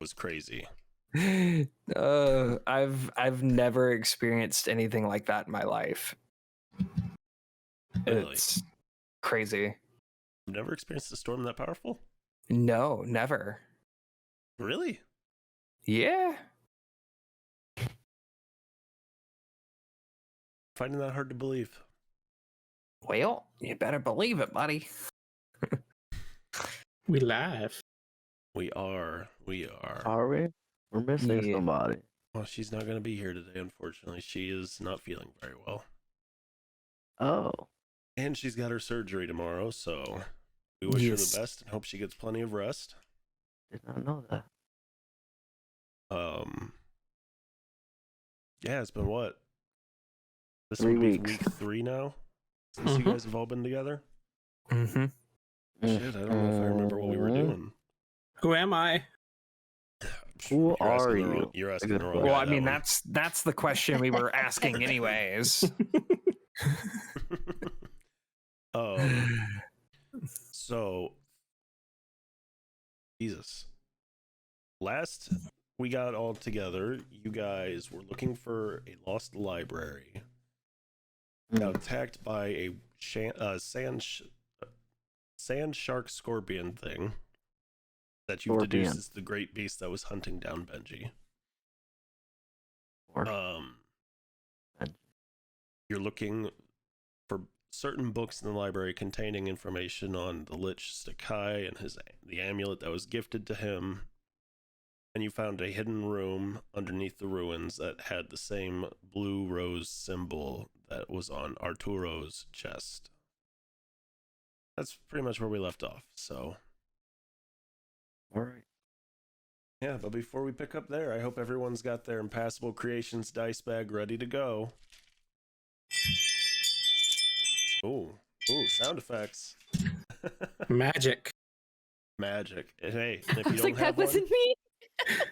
was crazy. I've never experienced anything like that in my life. Really? It's crazy. You've never experienced a storm that powerful? No, never. Really? Yeah. Finding that hard to believe. Well, you better believe it, buddy. We live. We are. Are we? We're missing Yeah. somebody. Well, she's not going to be here today, unfortunately. She is not feeling very well. Oh. And she's got her surgery tomorrow, so we wish her the best and hope she gets plenty of rest. Did not know that. Yeah, it's been what? This 3 would be weeks. week 3 now? Since you guys have all been together? Mm-hmm. Shit, I don't know if I remember what we were doing. Who am I? Who You're asking are the wrong- you? You're asking the wrong guy. Well, I mean, that that's the question we were asking anyways. So, Jesus. Last we got all together, you guys were looking for a lost library. Got attacked by a sand shark scorpion thing that you've deduced is the great beast that was hunting down Benji. You're looking for certain books in the library containing information on the Lich Sakai and the amulet that was gifted to him. And you found a hidden room underneath the ruins that had the same blue rose symbol that was on Arturo's chest. That's pretty much where we left off, so. Alright. Yeah, but before we pick up there, I hope everyone's got their Impassable Creations dice bag ready to go. Ooh, sound effects. Magic. Magic. Hey, if you I was don't like, have that wasn't me.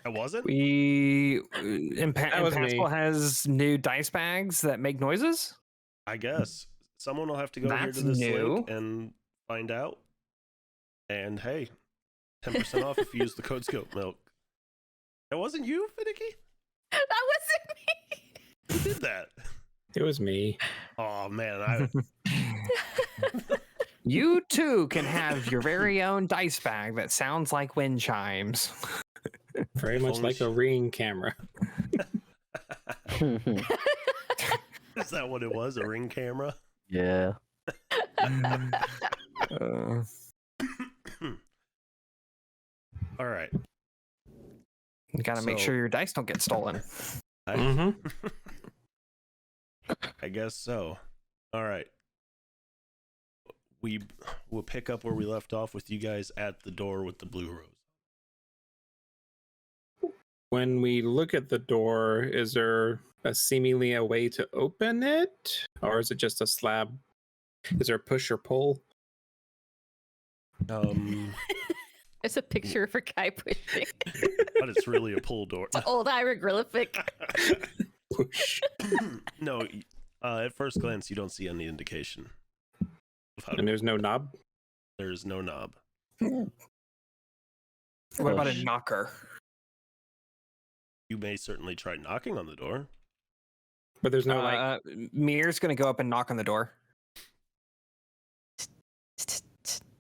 It wasn't? That was me. Impassable has new dice bags that make noises? I guess. Someone will have to go here That's to this new. link and find out. And hey, 10% off if you use the code Scope Milk. That wasn't you, Finicky? That wasn't me. Who did that? It was me. Oh man, You too can have your very own dice bag that sounds like wind chimes. Very much like a Ring camera. Is that what it was? A Ring camera? Yeah. All right. You gotta make sure your dice don't get stolen. I guess so. All right. We will pick up where we left off with you guys at the door with the blue rose. When we look at the door, is there seemingly a way to open it? Or is it just a slab? Is there a push or pull? There's a picture of a guy pushing. But it's really a pull door. It's an old hieroglyphic. Push. No, at first glance, you don't see any indication of how And there's no knob? There's no knob. What about a knocker? You may certainly try knocking on the door. But there's no like... Mir's gonna go up and knock on the door.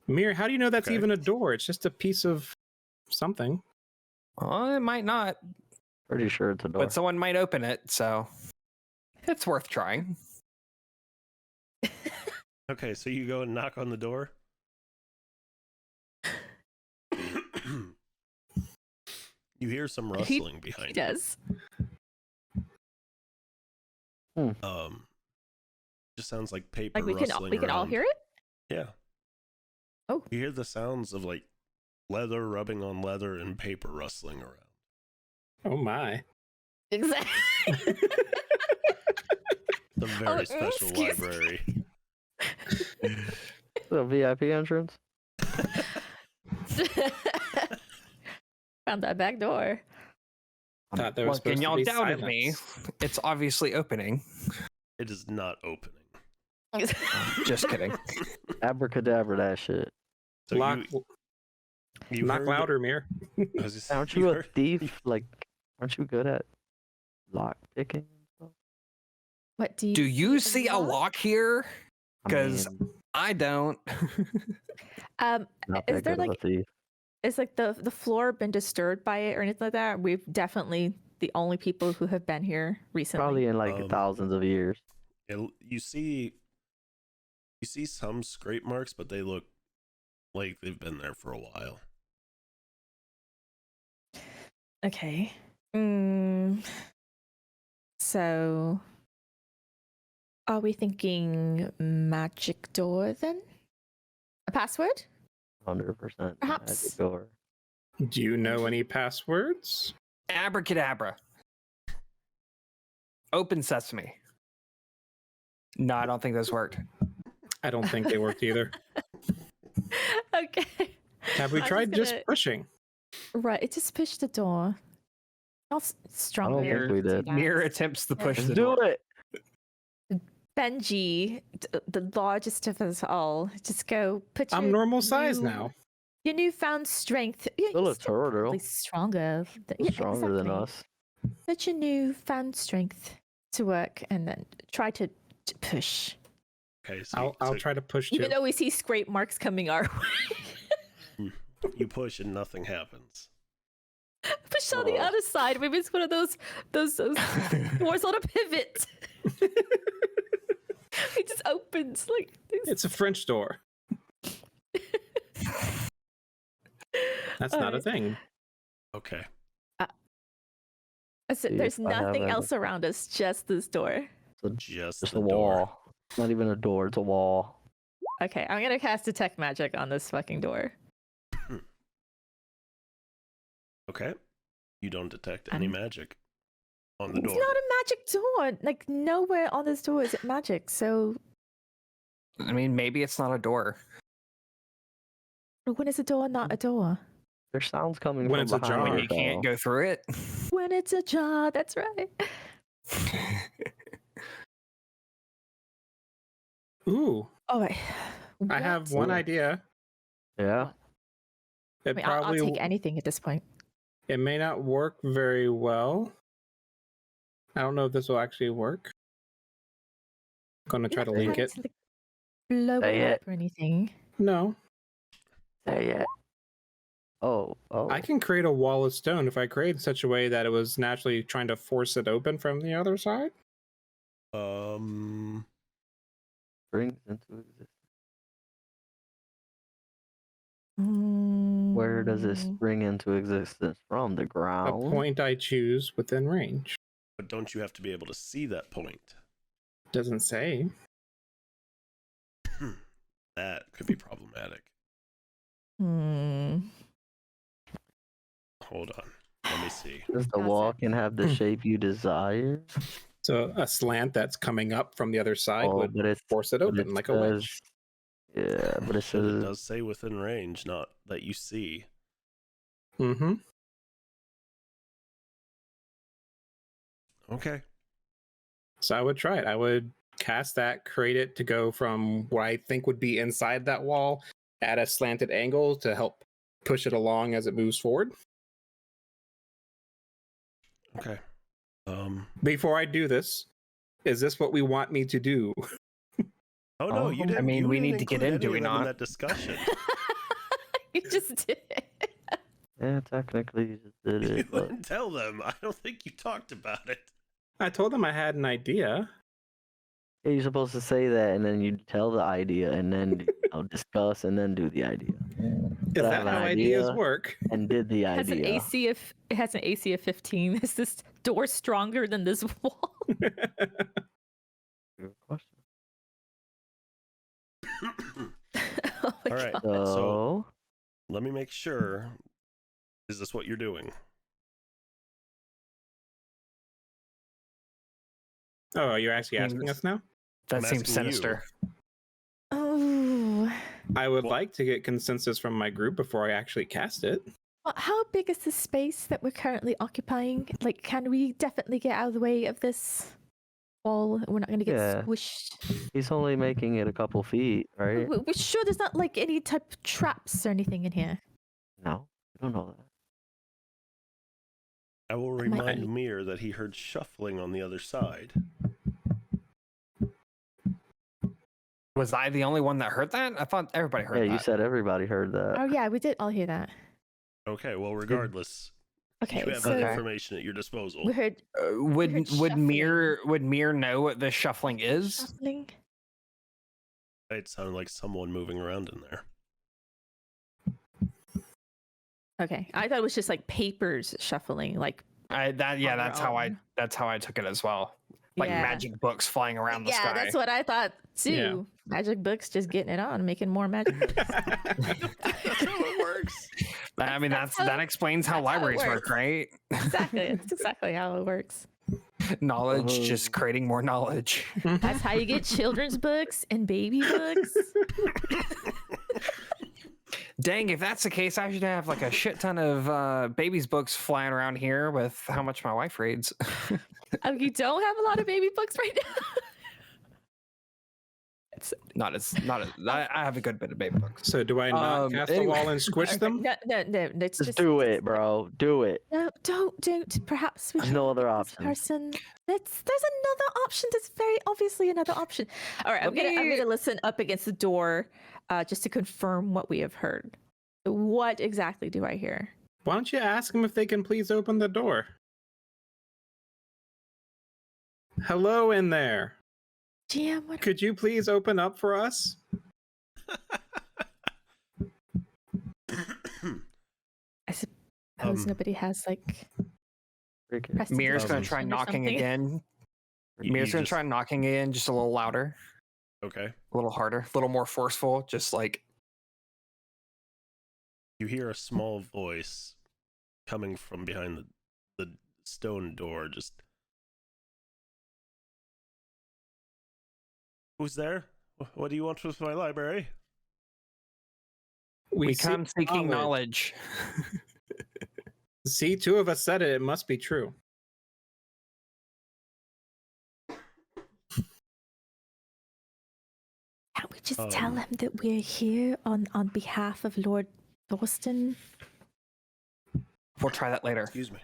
Mir, how do you know that's Okay. even a door? It's just a piece of something. Well, it might not, Pretty sure it's a door. but someone might open it, so it's worth trying. Okay, so you go and knock on the door. You hear some rustling behind He does. you. Just sounds like paper Like we rustling can all around. hear it. Yeah. Oh. You hear the sounds of like leather rubbing on leather and paper rustling around. Oh my. Exactly. It's a very special excuse me. library. The VIP entrance? Found that back door. Thought there was Look, and supposed to y'all be doubted me. silence. It's obviously opening. It is not opening. Just kidding. Abracadabra that shit. So Lock, you knock heard- louder, Mir. I was just- Aren't you a heard- thief? Like, aren't you good at lock picking and stuff? What do you? Do you see a lot? lock here? I 'Cause- mean, I don't. not Is that there good of a like thief. is like the floor been disturbed by it or anything like that? We've definitely the only people who have been here recently. Probably in like Um, thousands of years. you see some scrape marks, but they look like they've been there for a while. Okay. So, are we thinking magic door then? A password? 100% Perhaps. magic door. Do you know any passwords? Abracadabra. Open sesame. No, I don't think those worked. I don't think they worked either. Okay. Have we I'm tried just gonna- pushing? Right, it just pushed the door. How stronger? think we to do did. that? Mirror attempts to push Let's the do door. it. Benji, the largest of us all, just go put your I'm normal size new- now. Your newfound strength. Yeah, Still you're a turtle. probably stronger. Yeah, Stronger than exactly. us. Put your newfound strength to work and then try to push. Okay, so I'll try to push Even too. though we see scrape marks coming our way. you push and nothing happens. Push on the Oh. other side. Maybe it's one of those doors on a pivot. It just opens like this. It's a French door. That's not a Alright. thing. Okay. So See there's if I have nothing any- else around us, just this door. Just Just the a door. wall. It's not even a door. It's a wall. Okay, I'm gonna cast detect magic on this fucking door. Okay. You don't detect any Um, magic on the It's door. not a magic door. Like nowhere on this door is it magic. So I mean, maybe it's not a door. when is a door not a door? There's sounds coming When from it's a behind jar. When it, you can't though. go through it. When it's a jar, that's right. Ooh, All right. I have What- one idea. Yeah. I It mean, I'll probably take anything at this point. it may not work very well. I don't know if this will actually work. I'm gonna try to You're not link trying it. to, like, blow Say it it. up or anything. No, Say it. Oh. I can create a wall of stone if I create in such a way that it was naturally trying to force it open from the other side. Brings into existence. Mm, Where does it spring into existence from? The A ground. point I choose within range. But don't you have to be able to see that point? Doesn't say. That could be problematic. Hmm. Hold on. Let me see. Does the That's wall it. can have the shape you desire? So a slant that's coming up from the other side Oh, would but it's force it but open it like a wedge. says- Yeah, but it But it says does say within range, not that you see. Mm-hmm. Okay. So I would try it. I would cast that, create it to go from what I think would be inside that wall at a slanted angle to help push it along as it moves forward. Okay. Before I do this, is this what we want me to do? Oh no, Oh, you I didn't. mean, you we didn't need to get include into any it, of them in not- that discussion. You just did it. yeah, technically you just did You it, but didn't tell them. I don't think you talked about it. I told them I had an idea. yeah, you're supposed to say that and then you tell the idea and then discuss and then do the idea. Is But I that have an how ideas idea. work? And did the It has an idea. AC of 15. Is this door stronger than this wall? Good question. Oh my All right. God. So, Let me make sure. Is this what you're doing? Oh, you're actually Seems- asking us now? That I'm seems asking you. sinister. Oh. I would Well- like to get consensus from my group before I actually cast it. Well, how big is the space that we're currently occupying? Like, can we definitely get out of the way of this wall? We're not going to get Yeah. squished. he's only making it a couple feet, right? We're sure there's not like any type of traps or anything in here. No, I don't know that. I will remind Mir that he heard shuffling on the other side. Was I the only one that heard that? I thought everybody heard that. Yeah, you said everybody heard that. Oh yeah, we did all hear that. Okay, well, regardless, Okay, you have so that information at your disposal. we heard Would shuffling. Mir know what this shuffling is? shuffling. It sounded like someone moving around in there. Okay, I thought it was just like papers shuffling, like on their That's how own. I took it as well. Like Yeah. magic books flying around the yeah, sky. that's what I thought too. Yeah. Magic books just getting it on, making more magic books. That's how it works. I mean, that's that how- explains how that's how it libraries work, works. right? Exactly, that's exactly how it works. Knowledge, just creating more knowledge. That's how you get children's books and baby books. Dang, if that's the case, I should have like a shit ton of babies books flying around here with how much my wife reads. You don't have a lot of baby books right now. I have a good bit of baby books. So do I not cast the anyway. wall and squish them? No, it's Just do it, bro. Do it. No, don't. Perhaps we There's should no other make this option. person. There's another option. That's very obviously another option. All right, I'm gonna listen up against the door, just to confirm what we have heard. What exactly do I hear? Why don't you ask them if they can please open the door? Hello in there. GM, what? Could you please open up for us? I suppose nobody has like. Freaking- precedent Mir's gonna Um, try or knocking something. again. You- Mir's you gonna just- try knocking again, just a little louder, Okay. a little harder, a little more forceful, just like You hear a small voice coming from behind the stone door. Just, who's there? What do you want with my library? we seek come seeking knowledge. See, two of us said it. It must be true. Can't we just tell Um, him that we're here on behalf of Lord Thorsten? We'll try that later. Excuse me.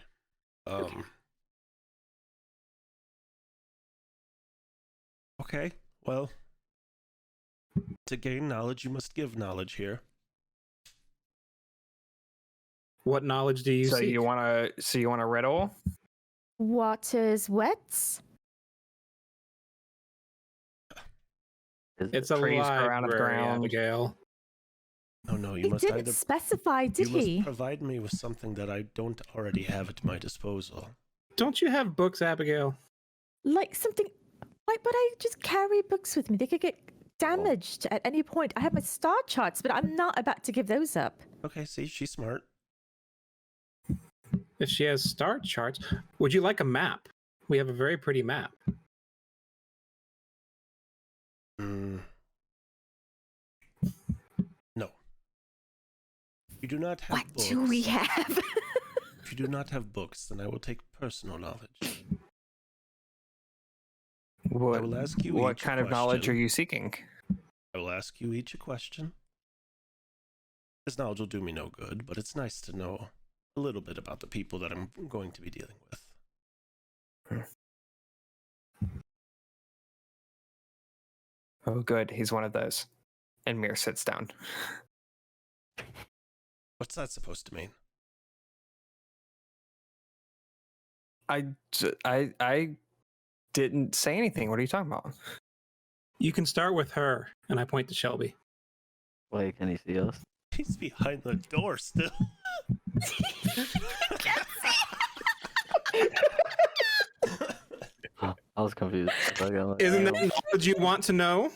Okay. Well, to gain knowledge, you must give knowledge here. What knowledge do you So seek? you want a riddle? Water's wets. It's a trees grow out of the library, ground. Abigail. Oh no, you He must didn't either specify, did you he? must provide me with something that I don't already have at my disposal. Don't you have books, Abigail? Like something. Why would I just carry books with me? They could get damaged at any point. I have my star charts, but I'm not about to give those up. Okay, see, she's smart. If she has star charts, would you like a map? We have a very pretty map. Mm. No. You do not have What books. do we have? If you do not have books, then I will take personal knowledge. What, I will ask you what each kind of knowledge are question. you seeking? I will ask you each a question. This knowledge will do me no good, but it's nice to know a little bit about the people that I'm going to be dealing with. Oh, good. He's one of those. And Mir sits down. What's that supposed to mean? I didn't say anything. What are you talking about? You can start with her, and I point to Shelby. Wait, can he see us? He's behind the door still. I was confused. Isn't that knowledge you want to know?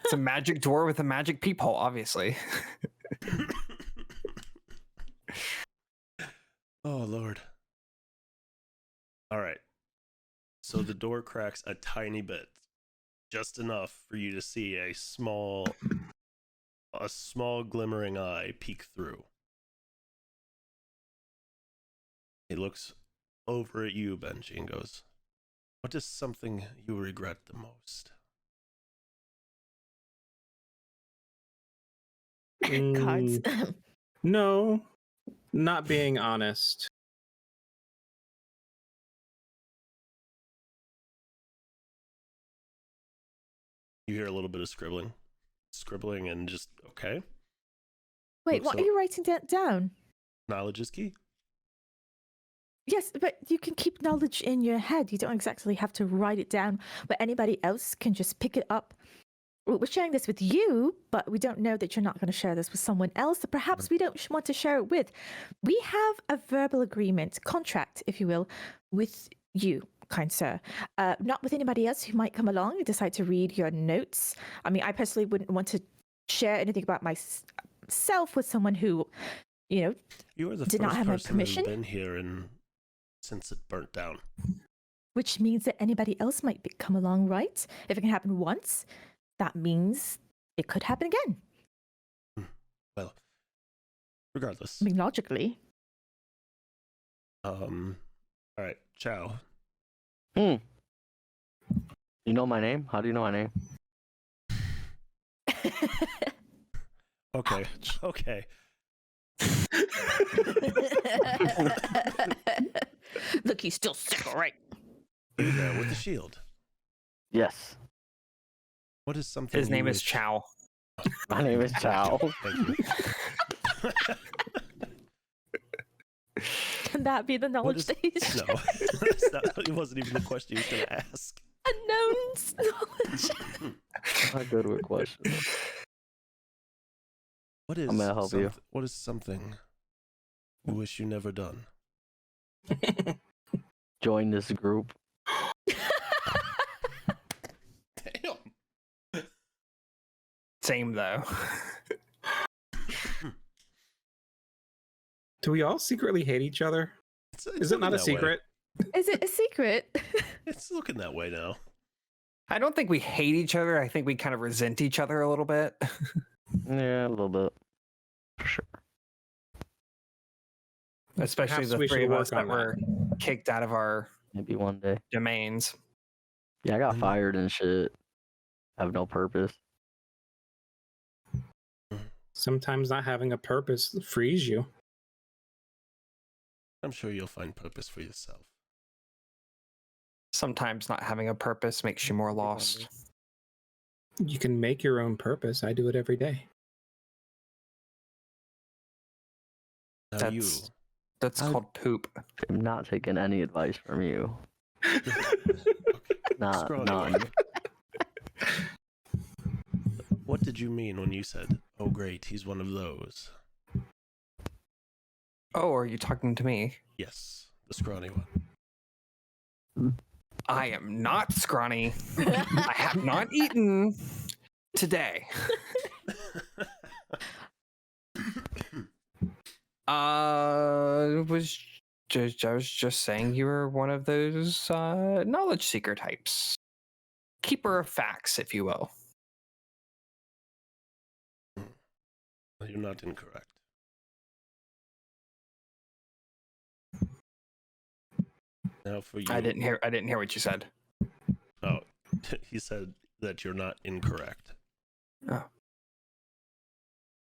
It's a magic door with a magic peephole, obviously. Oh, Lord. All right. So the door cracks a tiny bit, just enough for you to see a small glimmering eye peek through. He looks over at you, Benji, and goes, "What is something you regret the most?" Cards. No, not being honest. You hear a little bit of scribbling, and just okay. Wait, what So- are you writing that down? Knowledge is key. Yes, but you can keep knowledge in your head. You don't exactly have to write it down, but anybody else can just pick it up. We're sharing this with you, but we don't know that you're not going to share this with someone else that perhaps we don't want to share it with. We have a verbal agreement, contract, if you will, with you, kind sir. Not with anybody else who might come along and decide to read your notes. I mean, I personally wouldn't want to share anything about myself with someone who, You are the did first not have my person permission? who's been here since it burnt down. Which means that anybody else might come along, right? If it can happen once, that means it could happen again. Well, regardless. I mean, logically. All right, ciao. You know my name? How do you know my name? Okay, okay. Look, he's still sick, all right? You there with the shield. Yes. What is something? His you name is wish- Chow. My name is Chow. Thank you. Can that be the What knowledge is- that he's No, sharing? that's not, it wasn't even the question he was going to ask. Unknown knowledge. Not good with questions. What is? I'm gonna help you. What is something you wish you never done? Join this group. Damn. Same though. Do we all secretly hate each other? It's Is it not a looking that way. secret? Is it a secret? It's looking that way now. I don't think we hate each other. I think we kind of resent each other a little bit. Yeah, a little bit. For sure. Especially Perhaps the we three should of us work on that were kicked out of our Maybe one day. domains. Yeah, I got Mhm. fired and shit. I have no purpose. Sometimes not having a purpose frees you. I'm sure you'll find purpose for yourself. Sometimes not having a purpose makes you more lost. You can make your own purpose. I do it every day. Now you. That's I- called poop. I'm not taking any advice from you. Not Scrawny none. one. What did you mean when you said, "Oh, great, he's one of those"? Oh, are you talking to me? Yes, the scrawny one. I am not scrawny. I have not eaten today. I was just saying you were one of those knowledge seeker types. Keeper of facts, if you will. You're not incorrect. Now for you. I didn't hear what you said. Oh, he said that you're not incorrect. Oh.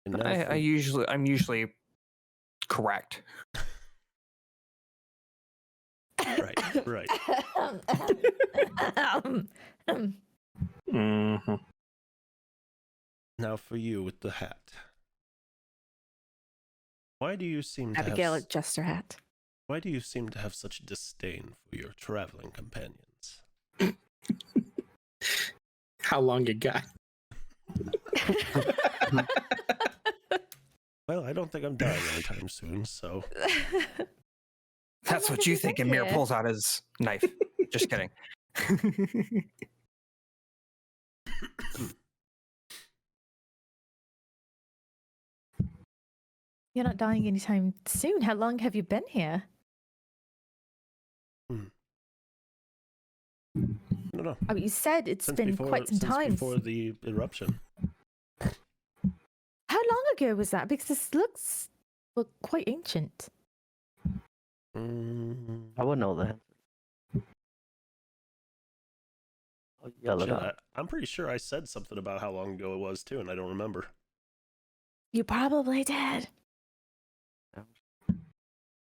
And now I'm usually correct. right. Mhm. Now for you with the hat. Why do you seem to Abigail have adjusts her hat. Why do you seem to have such disdain for your traveling companions? How long you got? Well, I don't think I'm dying anytime soon, so That's long what have you you think, been and Mir here? pulls out his knife. Just kidding. You're not dying anytime soon. How long have you been here? no. I mean, you said it's been quite some time. before the eruption. How long ago was that? Because this looks quite ancient. I would know that. Oh, yeah, look Shit, up. I'm pretty sure I said something about how long ago it was too, and I don't remember. You probably did. I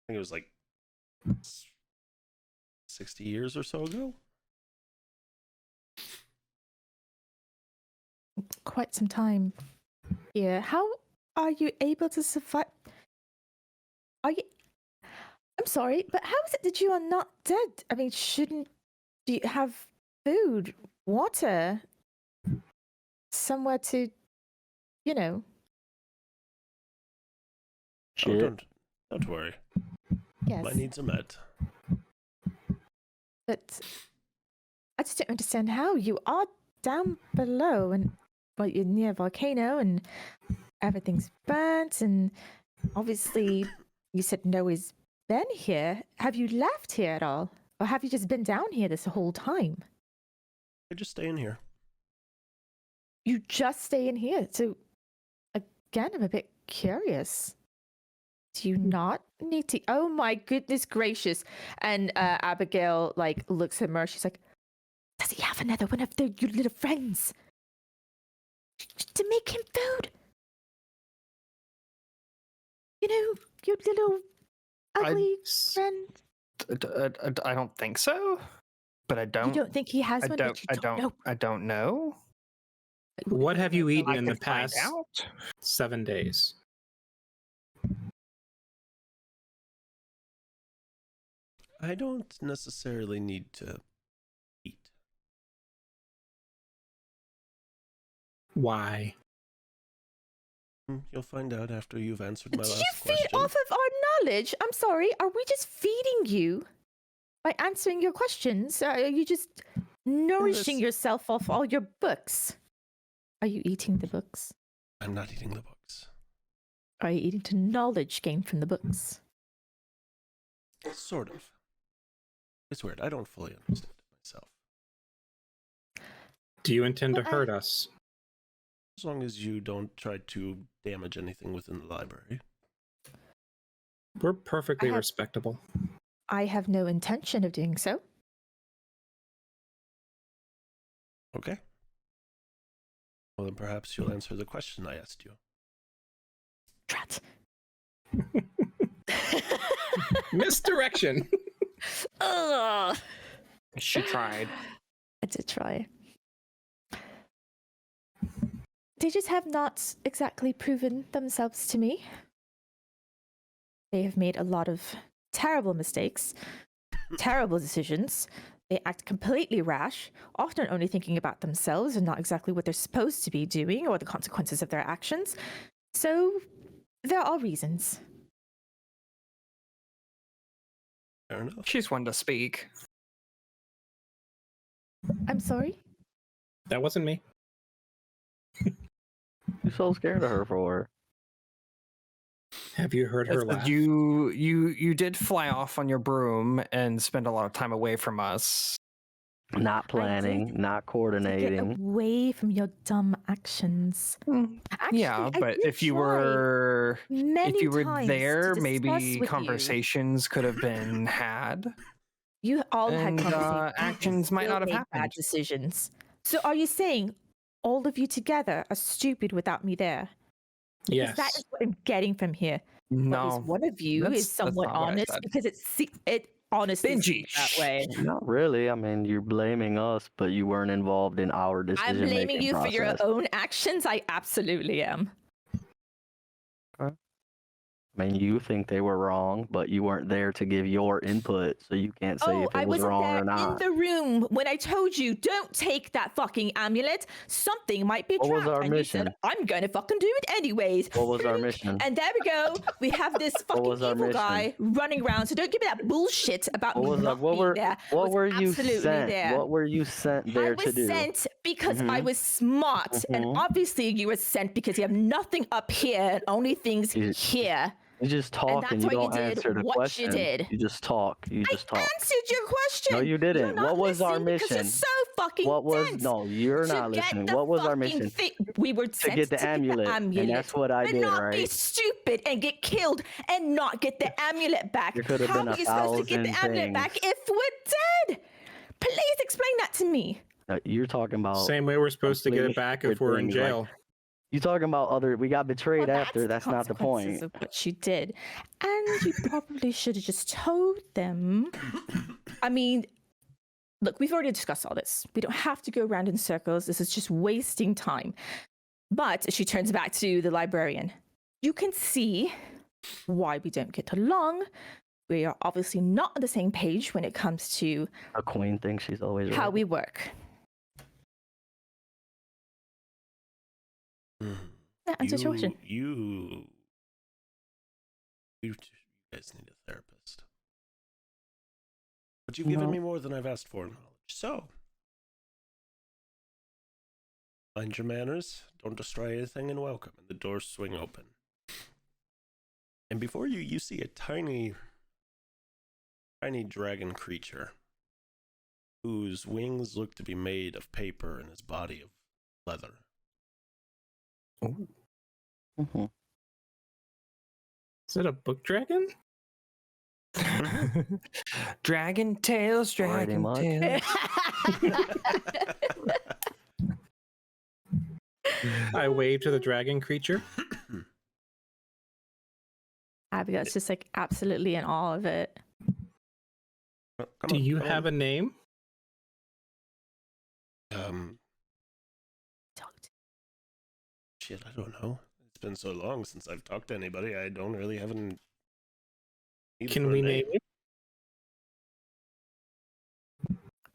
think it was like 60 years or so ago. quite some time here. How are you able to survive? Are you? I'm sorry, but how is it that you are not dead? I mean, shouldn't you have food, water, somewhere to, you know? Oh, Shit. don't worry. Yes. My needs are met. But I just don't understand how you are down below and well, you're near a volcano and everything's burnt and obviously you said Noah's been here. Have you left here at all? Or have you just been down here this whole time? I just stay in here. You just stay in here. So again, I'm a bit curious. Do you not need to? Oh my goodness gracious! And Abigail like looks at Mer. She's like, "Does he have another one of your little friends to make him food? You know, your little ugly friend." I don't think so, but I don't. You don't think he has I one? don't. But you I don't don't. know. I don't know. What have you eaten I in the could find past out. 7 days? I don't necessarily need to eat. Why? You'll find out after you've answered my Did you last feed question. off of our knowledge? I'm sorry. Are we just feeding you by answering your questions? Are you just nourishing yourself off all your books? Are you eating the books? I'm not eating the books. Are you eating the knowledge gained from the books? Sort of. It's weird. I don't fully understand it myself. Do you intend to Well, hurt us? As long as you don't try to damage anything within the library. We're perfectly I have- respectable. I have no intention of doing so. Okay. Well, then perhaps you'll answer the question I asked you. Drat. Misdirection. Ugh. She tried. I did try. They just have not exactly proven themselves to me. They have made a lot of terrible mistakes, terrible decisions. They act completely rash, often only thinking about themselves and not exactly what they're supposed to be doing or the consequences of their actions. So, there are reasons. Fair enough. She's one to speak. I'm sorry? That wasn't me. You're so scared of her for. Have you heard her Yes, but laugh? you did fly off on your broom and spend a lot of time away from us. Not planning, not To get coordinating. away from your dumb actions. Actually, Yeah, I but did if you try were many if you were times there, to maybe discuss with conversations could have been had. You all had And, conversations. actions and might still not have made bad happened. decisions. So are you saying all of you together are stupid without me there? Because Yes. that is what I'm getting from here. Or at No, least one of you that's- is that's somewhat not what I honest said. because it honestly Benji, seems that way. Not really. I mean, you're blaming us, but you weren't involved in our I'm decision blaming making you for process. your own actions. I absolutely am. I mean, you think they were wrong, but you weren't there to give your input, so you can't say Oh, if I it was wasn't wrong there or not. in the room when I told you don't take that fucking amulet. Something might be What was trapped. our And you said, mission? I'm gonna fucking do it anyways. What was our Blink. mission? And there we go. We have this fucking was our evil mission? guy running around. So don't give me that bullshit about What me was our, not what being were there. I what was were you absolutely sent? there. What were you sent there I was to do? sent because I was smart, and Mhm. obviously you were sent because you have nothing up here and only things You- here. You just And talk that's and you why you don't did answer the what question. you did. You just talk. You just talk. Answered your question. No, you didn't. You're not What was our listening because you're mission? so fucking What was dense. no? You're To not get listening. the What was our fucking mission? we were To sent get the amulet, and that's what I but did, not be right? stupid and get killed and not get the amulet back. There could have How been are a you supposed to get the thousand amulet back things. if we're dead? Please explain that to me. You're talking about Same way we're supposed to get it completely back if separate we're in things, like- jail. you talking about other. We got betrayed Well, after. That's not the consequences point. of what you did, and you probably should have just told them. I mean, look, we've already discussed all this. We don't have to go around in circles. This is just wasting time. But she turns back to the librarian. You can see why we don't get along. We are obviously not on the same page when it comes to A queen thinks she's always how right. we work. That answers your question. You guys need a therapist. But you've given No. me more than I've asked for in knowledge. So, mind your manners, don't destroy anything, and welcome. And the doors swing open. And before you, you see a tiny dragon creature whose wings look to be made of paper and his body of leather. Ooh. Mhm. Is it a book dragon? Dragon tails, Pretty dragon much. tails. I wave to the dragon creature. Abigail's just like absolutely in awe of it. Do you have a name? Shit, I don't know. It's been so long since I've talked to anybody. I don't really have an. Can we name it?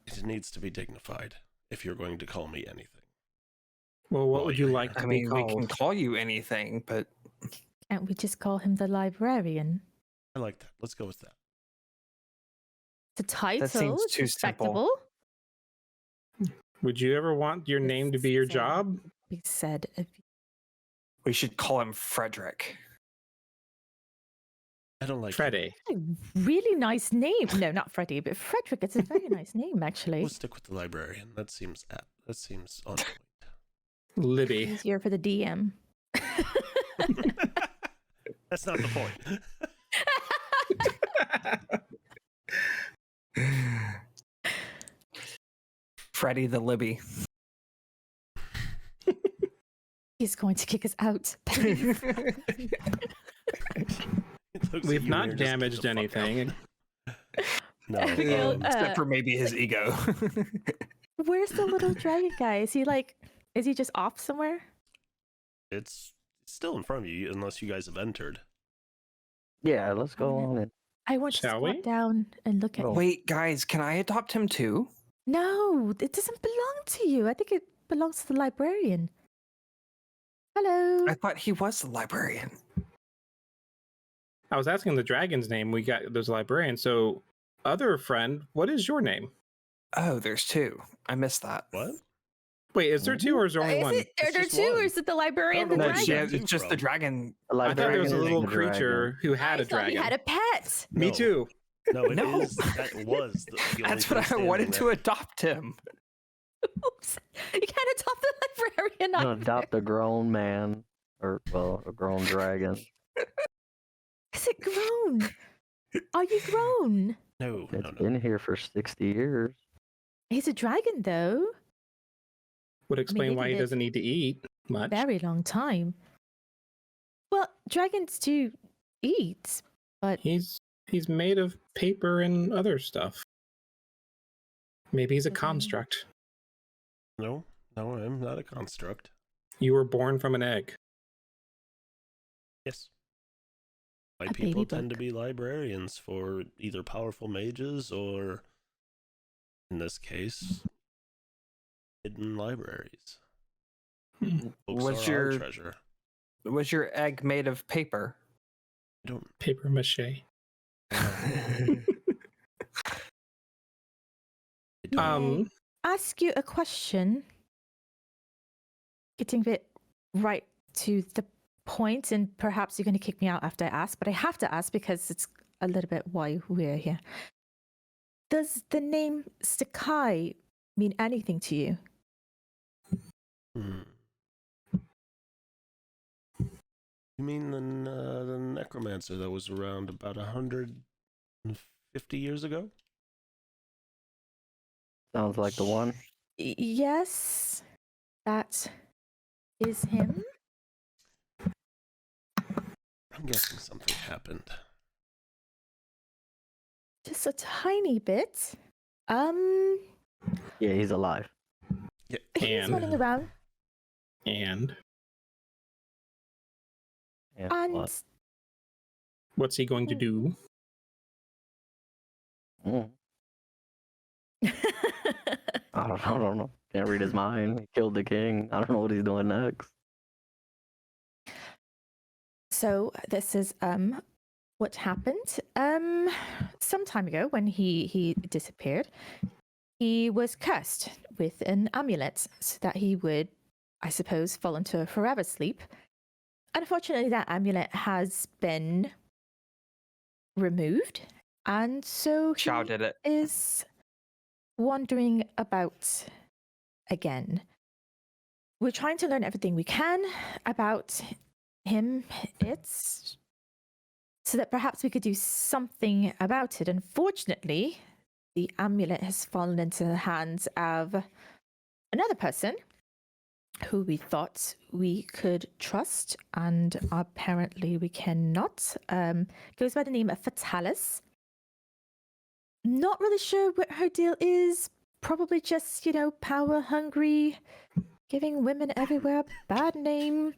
It needs to be dignified if you're going to call me anything. Well, what Well, would you you're like here. to I be mean, we called? can call you anything, but And we just call him the librarian. I like that. Let's go with that. The title seems is too simple. respectable. Would you ever want your name to be your Said- job? We said of we should call him Frederick. I don't like Freddy. a really nice name. No, not Freddie, but Frederick. It's a very nice name, actually. We'll stick with the librarian. That seems apt. That seems on point. Libby. Easier for the DM. That's not the point. Freddy the Libby. He's going to kick us out. Please. It looks at We've you not and you're just, damaged "Get the fuck out." anything. No. Abigail, Except for maybe his ego. Where's the little dragon guy? Is he just off somewhere? It's still in front of you unless you guys have entered. Yeah, let's go on in. I want to Shall squat we? down and look at Oh. him. Wait, guys, can I adopt him too? No, it doesn't belong to you. I think it belongs to the librarian. Hello. I thought he was the librarian. I was asking the dragon's name. We got there's a librarian. So, other friend, what is your name? Oh, there's two. I missed that. What? Wait, is there two or is there only Is one? it, are It's there just two, or one. is it the librarian, No, the no, No, dragon? she yeah, has, two it's just the from. dragon. The I thought there was a librarian little is the dragon. creature who had I a thought dragon. you had a pet. Me No. too. No, it No. is. That was the only That's what thing I wanted standing to adopt him. Oops. You can't adopt the librarian. You either. adopt a grown man, or well, a grown dragon. Is it grown? Are you grown? there. No, It's no, no. been here for 60 years. He's a dragon, though. Would explain he why he lived doesn't need to eat much. Very long time. Well, dragons do eat, but He's made of paper and other stuff. Maybe he's a Mhm. construct. No, I'm not a construct. You were born from an egg. Yes. A White baby people tend to bug. be librarians for either powerful mages or, in this case, hidden libraries. Hmm. Books Was are our your- treasure. Was your egg made of paper? I don't. Paper mache. I don't ask you a question. Getting a bit right to the point, and perhaps you're going to kick me out after I ask, but I have to ask because it's a little bit why we're here. Does the name Sakai mean anything to you? Hmm. You mean the necromancer that was around about 150 years ago? Sounds like the one. Yes, that is him. I'm guessing something happened. Just a tiny bit. Yeah, he's alive. Yeah. He's And- running around, And Yeah, and what? what's he going to do? Mm, I don't know. Can't read his mind. He killed the king. I don't know what he's doing next. so this is what happened. Some time ago when he disappeared, he was cursed with an amulet so that he would, I suppose, fall into a forever sleep. Unfortunately, that amulet has been removed, and so Shao he did it. is wandering about again. We're trying to learn everything we can about him, it's so that perhaps we could do something about it. Unfortunately, the amulet has fallen into the hands of another person who we thought we could trust, and apparently we cannot. Goes by the name of Fatalis. Not really sure what her deal is. Probably just, power hungry, giving women everywhere a bad name.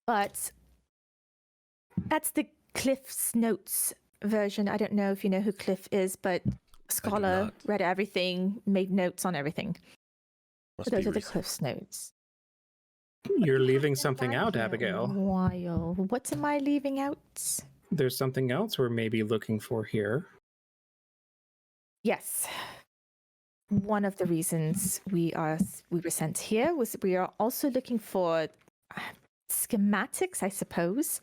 But that's the Cliff's Notes version. I don't know if you know who Cliff is, but Scholar not. read everything, made notes on everything. Must So those be are the recent. Cliff's Notes. You're leaving Been something back out, here a Abigail. while. What am I leaving out? There's something else we're maybe looking for here. Yes. One of the reasons we were sent here was we are also looking for schematics, I suppose.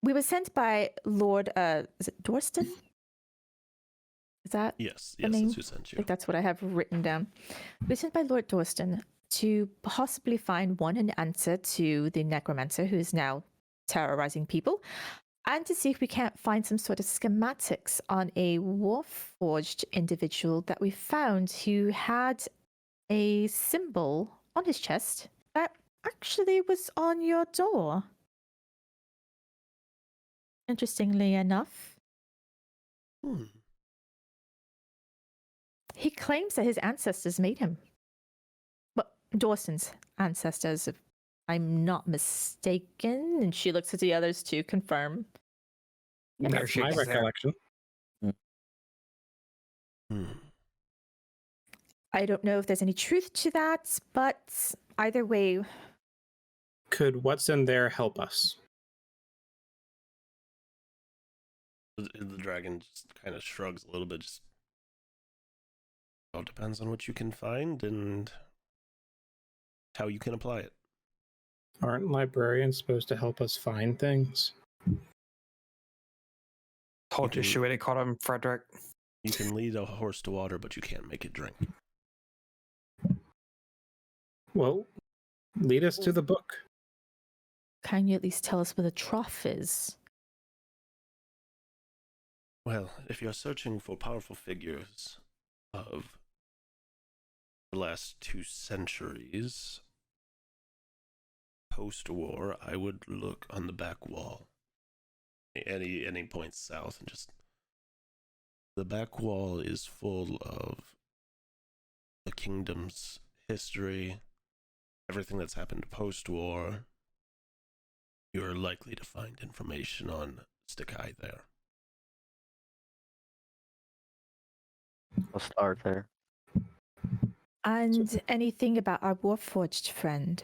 We were sent by Lord is it Dorston? Is that Yes, the yes, name? that's who sent I you. think that's what I have written down. We were sent by Lord Dorston to possibly find an answer to the necromancer who is now terrorizing people, and to see if we can't find some sort of schematics on a warforged individual that we found who had a symbol on his chest that actually was on your door. Interestingly enough, Hmm. he claims that his ancestors made him. But Dawson's ancestors, if I'm not mistaken. And she looks at the others to confirm. They're That's my shaking their- recollection. Hmm. I don't know if there's any truth to that, but either way, Could what's in there help us? The dragon just kind of shrugs a little bit. Just all depends on what you can find and how you can apply it. Aren't librarians supposed to help us find things? Told you can- she would have called him Frederick. You can lead a horse to water, but you can't make it drink. Well, lead us to the book. can you at least tell us where the trough is? Well, if you're searching for powerful figures of the last 2 centuries post-war, I would look on the back wall. Any point south, and just the back wall is full of the kingdom's history, everything that's happened post-war. You're likely to find information on Stakai there. I'll start there. And anything about our warforged friend?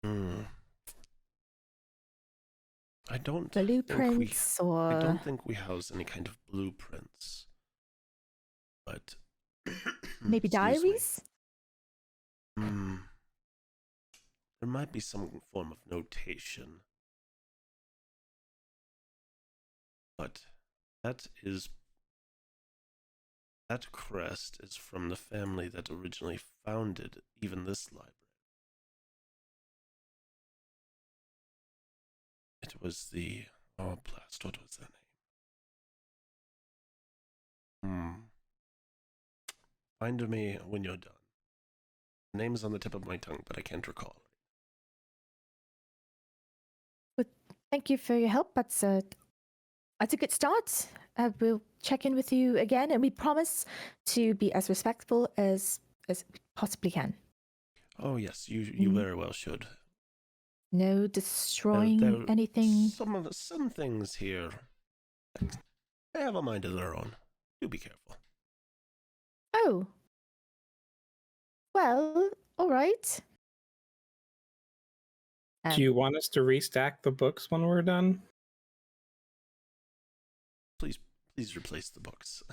I don't Blueprints I or don't think we house any kind of blueprints, but maybe excuse me. diaries? There might be some form of notation, but that crest is from the family that originally founded even this library. It was the blast. What was their name? Find me when you're done. The name is on the tip of my tongue, but I can't recall. Thank you for your help. That's a good start. We'll check in with you again, and we promise to be as respectful as we possibly can. Oh yes, you very well should. No destroying There- anything. Some things here, they have a mind of their own. Do be careful. Oh. Well, all right. Do you want us to restack the books when we're done? Please replace the books.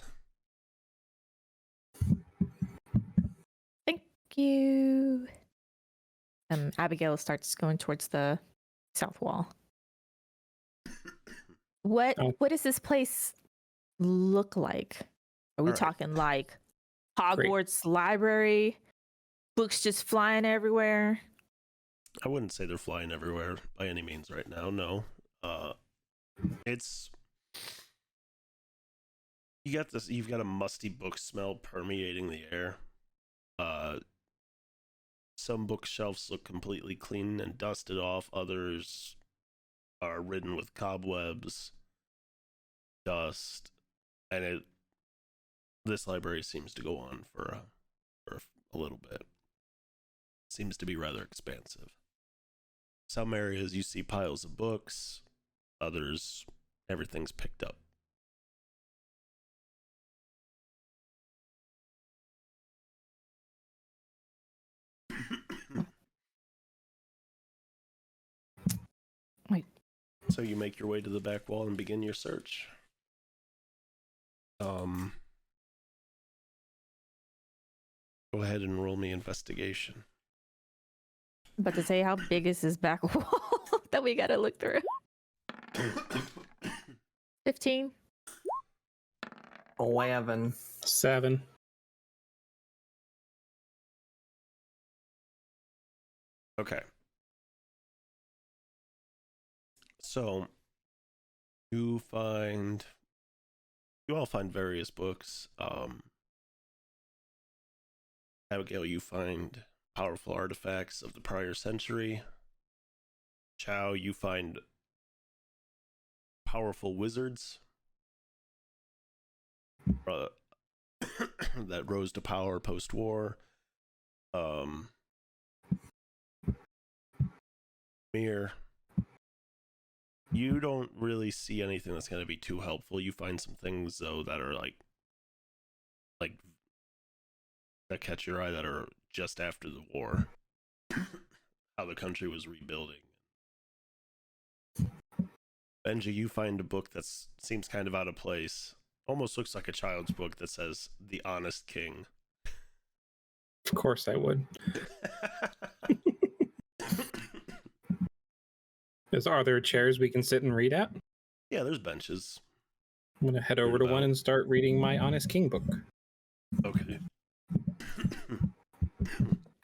Thank you. Abigail starts going towards the south wall. What Oh. what does this place look like? Are we All right. talking like Hogwarts library? Books just flying everywhere? I wouldn't say they're flying everywhere by any means right now. No, it's you've got a musty book smell permeating the air. Some bookshelves look completely clean and dusted off. Others are ridden with cobwebs, dust, and this library seems to go on for a little bit. Seems to be rather expansive. Some areas you see piles of books, others everything's picked up. Wait. So you make your way to the back wall and begin your search. Go ahead and roll me investigation. About to say, how big is this back wall that we gotta look through? 15. 11. 7. Okay. So you all find various books. Abigail, you find powerful artifacts of the prior century. Chow, you find powerful wizards that rose to power post-war. Mir, you don't really see anything that's going to be too helpful. You find some things though that are like that catch your eye that are just after the war, how the country was rebuilding. Benji, you find a book that seems kind of out of place. Almost looks like a child's book that says "The Honest King." Of course I would. Are there chairs we can sit and read at? Yeah, there's benches. I'm going to head over to one About. and start reading my Honest King book. Okay.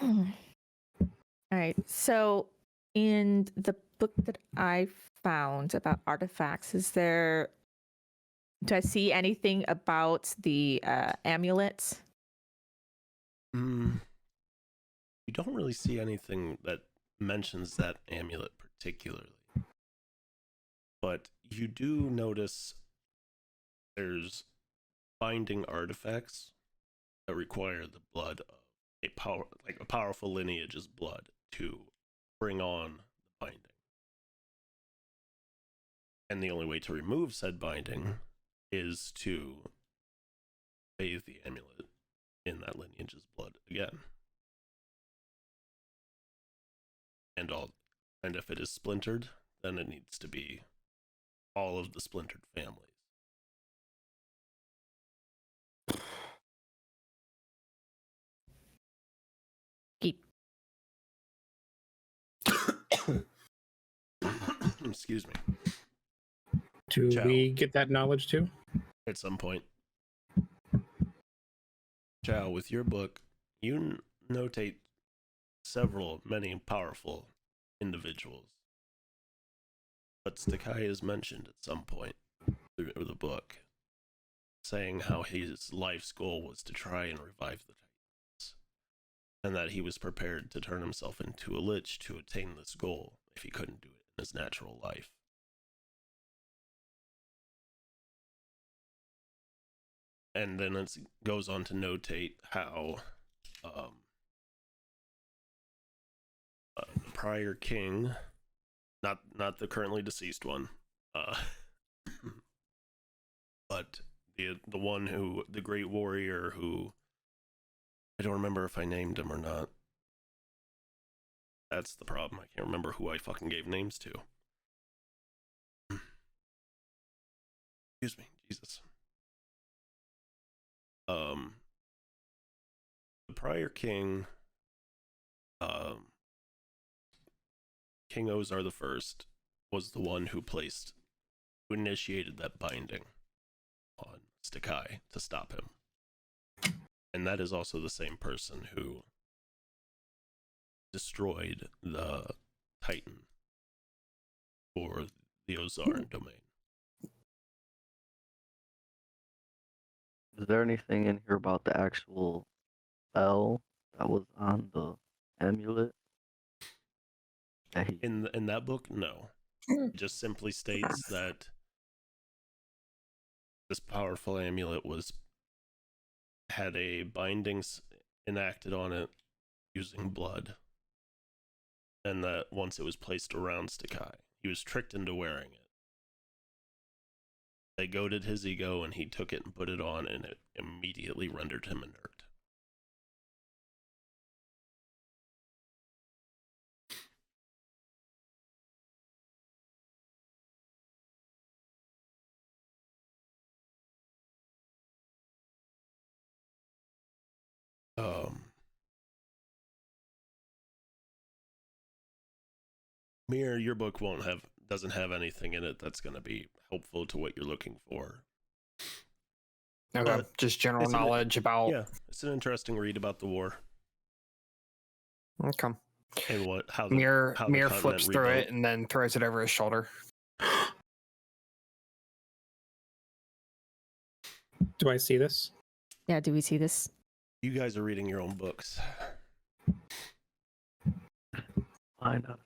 All right. So, in the book that I found about artifacts, do I see anything about the amulet? You don't really see anything that mentions that amulet particularly. But you do notice there's binding artifacts that require the blood of a powerful lineage's blood to bring on the binding. And the only way to remove said binding is to bathe the amulet in that lineage's blood again. And if it is splintered, then it needs to be all of the splintered families. Keep. Excuse me. Do Ciao. we get that knowledge too? At some point. Chow, with your book, you notate many powerful individuals. But Stakai is mentioned at some point through the book, saying how his life's goal was to try and revive the Titans, and that he was prepared to turn himself into a lich to attain this goal if he couldn't do it in his natural life. and then it goes on to notate how the prior king, not the currently deceased one, but the one who, the great warrior who, I don't remember if I named him or not. That's the problem. I can't remember who I fucking gave names to. Excuse me, Jesus. The prior king, King Ozar the First, was the one who initiated that binding on Stakai to stop him. And that is also the same person who destroyed the Titan for the Ozaran domain. Is there anything in here about the actual spell that was on the amulet? That he... In that book, no. It just simply states that this powerful amulet had a binding enacted on it using blood, and that once it was placed around Stakai, he was tricked into wearing it. They goaded his ego, and he took it and put it on, and it immediately rendered him inert. Mir, your book doesn't have anything in it that's going to be helpful to what you're looking for. Okay, just general knowledge about. Yeah, it's an interesting read about the war Okay. and how Mir the Mir continent flips through rebuilt. it and then throws it over his shoulder. Do I see this? Yeah, do we see this? You guys are reading your own books. I know.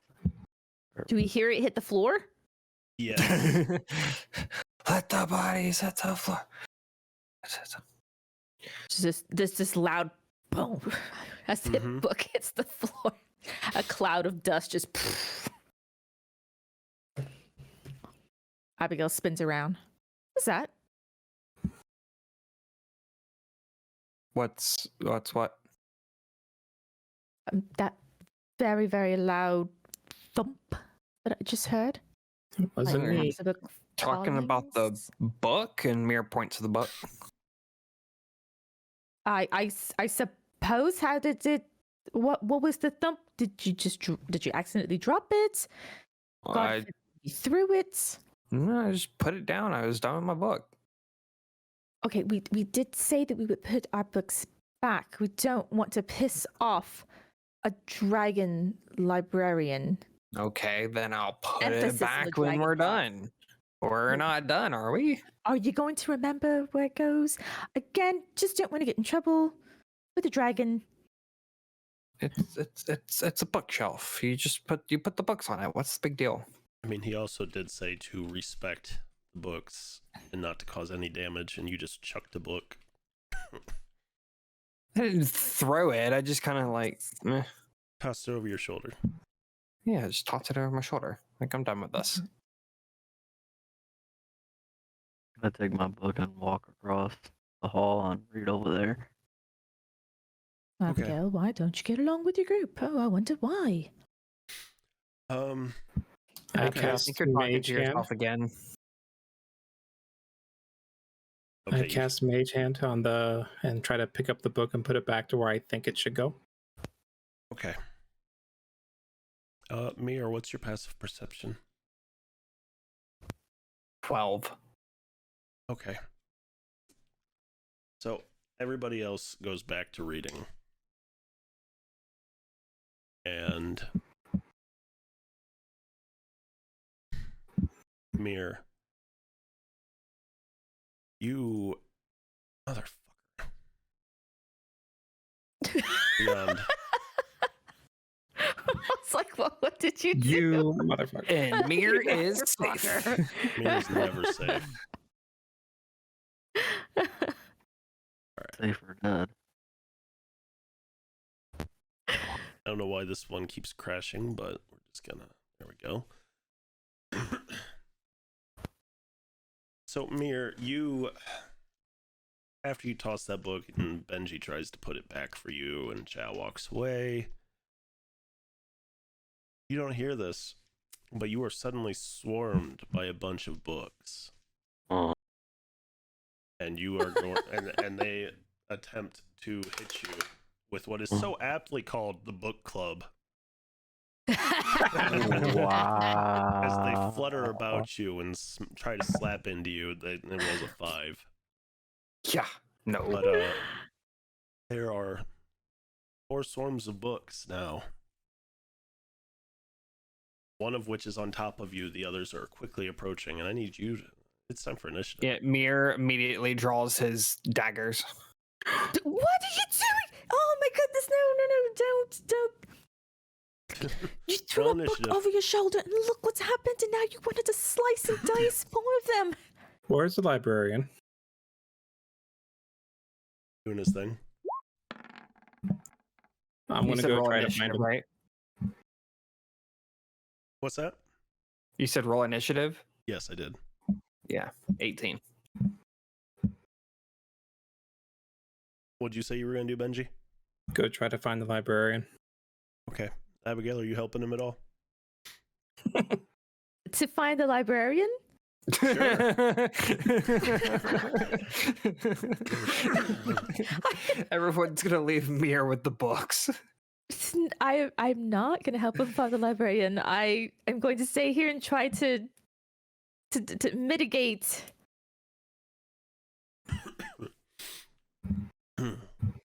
Do we hear it hit the floor? Yeah. Let the bodies hit the floor. Just this loud boom as the Mhm. book hits the floor. A cloud of dust just. Abigail spins around. What's that? What's what? That very, very loud thump that I just heard. It wasn't Like, me. perhaps a book Talking about the falling? book, and Mir points to the book. I suppose. How did it? What was the thump? Did you accidentally drop it? God I forbid you threw it. no, I just put it down. I was done with my book. Okay, we did say that we would put our books back. We don't want to piss off a dragon librarian. Okay, then I'll put Emphasis it on the back when dragon we're part. done. We're not done, are we? Are you going to remember where it goes? Again, just don't want to get in trouble with the dragon. It's a bookshelf. You put the books on it. What's the big deal? I mean, he also did say to respect the books and not to cause any damage, and you just chucked the book. I didn't throw it. I just kind of like, meh. Tossed it over your shoulder. Yeah, just toss it over my shoulder. Like I'm done with this. I take my book and walk across the hall and read over there. Okay. Abigail, why don't you get along with your group? Oh, I wonder why. I Okay. I cast think you're talking Mage to Hand. yourself again. I Okay, cast Mage Hand and try to pick up the book and put it back to where I think it should go. okay. Mir, what's your passive perception? 12. Okay. So everybody else goes back to reading. And Mir, you motherfucker. Beyond. I was like, what did you do? You motherfucker. And Mir You is safe. motherfucker. Mir is never safe. safer dead. I don't know why this one keeps crashing, but we're just gonna. There we go. So, Mir, you. After you toss that book and Benji tries to put it back for you and Chow walks away, you don't hear this, but you are suddenly swarmed by a bunch of books. Oh. And you are going, and they attempt to hit you with what is so aptly called the book club. Wow. As they flutter about you and try to slap into you, it rolls a 5. Yeah. No. But there are 4 swarms of books now. One of which is on top of you. The others are quickly approaching, and I need you to. It's time for initiative. Yeah, Mir immediately draws his daggers. What are you doing? Oh my goodness, don't. You threw Roll a book initiative. over your shoulder and look what's happened, and now you wanted to slice and dice more of them. Where's the librarian? Doing his thing. I'm You gonna said go roll try to initiative, find him. right? What's that? You said roll initiative? Yes, I did. Yeah, 18. What'd you say you were going to do, Benji? Go try to find the librarian. Okay. Abigail, are you helping him at all? To find the librarian? Everyone's gonna leave Mir with the books. I'm not going to help him find the librarian. I am going to stay here and try to mitigate.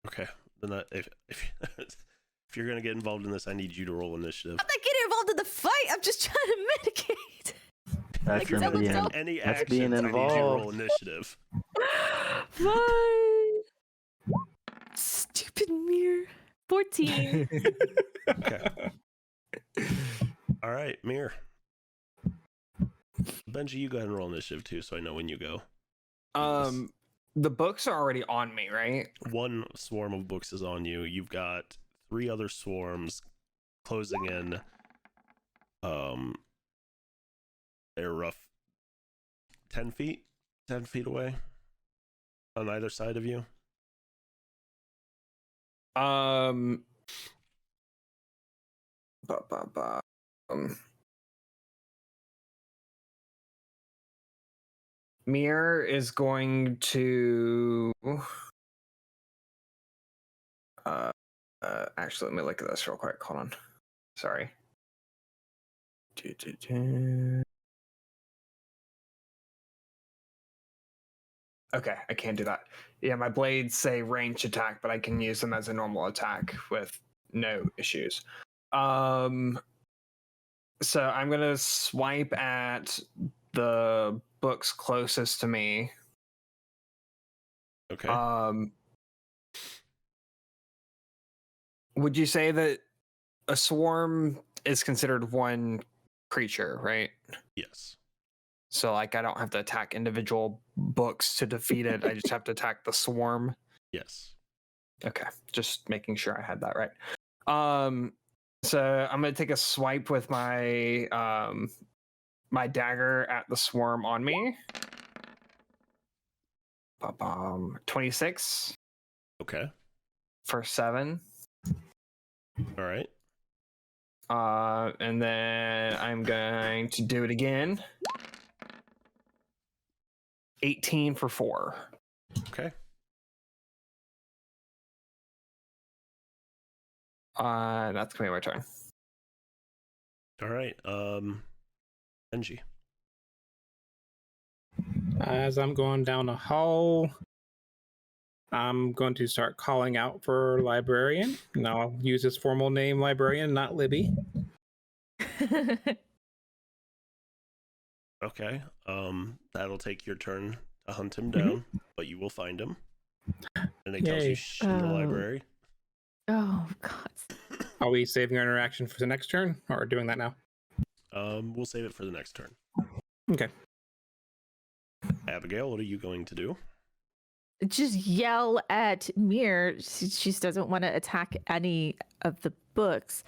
Okay. Then if if you're going to get involved in this, I need you to roll initiative. I'm not getting involved in the fight. I'm just trying to mitigate. That's Like, him someone being, tell- Any that's actions, being I need you to roll involved. initiative. Fine. Stupid Mir. 14. Okay. All right, Mir. Benji, you go ahead and roll initiative too, so I know when you go. The books are already on me, right? One swarm of books is on you. You've got 3 other swarms closing in. They're rough 10 feet away on either side of you. Mir is going to actually, let me look at this real quick. Hold on. Sorry. Okay, I can't do that. Yeah, my blades say range attack, but I can use them as a normal attack with no issues. So I'm gonna swipe at the books closest to me. Okay. Would you say that a swarm is considered one creature, right? Yes. So like I don't have to attack individual books to defeat it. I just have to attack the swarm. Yes. Okay, just making sure I had that right. So I'm gonna take a swipe with my my dagger at the swarm on me. 26 Okay. for 7. All right. And then I'm going to do it again. 18 for 4. Okay. That's gonna be my turn. All right. Benji. As I'm going down the hall, I'm going to start calling out for librarian. And I'll use his formal name, librarian, not Libby. Okay. That'll take your turn to hunt him down, but you will find him. And it tells you Yay. shh in the library. Oh, God. Are we saving our interaction for the next turn, or doing that now? We'll save it for the next turn. Okay. Abigail, what are you going to do? just yell at Mir. She just doesn't want to attack any of the books.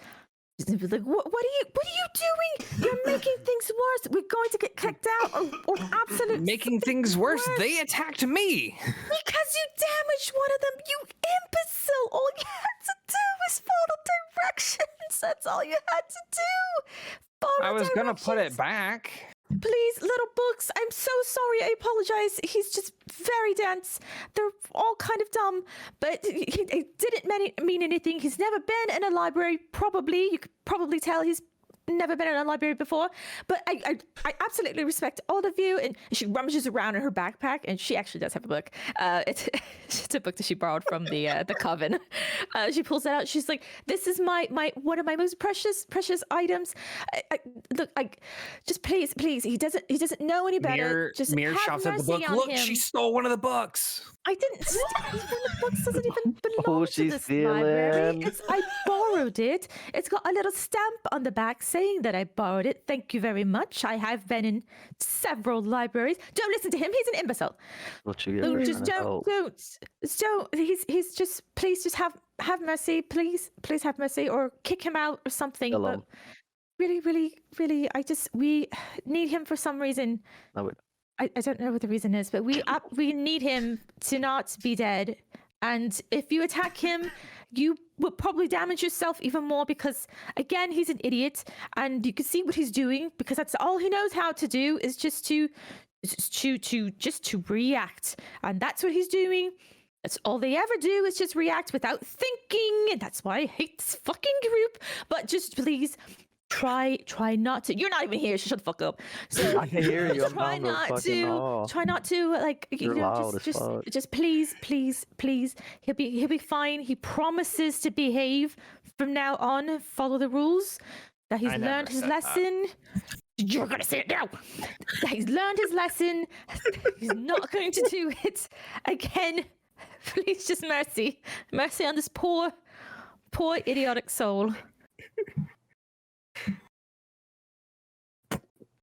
She's gonna be like, what are you doing? You're making things worse. We're going to get kicked out or absolutely Making things worse, they attacked me. because you damaged one of them, you imbecile. All you had to do was follow directions. That's all you had to do. Follow I was gonna put it directions. back. Please, little books, I'm so sorry. I apologize. He's just very dense. They're all kind of dumb, but he didn't mean anything. He's never been in a library, probably. You could probably tell he's never been in a library before. But I absolutely respect all of you. And she rummages around in her backpack, and she actually does have a book. It's a book that she borrowed from the Coven. She pulls it out. She's like, "This is my one of my most precious items. Look, just please. He doesn't know any better. Just Mir have shouts at the mercy book. on Look, him." she stole one of the books. I didn't steal one of the books. Doesn't even belong Oh, to she's this library. stealing. I borrowed it. It's got a little stamp on the back saying that I borrowed it. Thank you very much. I have been in several libraries. Don't listen to him. He's an imbecile. What you get No, for just trying to help. don't. He's just. Please, just have mercy. Please have mercy, or kick him out or something. Kill But him. really, we need him for some reason. I would. I don't know what the reason is, but we need him to not be dead. And if you attack him, you will probably damage yourself even more because, again, he's an idiot, and you can see what he's doing because that's all he knows how to do is just to react, and that's what he's doing. That's all they ever do is just react without thinking, and that's why I hate this fucking group. But just please. Try not to. You're not even here. So shut the fuck up. So I can hear you. I'm try down the not fucking to. hall. Try not to. Like You're loud as fuck. just please. He'll be fine. He promises to behave from now on. Follow the rules. That he's I never learned his said that. lesson. You're gonna say it now. That he's learned his lesson. He's not going to do it again. Please, just mercy on this poor idiotic soul.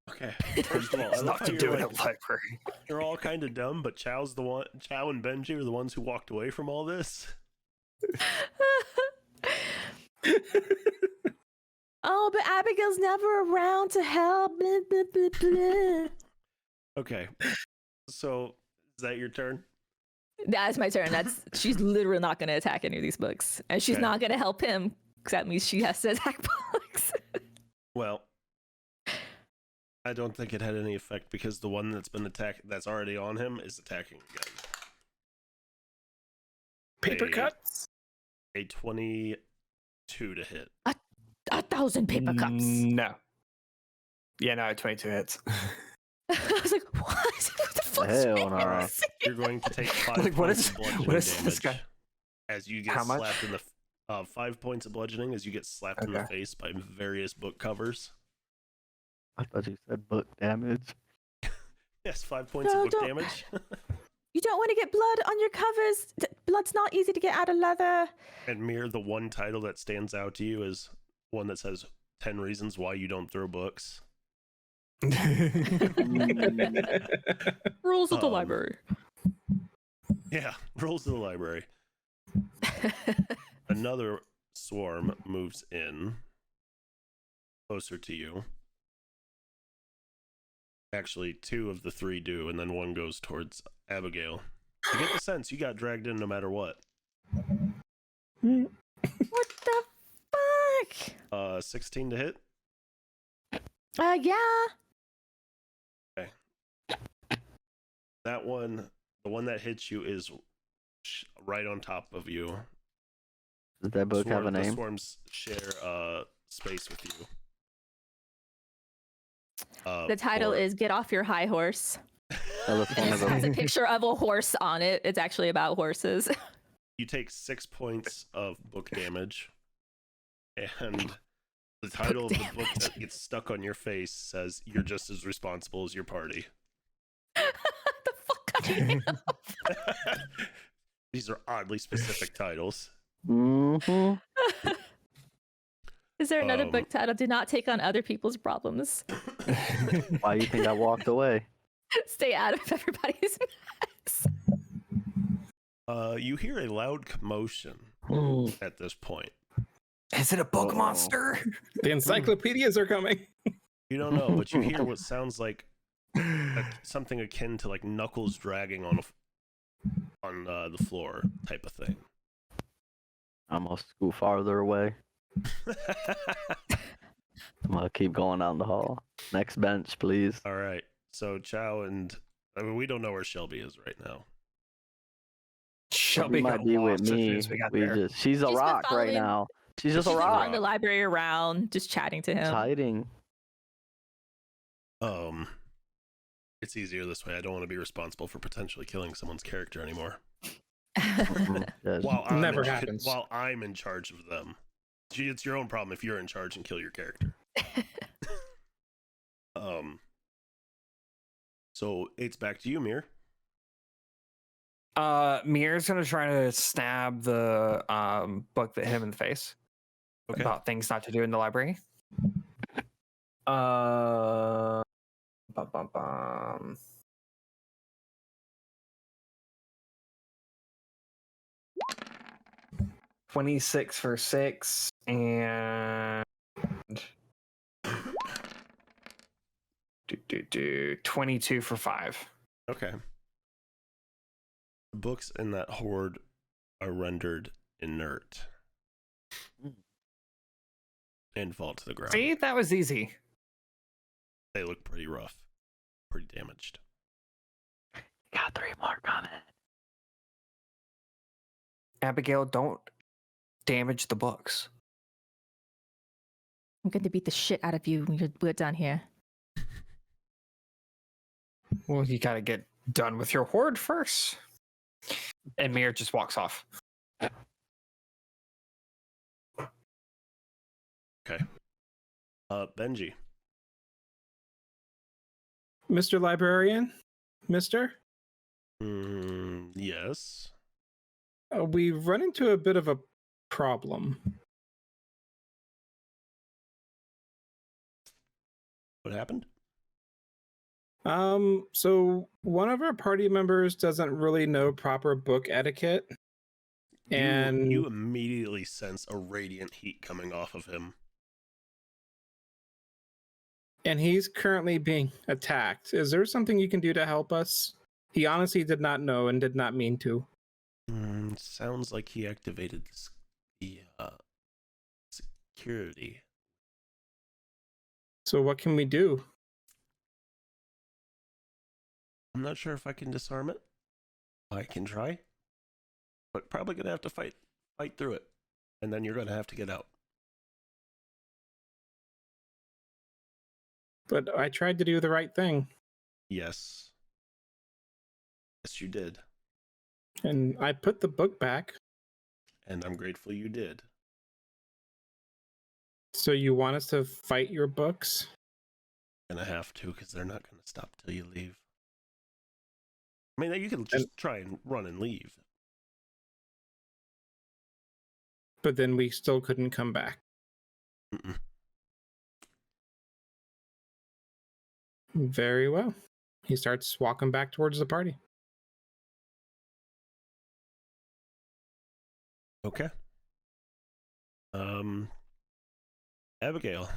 Okay. First of all, I It's love not how to you're do in a like, library. you're all kind of dumb, but Chow and Benji are the ones who walked away from all this. Oh, but Abigail's never around to help. Blah, blah, blah, blah. Okay. So, is that your turn? That's my turn. She's literally not going to attack any of these books, and she's Okay. not going to help him because that means she has to attack books. Well, I don't think it had any effect because the one that's been that's already on him is attacking again. Paper Hey. cuts. A 22 to hit. 1,000 paper cups. No. Yeah, no, 22 hits. I was like, what? What the fuck? Hell no. You're going to take 5 Like, what points is- of bludgeoning what is damage this guy- as you get How much? slapped in the 5 points of bludgeoning as you get slapped in the Okay. face by various book covers. I thought you said book damage. Yes, 5 points No, of book don't- damage. You don't want to get blood on your covers. Blood's not easy to get out of leather. And Mir, the one title that stands out to you is one that says 10 reasons why you don't throw books. Rules of the Um, library. Yeah, rules of the library. Another swarm moves in closer to you. Actually, 2 of the 3 do, and then 1 goes towards Abigail. You get the sense you got dragged in no matter what. What the fuck? 16 to hit. Yeah. That one, the one that hits you is right on top of you. Does that book have a The name? swarms share space with you. The title for- is "Get Off Your High Horse." Tell us one It of has a them. picture of a horse on it. It's actually about horses. You take 6 points of book damage, and the title of the book damage. that gets stuck on your face says, "You're just as responsible as your party." The fuck kind of These are oddly specific titles. Mm-hmm. Is there another Um, book title? Do not take on other people's problems. Why you think I walked away? Stay out of everybody's mess. You hear a loud commotion at this point. Is it a book Oh. monster? The encyclopedias are coming. You don't know, but you hear what sounds like something akin to like knuckles dragging on the floor type of thing. I'm gonna scoot farther away. I'm gonna keep going down the hall. Next bench, please. All right. So Chow and we don't know where Shelby is right now. Shelby might got be with lost as soon me. as we got We there. she's a She's been rock right following- now. She's just She's a been rock. following the library around, just chatting to She's him. hiding. It's easier this way. I don't want to be responsible for potentially killing someone's character anymore. Yes. Never happens. While I'm in charge of them. Gee, it's your own problem if you're in charge and kill your character. So it's back to you, Mir. Mir's gonna try to stab the book that hit him in the face Okay. about things not to do in the library. Bum, bum, bum. $26 for 6 and 22 for 5. Okay. The books in that hoard are rendered inert and fall to the ground. See, that was easy. They look pretty rough, pretty damaged. Got 3 more coming. Abigail, don't damage the books. I'm going to beat the shit out of you when we're done here. Well, you gotta get done with your hoard first. And Mir just walks off. Okay. Benji. Mr. Librarian? Mister? Yes. We've run into a bit of a problem. What happened? So one of our party members doesn't really know proper book etiquette. And you immediately sense a radiant heat coming off of him. And he's currently being attacked. Is there something you can do to help us? He honestly did not know and did not mean to. Sounds like he activated the security. So what can we do? I'm not sure if I can disarm it. I can try, but probably gonna have to fight through it, and then you're gonna have to get out. But I tried to do the right thing. Yes, you did, And I put the book back. and I'm grateful you did. So you want us to fight your books? Gonna have to, because they're not gonna stop till you leave. I mean, you can just try and run and leave. But then we still couldn't come back. Mm-mm. Very well. He starts walking back towards the party. Okay. Abigail.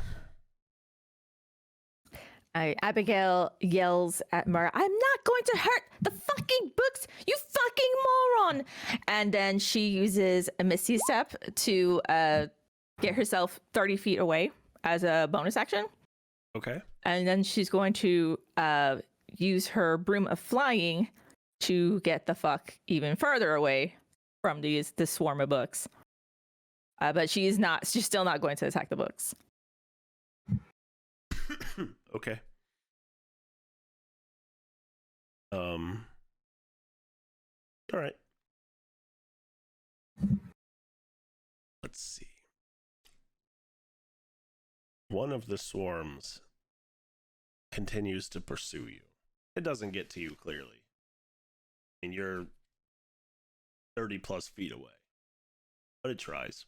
Abigail yells at Mara, I'm not going to hurt the fucking books, you fucking moron! And then she uses a Misty Step to get herself 30 feet away as a bonus action. Okay. And then she's going to use her Broom of Flying to get the fuck even further away from this swarm of books. But she's still not going to attack the books. Okay. All right. Let's see. One of the swarms continues to pursue you. It doesn't get to you clearly. And you're 30 plus feet away. But it tries.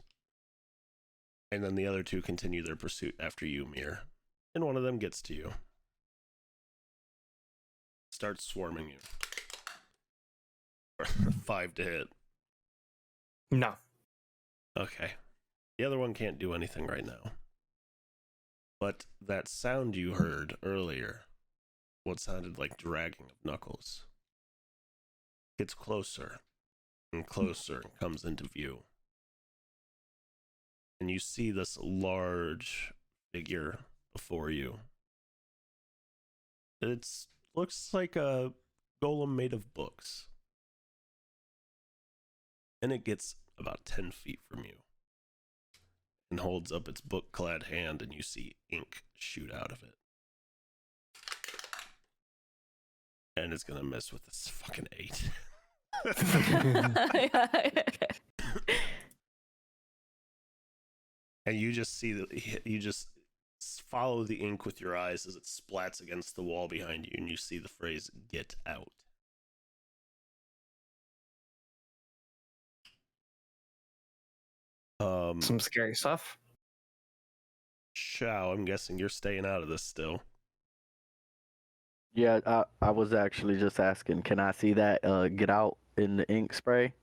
And then the other two continue their pursuit after you, Mir. And one of them gets to you. Starts swarming you. 5 to hit. No. Okay. The other one can't do anything right now. But that sound you heard earlier, what sounded like dragging of knuckles, gets closer and closer and comes into view. And you see this large figure before you. It looks like a golem made of books. And it gets about 10 feet from you and holds up its book-clad hand, and you see ink shoot out of it. And it's gonna mess with this fucking 8. And you just see that you just follow the ink with your eyes as it splats against the wall behind you, and you see the phrase "get out." Some scary stuff. Shao, I'm guessing you're staying out of this still. Yeah, I was actually just asking, can I see that get out in the ink spray?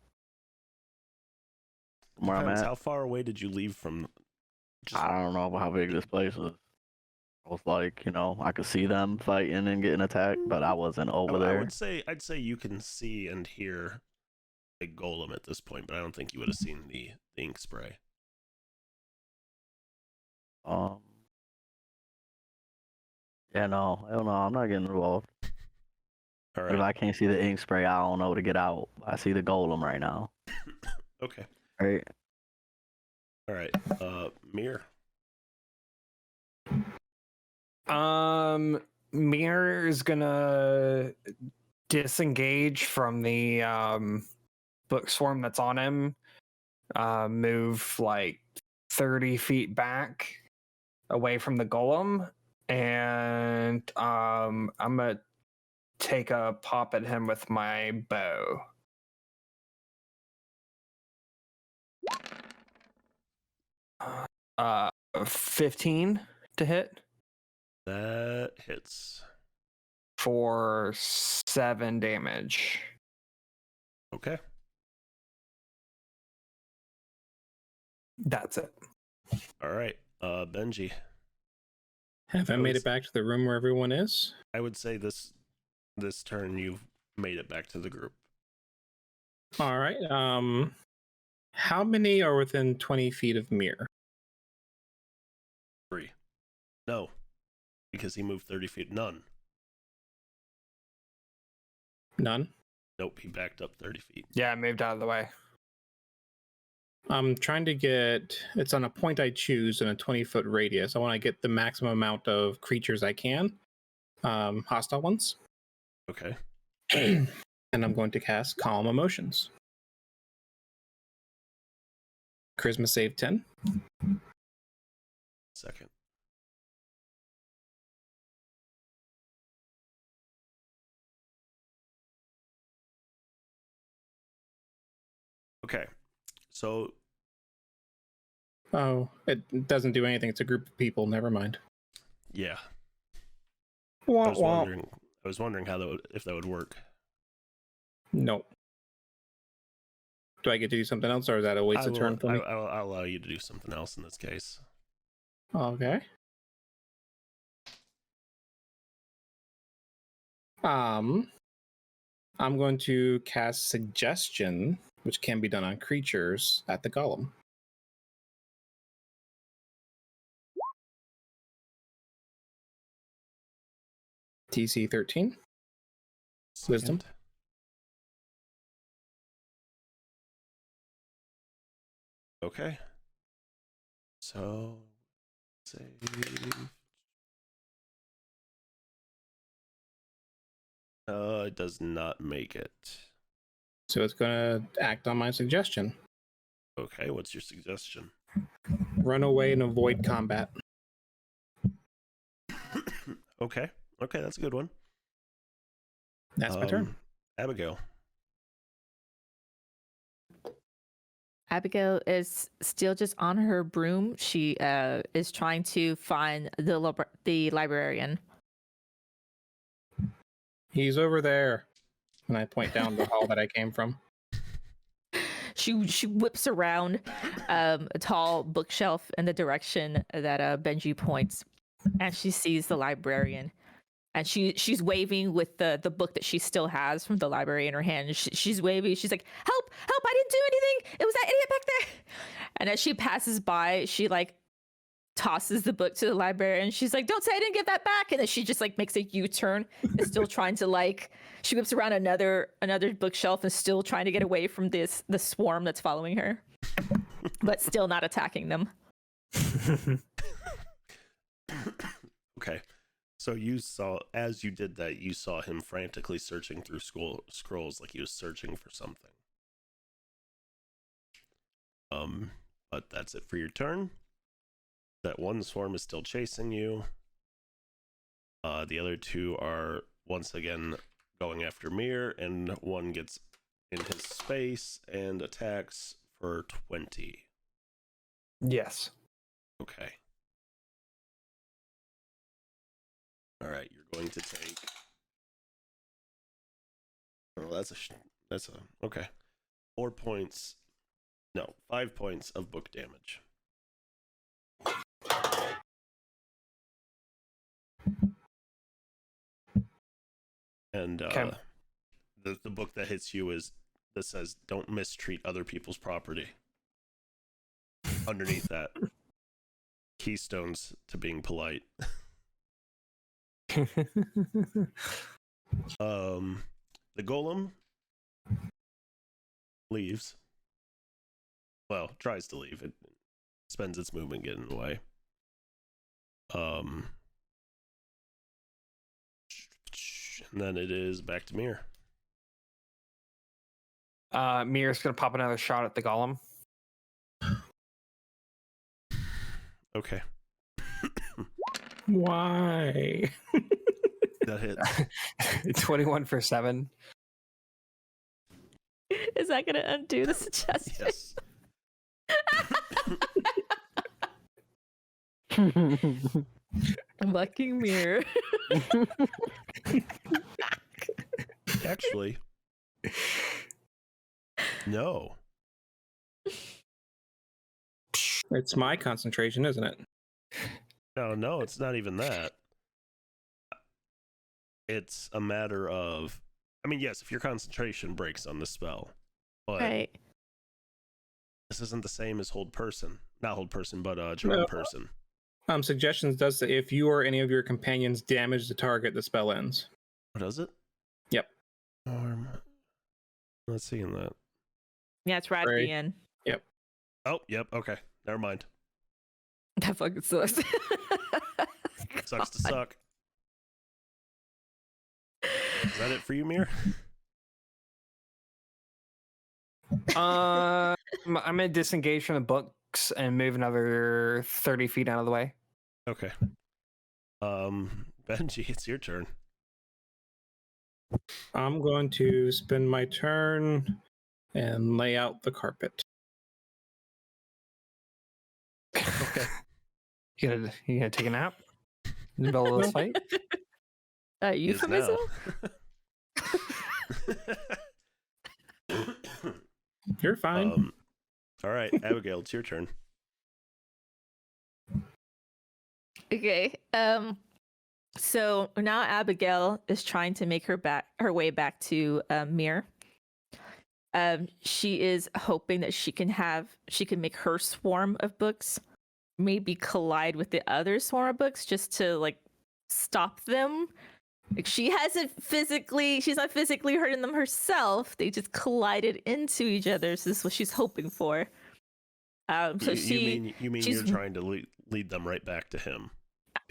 Where I'm Depends, at? how far away did you leave from? I don't know how big this place is. I was like, I could see them fighting and getting attacked, but I wasn't over there. I'd say you can see and hear a golem at this point, but I don't think you would have seen the ink spray. Yeah, no, hell no, I'm not getting involved. All If I right. can't see the ink spray, I don't know to get out. I see the golem right now. Okay. Right? All right. Mir. Mir is gonna disengage from the book swarm that's on him. Move like 30 feet back away from the golem, and I'm gonna take a pop at him with my bow. Uh, 15 to hit That hits. for 7 damage. Okay. That's it. All right. Benji. Have I made it back to the room where everyone is? I would say this turn you've made it back to the group. All right. How many are within 20 feet of Mir? 3. No. Because he moved 30 feet. None. None. Nope, he backed up 30 feet. Yeah, I moved out of the way. I'm trying to get, it's on a point I choose in a 20-foot radius. I want to get the maximum amount of creatures I can, hostile ones. Okay. And I'm going to cast Calm Emotions. Charisma save 10. Second. Okay. So Oh, it doesn't do anything. It's a group of people. Never mind. yeah. Wah, I was wah. wondering how if that would work. No. Do I get to do something else, or is that a waste of turn for me? I'll allow you to do something else in this case. Okay. I'm going to cast Suggestion, which can be done on creatures, at the golem. TC 13. Wisdom. Second. Okay. So save. It does not make it. So it's going to act on my suggestion. Okay, what's your suggestion? Run away and avoid combat. Okay, that's a good one. That's my turn. Abigail. Abigail is still just on her broom. She is trying to find the librarian. He's over there. And I point down the hall that I came from. She whips around a tall bookshelf in the direction that Benji points, and she sees the librarian. And she's waving with the book that she still has from the library in her hand. She's waving. She's like, "Help! Help! I didn't do anything. It was that idiot back there." And as she passes by, she like tosses the book to the librarian. And she's like, "Don't say I didn't give that back." And then she just like makes a U-turn and still trying to like. She whips around another bookshelf and still trying to get away from the swarm that's following her, but still not attacking them. Okay. So you saw, as you did that, you saw him frantically searching through scrolls like he was searching for something. But that's it for your turn. That one swarm is still chasing you. The other two are once again going after Mir, and one gets in his space and attacks for 20. Yes. Okay. All right, you're going to take. Oh, that's a okay. 4 points. No, 5 points of book damage. And Okay. the book that hits you is that says "Don't mistreat other people's property." Underneath that, keystones to being polite. The golem leaves. Well, tries to leave. It spends its movement getting away. And then it is back to Mir. Mir's gonna pop another shot at the golem. Okay. Why? That hits. 21 for 7. Is that gonna undo the suggestion? Yes. Fucking mirror. Actually, no. It's my concentration, isn't it? No, it's not even that. It's a matter of, I mean, yes, if your concentration breaks on the spell, but Right. this isn't the same as hold person. Not hold person, but charm No. person. Suggestions does say if you or any of your companions damage the target, the spell ends. What does it? Yep. Let's see in that. Yeah, it's right at Right. the end. Oh, yep. Okay, never mind. That fucking sucks. Sucks to suck. Is that it for you, Mir? I'm gonna disengage from the books and move another 30 feet out of the way. Okay. Benji, it's your turn. I'm going to spend my turn and lay out the carpet. Okay. You gonna take a nap in the middle of this fight? He is now. Euphemism? You're fine. All right, Abigail, it's your turn. Okay. So now Abigail is trying to make her way back to Mir. She is hoping that she can make her swarm of books maybe collide with the other swarm of books just to like stop them. Like she's not physically hurting them herself. They just collided into each other. So this is what she's hoping for. So you mean she's- you're trying to lead them right back to him?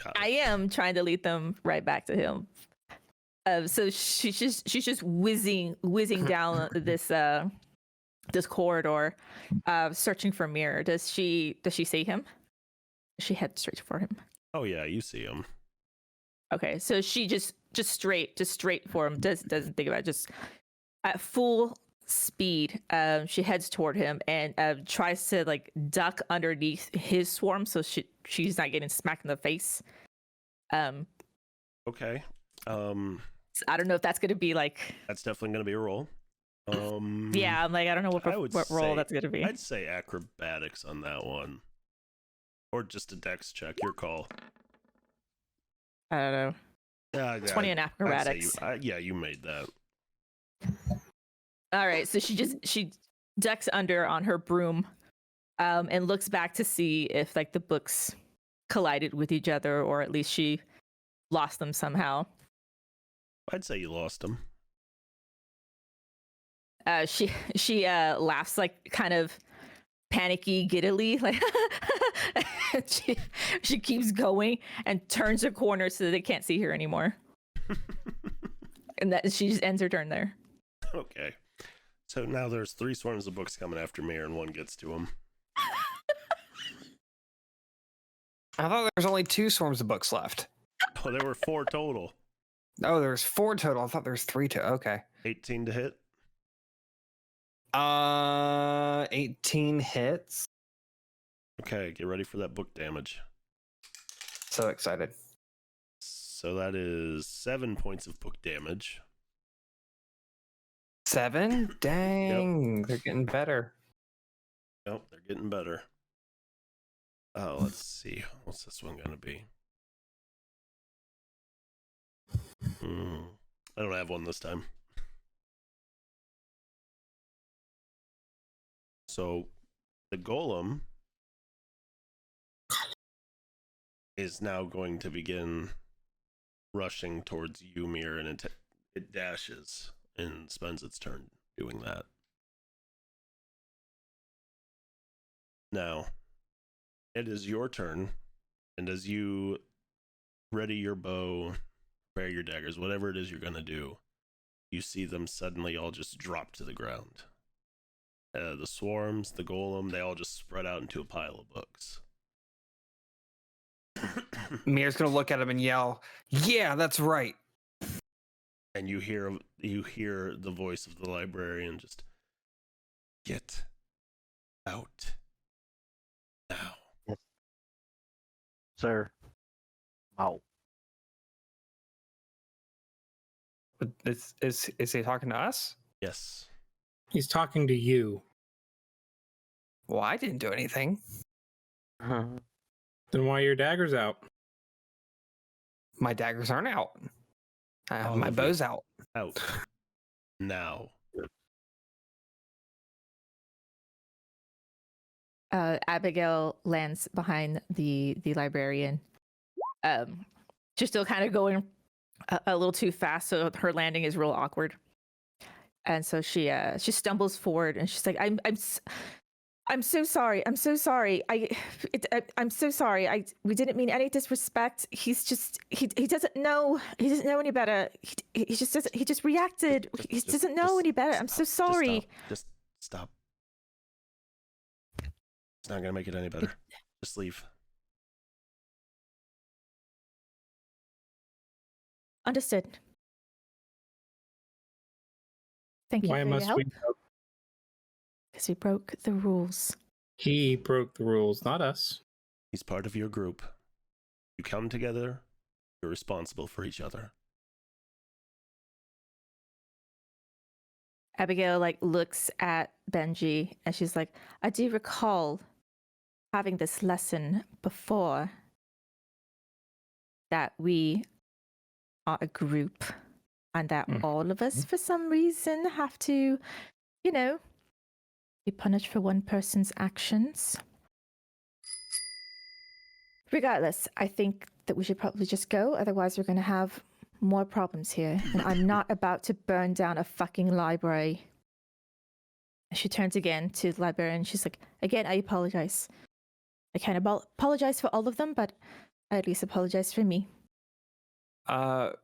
Got it. I am trying to lead them right back to him. So she's just whizzing down this corridor, searching for Mir. Does she see him? She heads straight for him. Oh yeah, you see him. Okay, so she just straight for him. Doesn't think about it. Just at full speed, she heads toward him and tries to like duck underneath his swarm so she's not getting smacked in the face. Okay. I don't know if that's going to be like. That's definitely going to be a roll. Yeah, I'm like, I don't know I would what role say- that's going to be. I'd say acrobatics on that one, or just a dex check. Your call. I don't know. Yeah, 20 in I'd say acrobatics. you made that. All right, so she ducks under on her broom, and looks back to see if like the books collided with each other, or at least she lost them somehow. I'd say you lost him. She laughs like kind of panicky, giddily, like she keeps going and turns a corner so that they can't see her anymore. And that she just ends her turn there. Okay. So now there's 3 swarms of books coming after Mir, and one gets to him. I thought there was only 2 swarms of books left. Oh, there were 4 total. Oh, there's 4 total. I thought there was 3 total. Okay. 18 to hit. 18 hits. Okay, get ready for that book damage. So excited. So that is 7 points of book damage. 7? Dang, they're getting better. Nope, they're getting better. Oh, let's see. What's this one going to be? I don't have one this time. So the golem is now going to begin rushing towards Ymir, and it dashes and spends its turn doing that. Now, it is your turn, and as you ready your bow, prepare your daggers, whatever it is you're going to do, you see them suddenly all just drop to the ground. The swarms, the golem, they all just spread out into a pile of books. Mir's gonna look at him and yell, "Yeah, that's right." And you hear the voice of the librarian just, "Get out now." Yes. Sir. Ow. But is he talking to us? Yes. He's talking to you. Well, I didn't do anything. Then why are your daggers out? My daggers aren't out. All My of bow's out. Out now. Abigail lands behind the librarian. She's still kind of going a little too fast, so her landing is real awkward. And so she stumbles forward, and she's like, I'm so sorry. I'm so sorry. I'm so sorry. We didn't mean any disrespect. He's just he doesn't know. He doesn't know any better. He just doesn't. He just reacted. He doesn't know any better. I'm so sorry. Just stop. It's not gonna make it any better. Just leave. Understood. Thank you Why for your must help. we? Because we broke the rules. He broke the rules, not us. He's part of your group. You come together, you're responsible for each other. Abigail looks at Benji, and she's like, I do recall having this lesson before, that we are a group and that all of us for some reason have to, be punished for one person's actions. Regardless, I think that we should probably just go, otherwise we're going to have more problems here, and I'm not about to burn down a fucking library. She turns again to the librarian. She's like, again, I apologize. I can't apologize for all of them, but I at least apologize for me.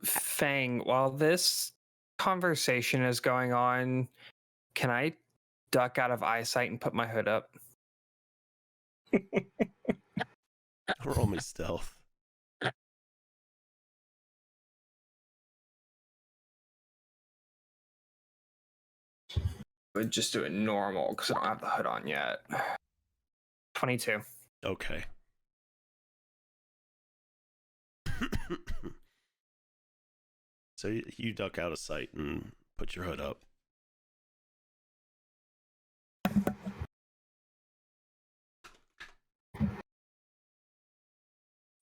Fang, while this conversation is going on, can I duck out of eyesight and put my hood up? Roll me stealth. Would just do it normal because I don't have the hood on yet. 22. Okay. So you duck out of sight and put your hood up.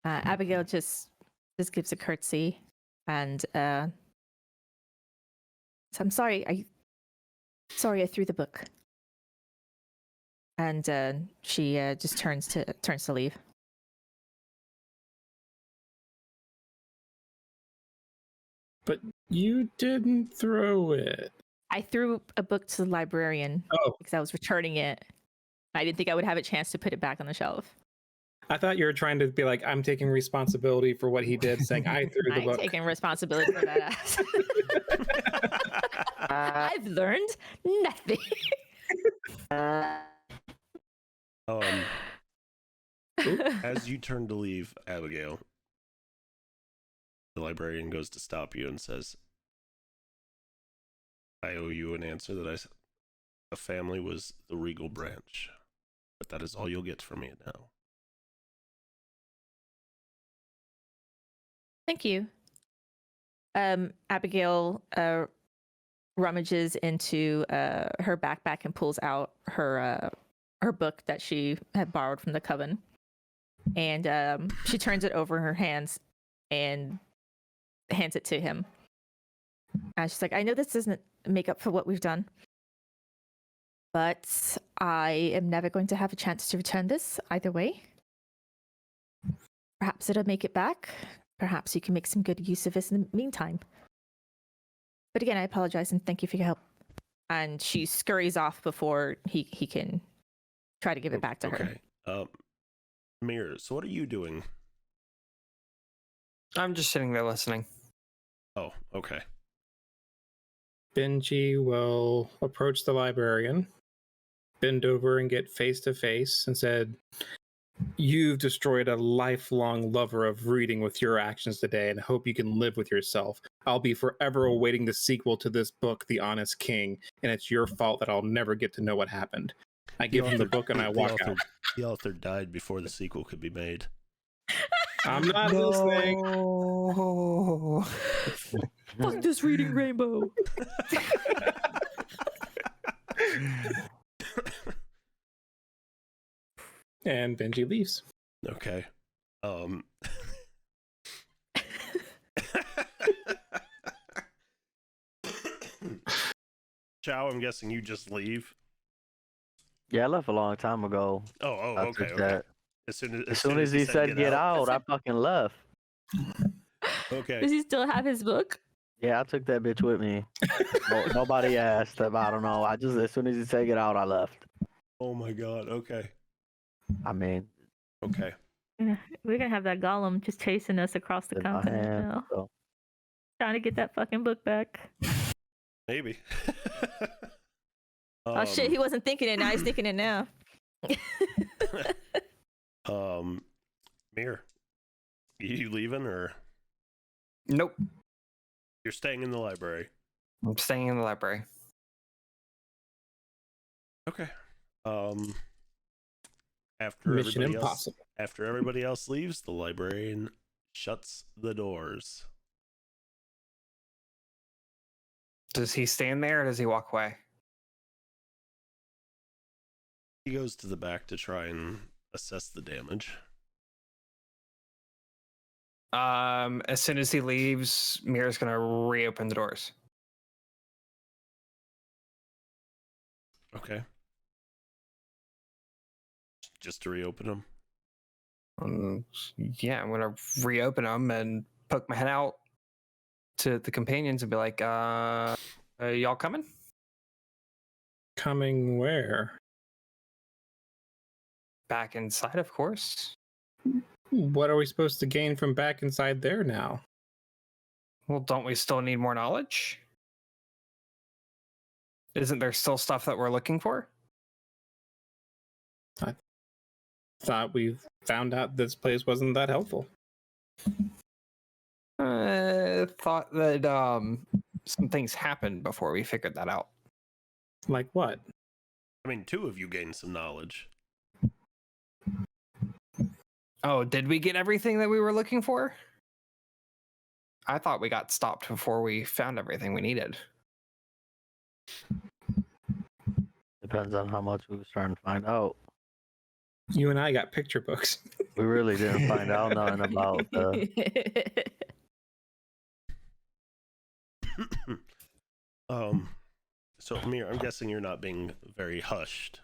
Abigail just gives a curtsy, and so I'm sorry. I threw the book, and she just turns to leave. But you didn't throw it. I threw a book to the librarian because I was returning it. I didn't think I would have a chance to put it back on the shelf. I thought you were trying to be like, I'm taking responsibility for what he did, saying I threw the I'm book. taking responsibility for that ass. I've learned nothing. As you turn to leave, Abigail, the librarian goes to stop you and says, I owe you an answer that a family was the regal branch, but that is all you'll get from me now. Thank you. Abigail rummages into her backpack and pulls out her book that she had borrowed from the coven, and she turns it over her hands and hands it to him. And she's like, I know this doesn't make up for what we've done, but I am never going to have a chance to return this either way. Perhaps it'll make it back. Perhaps you can make some good use of this in the meantime. But again, I apologize and thank you for your help. And she scurries off before he can try to give it back to her. Okay. Mir, so what are you doing? I'm just sitting there listening. Oh, okay. Benji will approach the librarian, bend over and get face to face and said, you've destroyed a lifelong lover of reading with your actions today and hope you can live with yourself. I'll be forever awaiting the sequel to this book, The Honest King, and it's your fault that I'll never get to know what happened. I give him the book and I walk out. The author died before the sequel could be made. I'm not listening. Fuck this reading rainbow. And Benji leaves. Okay. Chow, I'm guessing you just leave. Yeah, I left a long time ago. Oh, I okay, took okay. that. As soon as he said get out, I fucking left. Okay. Does he still have his book? Yeah, I took that bitch with me. Nobody asked. I don't know. I just, as soon as he said get out, I left. Oh my god. Okay. I mean, Okay. We're gonna have that golem just chasing us across the in my continent hand, now, so. trying to get that fucking book back. Maybe. Oh shit, he wasn't thinking it now. He's thinking it now. Mir, you leaving or Nope. you're staying in the library? I'm staying in the library. Okay. After Mission everybody impossible. else, after everybody else leaves, the librarian shuts the doors. Does he stand there or does he walk away? He goes to the back to try and assess the damage. As soon as he leaves, Mira's gonna reopen the doors. Okay. Just to reopen them. Yeah, I'm gonna reopen them and poke my head out to the companions and be like, y'all coming? Coming where? Back inside, of course. What are we supposed to gain from back inside there now? Well, don't we still need more knowledge? Isn't there still stuff that we're looking for? I thought we found out this place wasn't that helpful. Thought that some things happened before we figured that out. Like what? I mean, two of you gained some knowledge. Oh, did we get everything that we were looking for? I thought we got stopped before we found everything we needed. Depends on how much we was trying to find out. You and I got picture books. We really didn't find out nothing about the. So Amir, I'm guessing you're not being very hushed.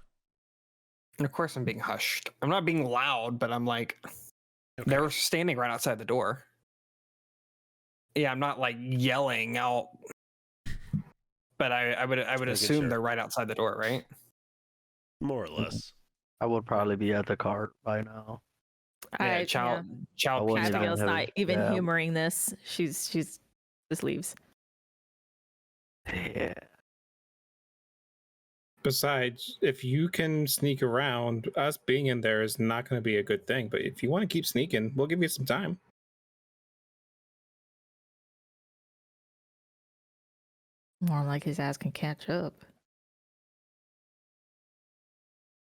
And of course, I'm being hushed. I'm not being loud, but I'm like, Okay. they're standing right outside the door. Yeah, I'm not like yelling out, but I would making assume sure. they're right outside the door, right? More or less. I would probably be at the cart by now. Yeah, Chow I wouldn't peeked even out. Abigail's have- not even yeah. humoring this. She's just leaves. Yeah. Besides, if you can sneak around, us being in there is not going to be a good thing. But if you want to keep sneaking, we'll give you some time. More like his ass can catch up.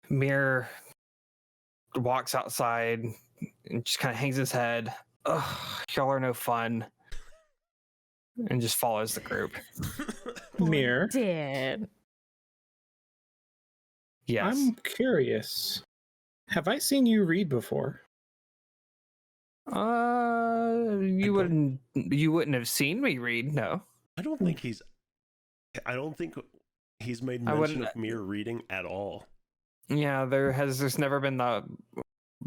Mir walks outside and just kind of hangs his head. Ugh, y'all are no fun. And just follows the group. Mir, Dad. Yes. I'm curious. Have I seen you read before? You wouldn't have seen me read, no. I don't think he's made I mention wouldn't- of mere reading at all. Yeah, there's never been the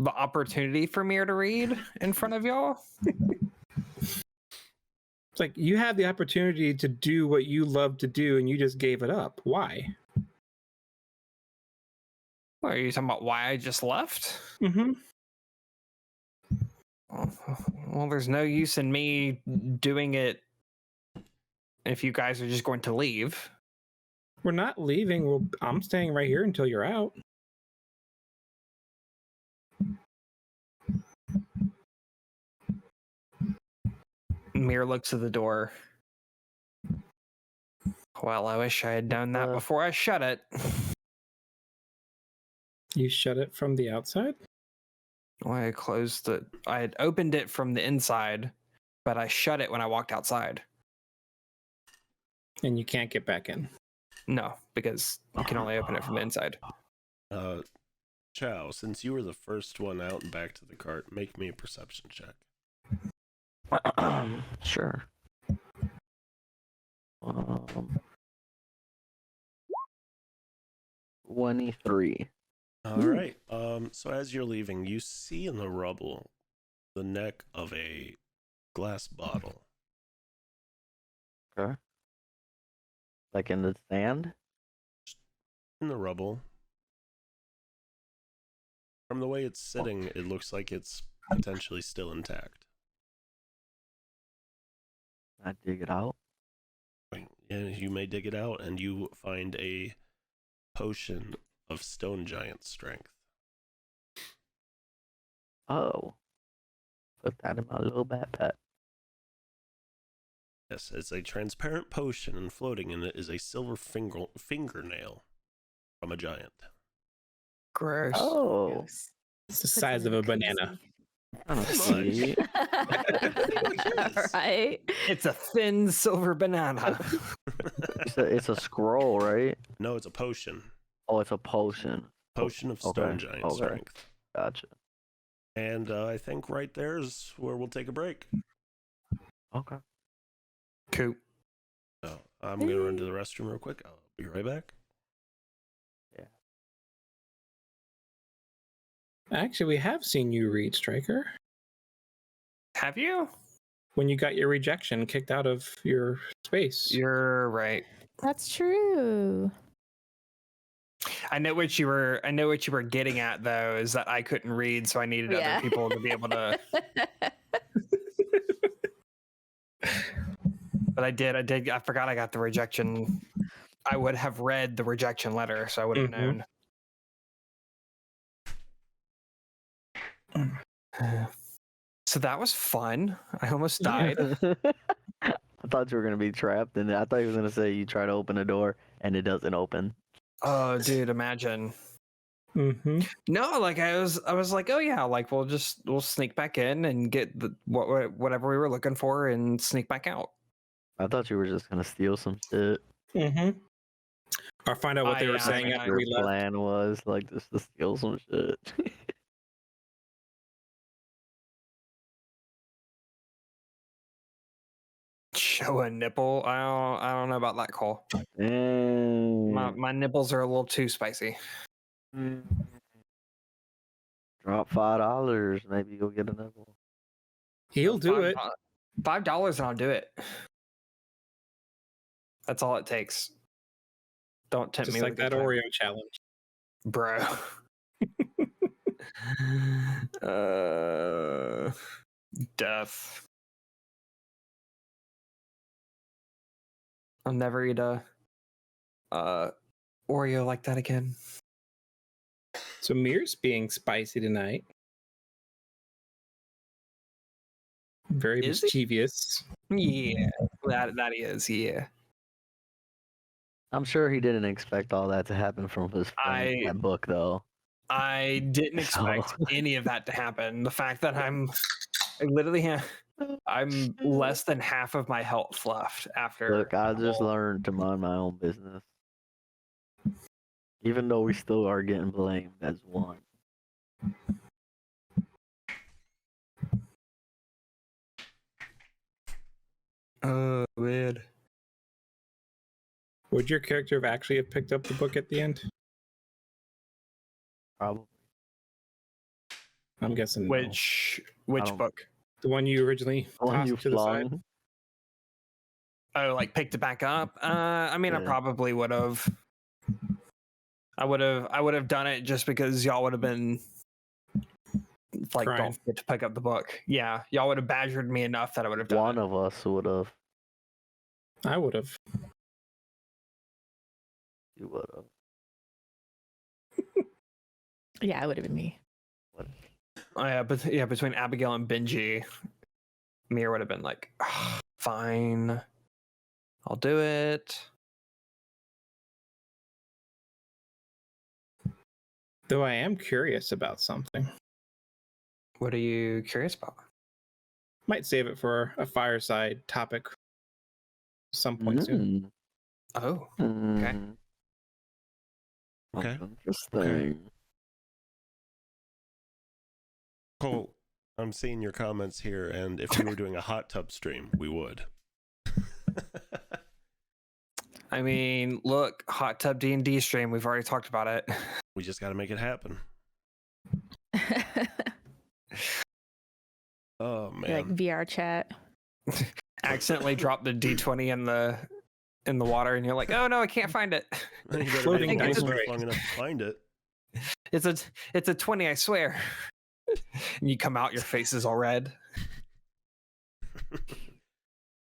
opportunity for Mir to read in front of y'all. It's like you had the opportunity to do what you love to do and you just gave it up. Why? What, are you talking about why I just left? Mm-hmm. Well, there's no use in me doing it if you guys are just going to leave. We're not leaving. I'm staying right here until you're out. Mir looks at the door. Well, I wish I had done that before I shut it. You shut it from the outside? Well, I had opened it from the inside, but I shut it when I walked outside. And you can't get back in. No, because you can only open it from the inside. Chow, since you were the first one out and back to the cart, make me a perception check. Sure. 23. All right. So as you're leaving, you see in the rubble the neck of a glass bottle. Okay. Like in the sand? In the rubble. From the way it's sitting, it looks like it's potentially still intact. I dig it out. And you may dig it out, and you find a potion of stone giant strength. Oh. Put that in my little backpack. Yes, it's a transparent potion, and floating in it is a silver fingernail from a giant. Gross. Oh. It's the size of a banana. I don't Pretty see. Right? It's a thin silver banana. It's a scroll, right? No, it's a potion. Oh, it's a potion. Potion of Okay, stone giant okay. strength. Gotcha. And I think right there is where we'll take a break. Okay. Cool. So I'm going to run to the restroom real quick. I'll be right back. Actually, we have seen you read, Striker. Have you? When you got your rejection kicked out of your space. You're right. That's true. I know what you were getting at though, is that I couldn't read, so I needed Yeah. other people to be able to. But I did. I forgot I got the rejection. I would have read the rejection letter, so I would have known. So that was fun. I almost died. I thought you were gonna be trapped, and I thought you were gonna say you try to open a door and it doesn't open. Oh, dude, imagine. Mm-hmm. No, like I was like, oh yeah, like we'll sneak back in and get the whatever we were looking for and sneak back out. I thought you were just gonna steal some shit. Mm-hmm. Or find out what they were Yeah, saying I- after Your we left. plan was like just to steal some shit. Show a nipple. I don't know about that, Cole. Dang. My nipples are a little too spicy. Drop $5, maybe you'll get a nipple. He'll do it. $5 and I'll do it. That's all it takes. Don't tempt Just me like with a that good time. Oreo challenge. Bro. Death. I'll never eat a Oreo like that again. So Mir's being spicy tonight. Very Is he? mischievous. Yeah, that is, yeah. I'm sure he didn't expect all that to happen from his friend in that book, though. I didn't expect So- any of that to happen. The fact that I literally have I'm less than half of my health left after. Look, I just learned to mind my own business. Even though we still are getting blamed as one. Oh, weird. Would your character have actually have picked up the book at the end? Probably. I'm guessing no. Which don't- book? The one you originally The one tossed you to the side. flung. Oh, like picked it back up. I mean, I Yeah. probably would have. I would have done it just because y'all would have been like, Crying. don't forget to pick up the book. Yeah, y'all would have badgered me enough that I would have done One it. of us would have. I would have. You would have. Yeah, it would have been me. Oh, yeah, but yeah, between Abigail and Benji, Mir would have been like, "Ah, fine, I'll do it. Though I am curious about something. What are you curious about? Might save it for a fireside topic some point soon. Oh, Mm. Okay. Interesting. Cole, I'm seeing your comments here, and if we were doing a hot tub stream, we would. I mean, look, hot tub D&D stream. We've already talked about it. We just got to make it happen. Oh man. Like VR chat. Accidentally dropped the D20 in the water, and you're like, oh no, I can't find it. You better Floating make dice it tray. long enough to find it. It's a 20, I swear. And you come out, your face is all red.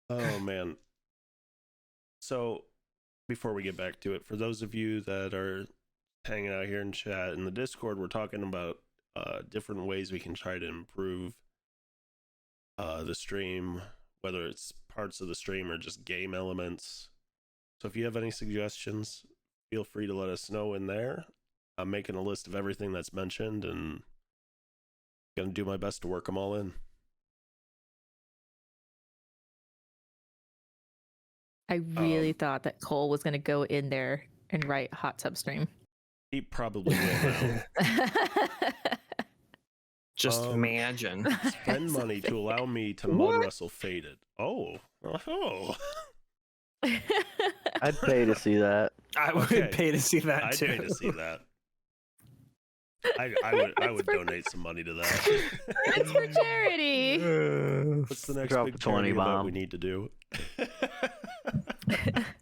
Oh man. So before we get back to it, for those of you that are hanging out here in chat in the Discord, we're talking about different ways we can try to improve the stream, whether it's parts of the stream or just game elements. So if you have any suggestions, feel free to let us know in there. I'm making a list of everything that's mentioned and gonna do my best to work them all in. I really thought that Cole was going to go in there and write hot tub stream. He probably will now. Just imagine. Spend money to allow me to mud wrestle Faded. Oh. I'd pay to see that. I would Okay. pay to see that I'd too. pay to see that. I would donate some money to that. It's for charity. What's the next Drop big the 20 charity event bomb. we need to do?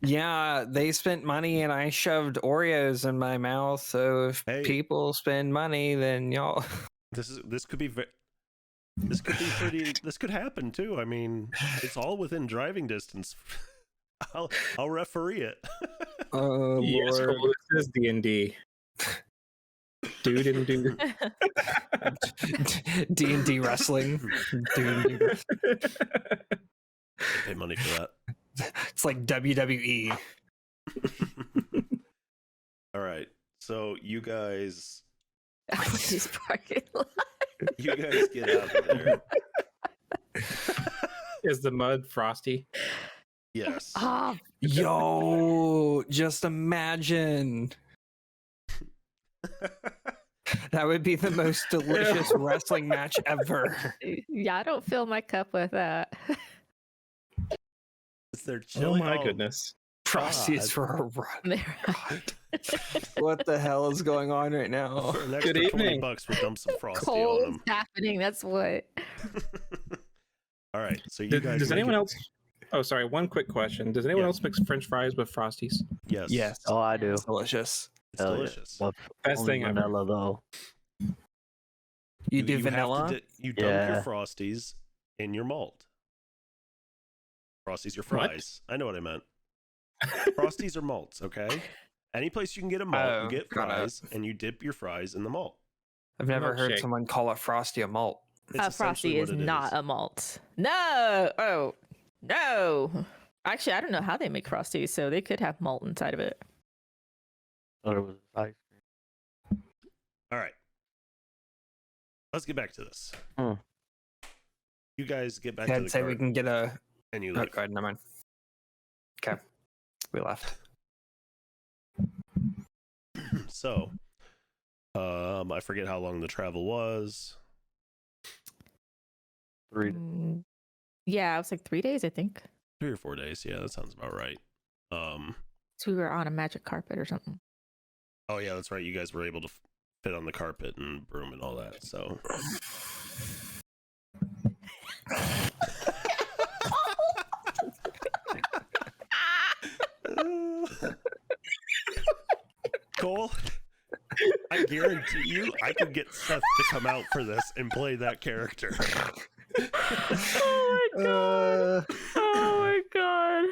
Yeah, they spent money and I shoved Oreos in my mouth. So if Hey. people spend money, then y'all. This could be pretty. This could happen too. I mean, it's all within driving distance. I'll referee it. Oh Yes, Lord. Cole, this is D&D. Dude and dude. D&D wrestling. D&D wrestling. Pay money for that. It's like WWE. All right. So you guys Frosty's parking lot. You guys get out of there. Is the mud frosty? Yes. Ah, Yo, just imagine. That would be the most delicious wrestling match ever. yeah, I don't fill my cup with that. It's their Oh chili. my goodness. Frosty's for a run. There. What the hell is going on right now? For an Good extra evening. $20, we'll dump some frosty on Cold's them. happening. That's what. All right. So you Does, guys. does make anyone it- else? Oh, sorry. One quick question. Does anyone Yeah. else mix French fries with Frosties? Yes. Yes. Oh, I do. It's delicious. It's Hell yeah. delicious. But Best only thing ever. vanilla though. You do have to vanilla? you dump Yeah. your frosties in your malt. Frosties are What? fries. I know what I meant. Frosties are malts, okay? Any place you can get a malt, Oh, you get got it. fries, and you dip your fries in the malt. I've never heard Milkshake. someone call a Frosty a malt. It's essentially Frosty what is it not a malt. No. Oh, no. Actually, I don't know how they make Frosties, so they could have malt inside of it. Thought it was ice cream. All right. Let's get back to this. Hmm. You guys get back to I'd the say cart, we can get a. and you Oh, leave. go ahead, never mind. Okay, we left. So, I forget how long the travel was. 3 Yeah, it was like 3 days, I think. 3 or 4 days. Yeah, that sounds about right. So we were on a magic carpet or something. Oh yeah, that's right. You guys were able to fit on the carpet and broom and all that. So. Cole, I guarantee you, I could get Seth to come out for this and play that character. Oh my god. Oh my god.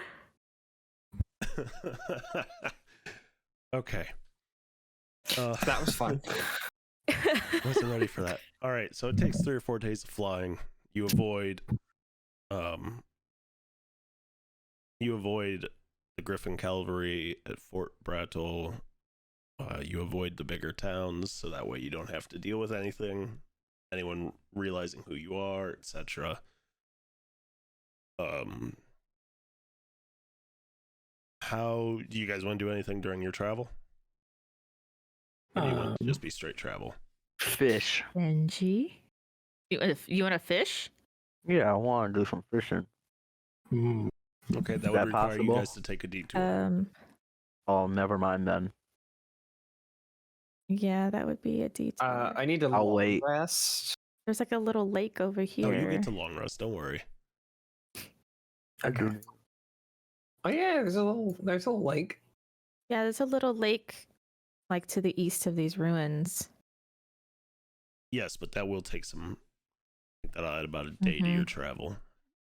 Okay. That was fun. Wasn't ready for that. All right, so it takes 3 or 4 days of flying. You avoid the Griffin Cavalry at Fort Brattle. You avoid the bigger towns, so that way you don't have to deal with anyone realizing who you are, etc. How do you guys want to do anything during your travel? Or do you want it to just be straight travel? Fish. Benji? You want to fish? Yeah, I want to do some fishing. Okay, that Is would that require possible? you guys to take a detour. Oh, never mind then. Yeah, that would be a detour. I need to I'll wait. rest. There's like a little lake over here. No, you get to long rest. Don't worry. Okay. Oh yeah, there's a little lake. Yeah, there's a little lake like to the east of these ruins. Yes, but that will take some. I think that'll add about a day to your travel,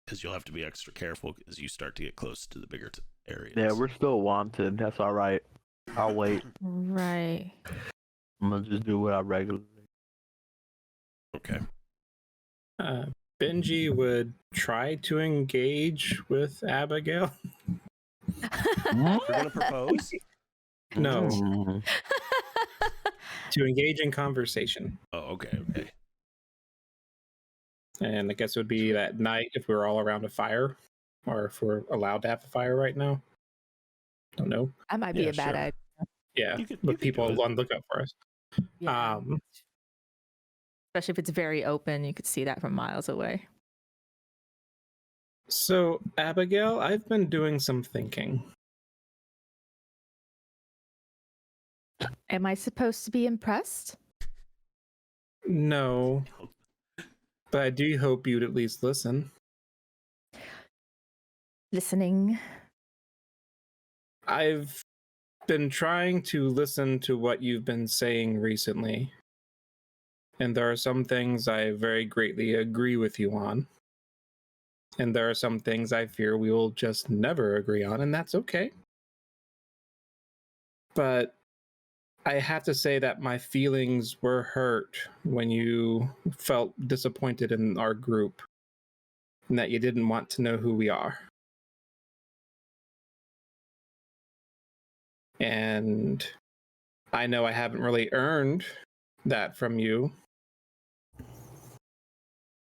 because you'll have to be extra careful as you start to get close to the bigger areas. Yeah, we're still wanted. That's all right. I'll wait. Right. I'm gonna just do what I regularly. Okay. Benji would try to engage with Abigail. We're gonna propose. No, Mm. to engage in conversation. Oh, okay, okay. And I guess it would be that night if we were all around a fire, or if we're allowed to have a fire right now. Don't know. That might be Yeah, a bad sure. idea. Yeah, You could with do people it. on lookout for us. Yeah. Especially if it's very open, you could see that from miles away. So, Abigail, I've been doing some thinking. Am I supposed to be impressed? No, but I do hope you'd at least listen. Listening. I've been trying to listen to what you've been saying recently, and there are some things I very greatly agree with you on. And there are some things I fear we will just never agree on, and that's okay. But I have to say that my feelings were hurt when you felt disappointed in our group and that you didn't want to know who we are. And I know I haven't really earned that from you.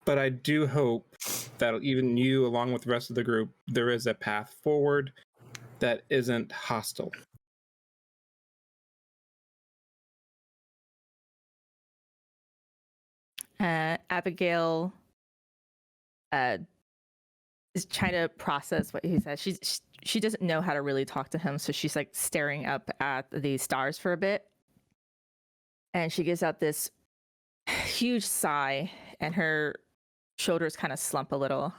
But I do hope that even you, along with the rest of the group, there is a path forward that isn't hostile. Abigail is trying to process what he says. She doesn't know how to really talk to him, so she's like staring up at the stars for a bit, and she gives out this huge sigh, and her shoulders kind of slump a little,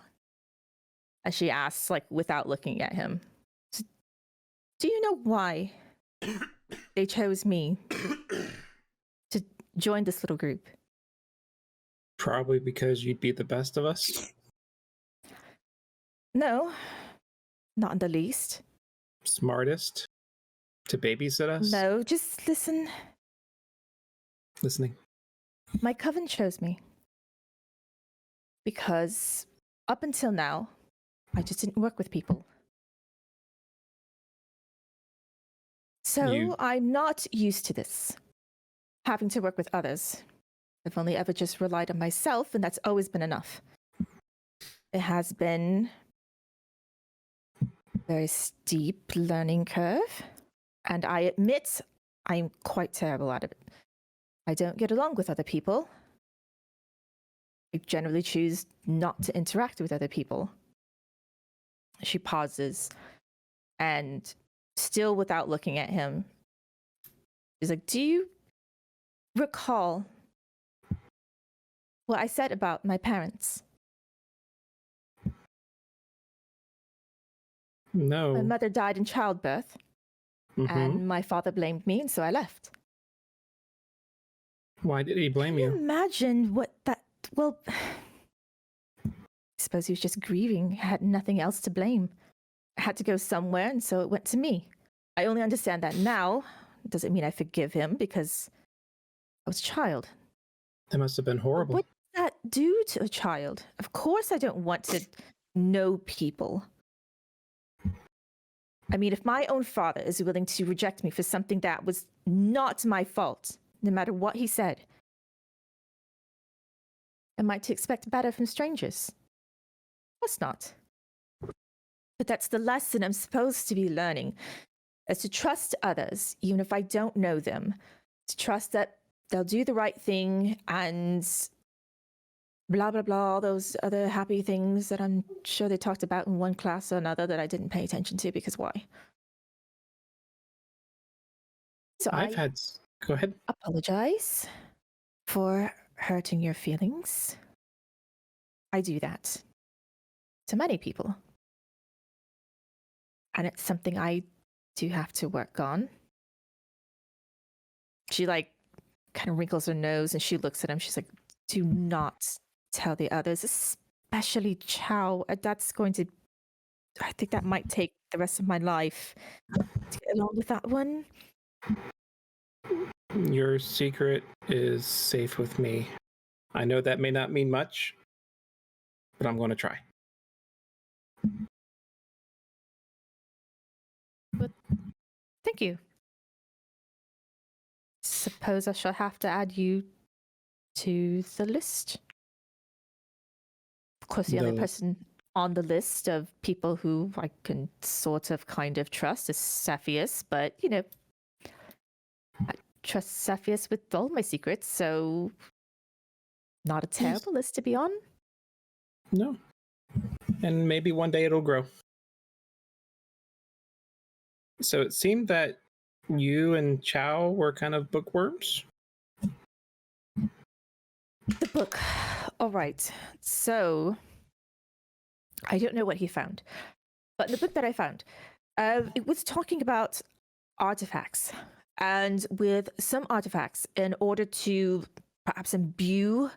as she asks, like without looking at him, "Do you know why they chose me to join this little group?" Probably because you'd be the best of us. No, not in the least. Smartest to babysit us. No, just listen. Listening. My coven chose me because up until now, I just didn't work with people. So I'm not used to this, having to work with others. I've only ever just relied on myself, and that's always been enough. It has been a very steep learning curve, and I admit I'm quite terrible at it. I don't get along with other people. I generally choose not to interact with other people. She pauses, and still without looking at him, she's like, "Do you recall what I said about my parents?" No. My mother died in childbirth, Mhm. and my father blamed me, and so I left. Why did he blame Can you you? imagine what that... Well, I suppose he was just grieving, had nothing else to blame. I had to go somewhere, and so it went to me. I only understand that now. It doesn't mean I forgive him, because I was a child. That must have been But horrible. what does that do to a child? Of course I don't want to know people. I mean, if my own father is willing to reject me for something that was not my fault, no matter what he said, am I to expect better from strangers? Of course not. But that's the lesson I'm supposed to be learning, is to trust others, even if I don't know them, to trust that they'll do the right thing and blah, blah, blah, all those other happy things that I'm sure they talked about in one class or another that I didn't pay attention to, because why? So Go ahead. apologize for hurting your feelings. I do that to many people. And it's something I do have to work on. She like kind of wrinkles her nose and she looks at him. She's like, "Do not tell the others, especially Chow. That's going to... I think that might take the rest of my life to get along with that one." Your secret is safe with me. I know that may not mean much, but I'm going to try. Thank you. Suppose I shall have to add you to the list. Of course, the only person on the list of people who I can sort of kind of trust is Cepheus, but you know, I trust Cepheus with all my secrets, so not a terrible list to be on. No. And maybe one day it'll grow. So it seemed that you and Chow were kind of bookworms. The book. All right. So I don't know what he found, but the book that I found, it was talking about artifacts. And with some artifacts, in order to perhaps imbue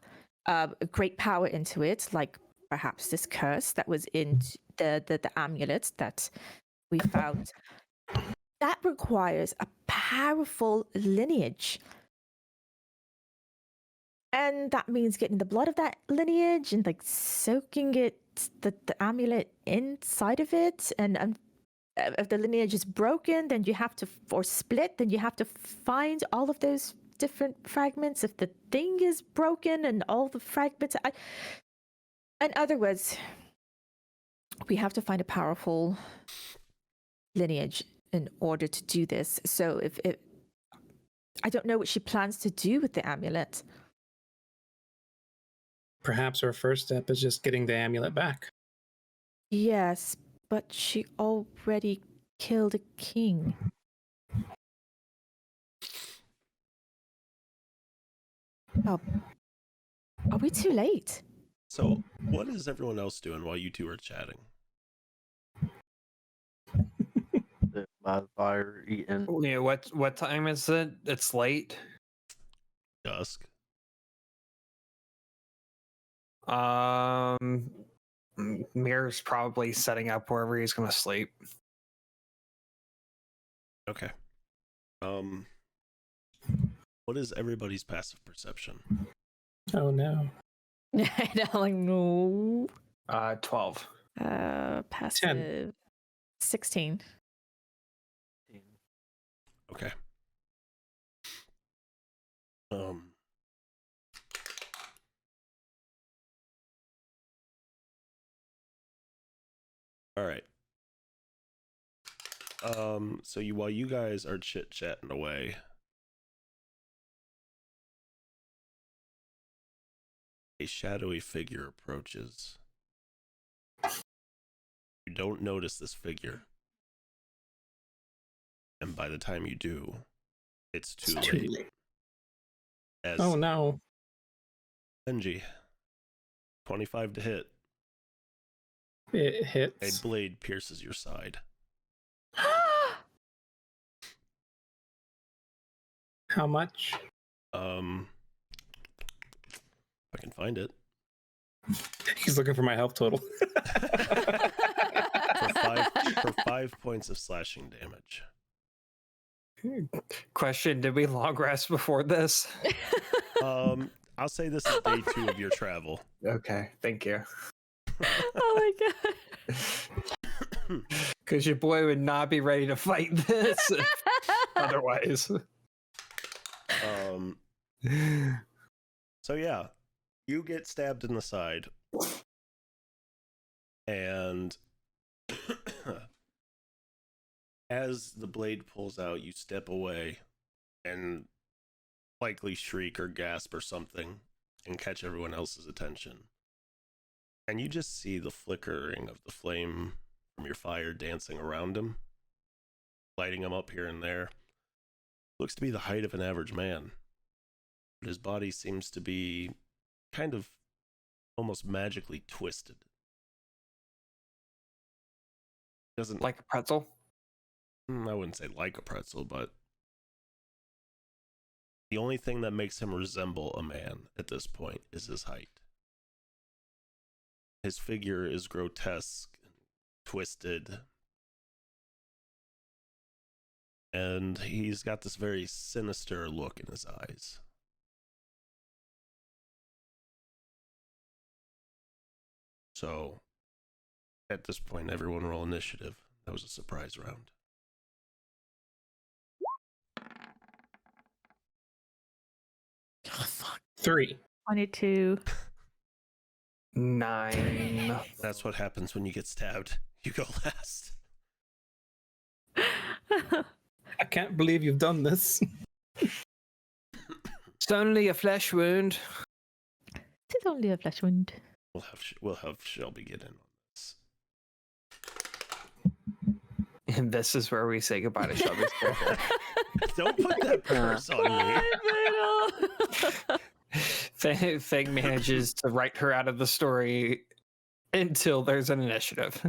great power into it, like perhaps this curse that was in the amulet that we found, that requires a powerful lineage. And that means getting the blood of that lineage and like soaking it, the amulet inside of it. And if the lineage is broken, then you have to, or split, then you have to find all of those different fragments, if the thing is broken and all the fragments. In other words, we have to find a powerful lineage in order to do this. So if I don't know what she plans to do with the amulet. Perhaps our first step is just getting the amulet back. Yes, but she already killed a king. Oh, are we too late? So, what is everyone else doing while you two are chatting? Sit by the fire eating. Yeah, what time is it? It's late. Dusk. Mirror's probably setting up wherever he's gonna sleep. Okay. What is everybody's passive perception? Oh no. Like no. 12. Passive. 16. Okay. All right. So while you guys are chit-chatting away, a shadowy figure approaches. You don't notice this figure. And by the time you do, it's too late. As Oh no. Benji, 25 to hit. It A hits. blade pierces your side. How much? If I can find it. He's looking for my health total. For 5 points of slashing damage. Question: did we long rest before this? I'll say this is day 2 of your travel. Okay, thank you. Oh my god. Because your boy would not be ready to fight this otherwise. So yeah, you get stabbed in the side, and as the blade pulls out, you step away and likely shriek or gasp or something and catch everyone else's attention. And you just see the flickering of the flame from your fire dancing around him, lighting him up here and there. Looks to be the height of an average man, but his body seems to be kind of almost magically twisted. Doesn't Like a pretzel? I wouldn't say like a pretzel, but the only thing that makes him resemble a man at this point is his height. His figure is grotesque, twisted, and he's got this very sinister look in his eyes. So, at this point, everyone roll initiative. That was a surprise round. Oh, fuck. 3. 22. 9. That's what happens when you get stabbed. You go last. I can't believe you've done this. It's only a flesh wound. It's only a flesh wound. We'll have Shelby get in on this. And this is where we say goodbye to Shelby's character. Don't put that curse on me. Fang manages to write her out of the story until there's an initiative.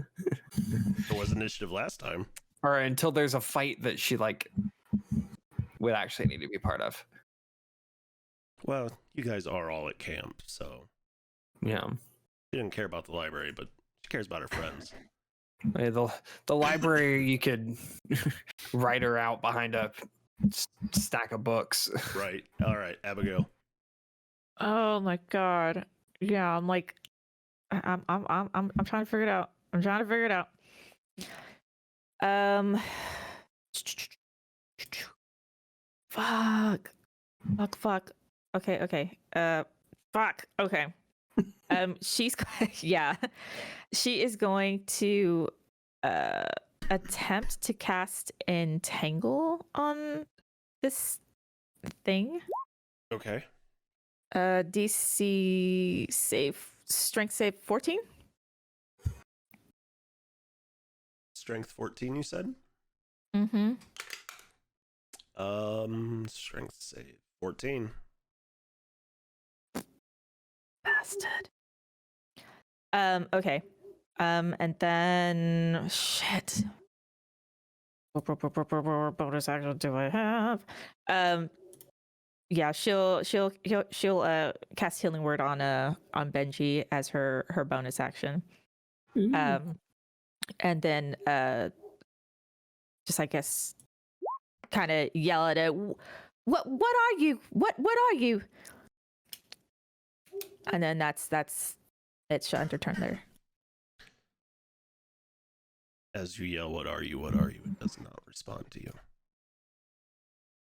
There was initiative last time. Or until there's a fight that she would actually need to be part of. Well, you guys are all at camp, so Yeah. she didn't care about the library, but she cares about her friends. The library, you could write her out behind a stack of books. Right. All right, Abigail. Oh my god. Yeah, I'm like, I'm trying to figure it out. I'm trying to figure it out. Fuck. Fuck. Okay. Fuck. Okay. She's yeah. She is going to attempt to cast entangle on this thing. Okay. DC strength save 14. Strength 14, you said? Mm-hmm. Strength save 14. Bastard. Okay. And then shit. Bonus action do I have? Yeah, she'll cast healing word on Benji as her bonus action. Ooh. And then just I guess kind of yell at it. What are you? What are you? And then that's it. She'll end her turn there. As you yell, what are you? What are you? It does not respond to you.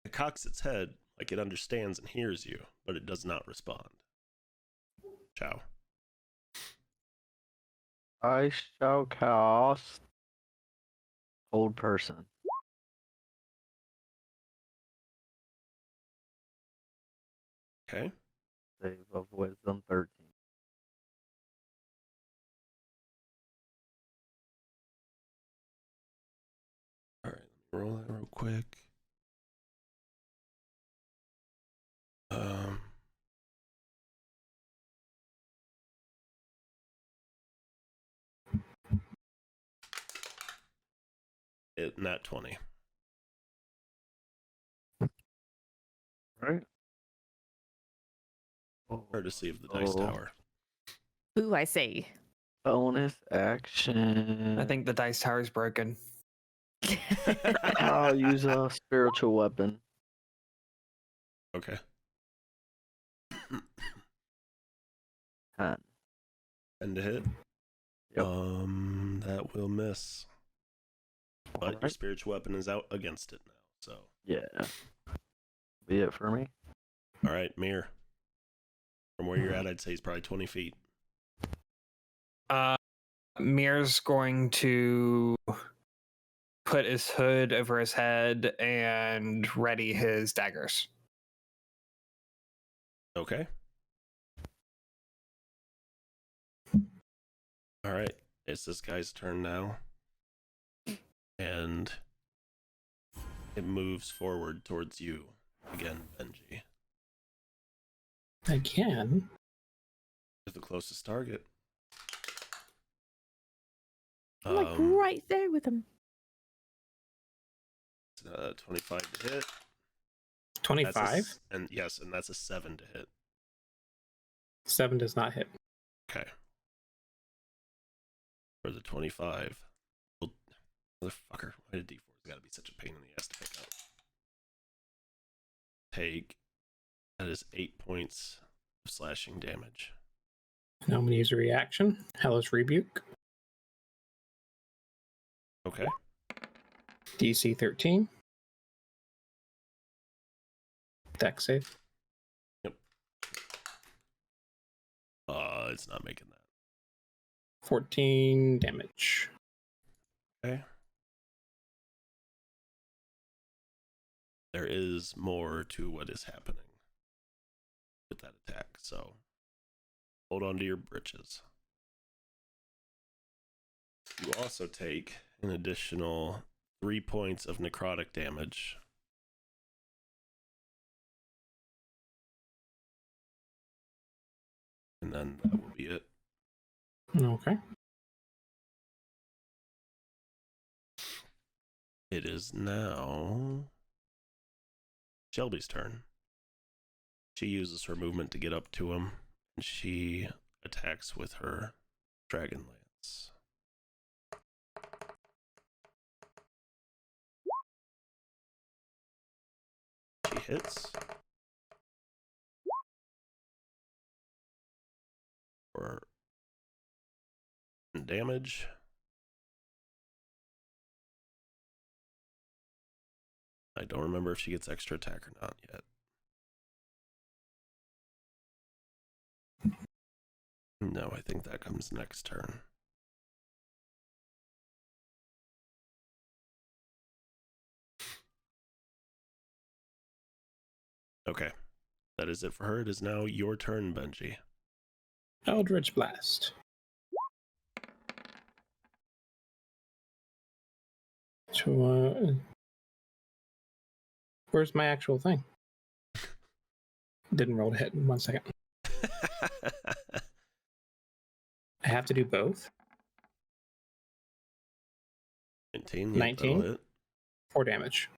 It cocks its head like it understands and hears you, but it does not respond. Ciao. I shall cast Old Person. Okay. Save of Wisdom 13. All right. Let me roll that real quick. Nat 20. Right? Courtesy of the Dice Tower. Ooh, I say. Bonus action. I think the dice tower is broken. I'll use a spiritual weapon. Okay. 10. 10 to hit. Yep. That will miss. But your Alright. spiritual weapon is out against it now. So, Yeah. Be it for me. all right, Mir. From where you're at, I'd say he's probably 20 feet. Mir's going to put his hood over his head and ready his daggers. Okay. All right. It's this guy's turn now. And it moves forward towards you again, Benji. Again. To the closest target. I'm like right there with him. 25 to hit. 25. And yes, and that's a 7 to hit. 7 does not hit. Okay. For the 25. Well, motherfucker, why did D4's gotta be such a pain in the ass to pick up? Take. That is 8 points of slashing damage. Now I'm going to use a reaction. Hellish Rebuke. Okay. DC 13. Dex save. It's not making that. 14 damage. Okay. There is more to what is happening with that attack, so hold on to your britches. You also take an additional 3 points of necrotic damage. And then that will be it. Okay. It is now Shelby's turn. She uses her movement to get up to him, and she attacks with her dragon lance. She hits for damage. I don't remember if she gets extra attack or not yet. No, I think that comes next turn. Okay. That is it for her. It is now your turn, Benji. Eldritch Blast. So, where's my actual thing? Didn't roll to hit in 1 second. I have to do both. 19. Yep, 19? that'll hit. 4 damage.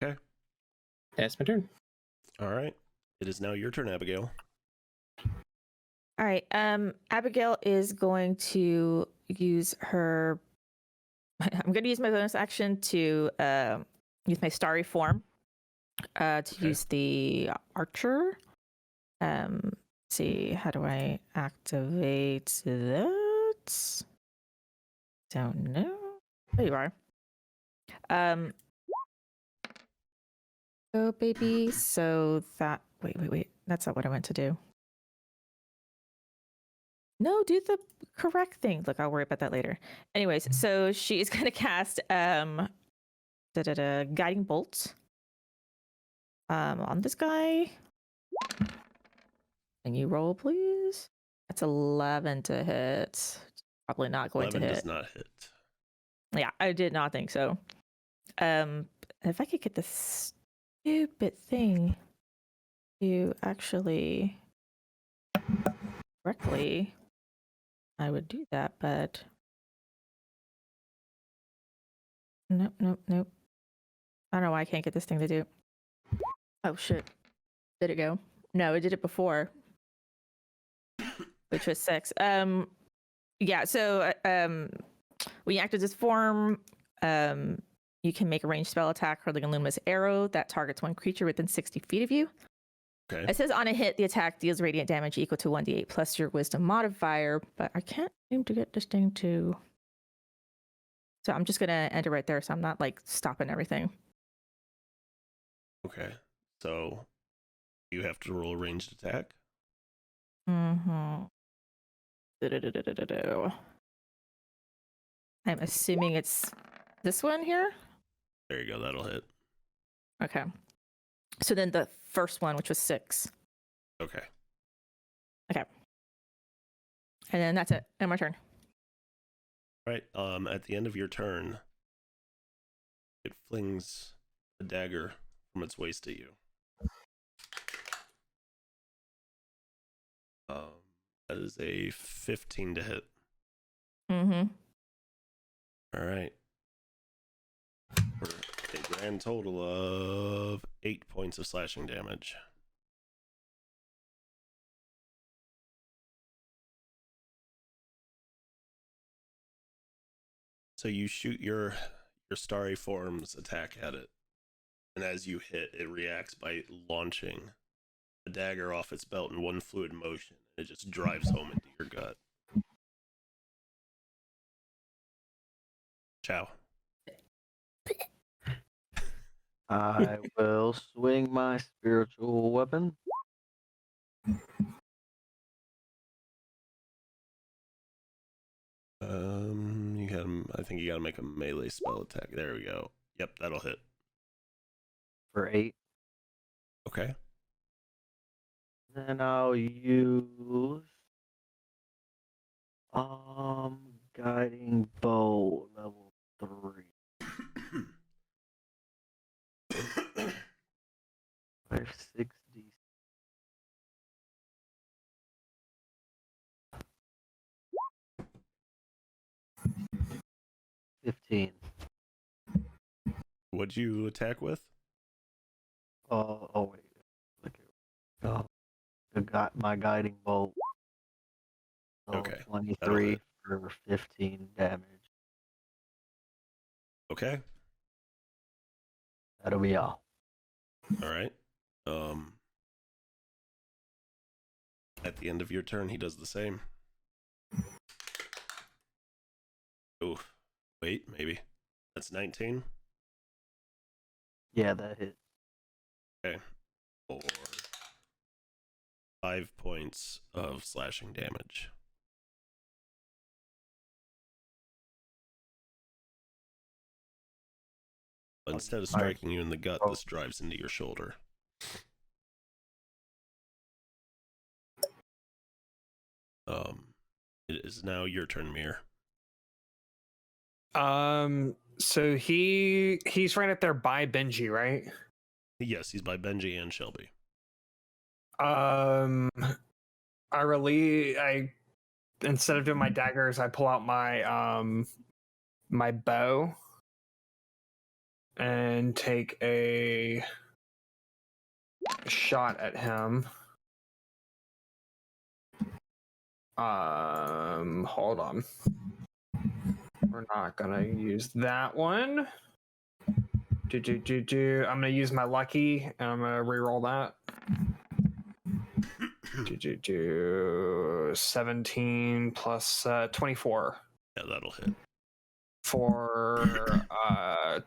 Okay. That's my turn. All right. It is now your turn, Abigail. All right. Abigail is going to use her. I'm going to use my bonus action to use my starry form to use the archer. See, how do I activate that? Don't know. There you are. Oh, baby. So that. Wait. That's not what I meant to do. No, do the correct thing. Look, I'll worry about that later. Anyways, so she's gonna cast guiding bolt on this guy. Can you roll, please? That's 11 to hit. Probably not going 11 to hit. does not hit. Yeah, I did not think so. If I could get this stupid thing to actually correctly, I would do that, but nope. I don't know why I can't get this thing to do. Oh shit. Did it go? No, it did it before. Which was 6. Yeah, so when you activate this form, you can make a ranged spell attack hurling a luminous arrow that targets one creature within 60 feet of you. Okay. It says on a hit, the attack deals radiant damage equal to 1d8 plus your wisdom modifier, but I can't seem to get this thing to. So I'm just gonna end it right there, so I'm not like stopping everything. Okay. So you have to roll a ranged attack. Mm-hmm. I'm assuming it's this one here. There you go. That'll hit. Okay. So then the first one, which was 6. Okay. And then that's it. And my turn. All right. At the end of your turn, it flings a dagger from its waist at you. That is a 15 to hit. Mm-hmm. All right. For a grand total of 8 points of slashing damage. So you shoot your starry form's attack at it, and as you hit, it reacts by launching a dagger off its belt in one fluid motion. It just drives home into your gut. Ciao. I will swing my spiritual weapon. I think you gotta make a melee spell attack. There we go. Yep, that'll hit. For 8. Okay. Then I'll use guiding bolt level 3. 560. 15. What'd you attack with? Oh wait. Look at my guiding bolt. Okay, 23 for 15 damage. Okay. That'll be all. All right. At the end of your turn, he does the same. Oof. Wait, maybe. That's 19. Yeah, that hit. Okay. for 5 points of slashing damage. But instead of striking you in the gut, this drives into your shoulder. It is now your turn, Mir. So he's right up there by Benji, right? Yes, he's by Benji and Shelby. I instead of doing my daggers, I pull out my my bow and take a shot at him. Hold on. We're not gonna use that one. I'm gonna use my lucky and I'm gonna reroll that. 17 plus 24. Yeah, that'll hit. For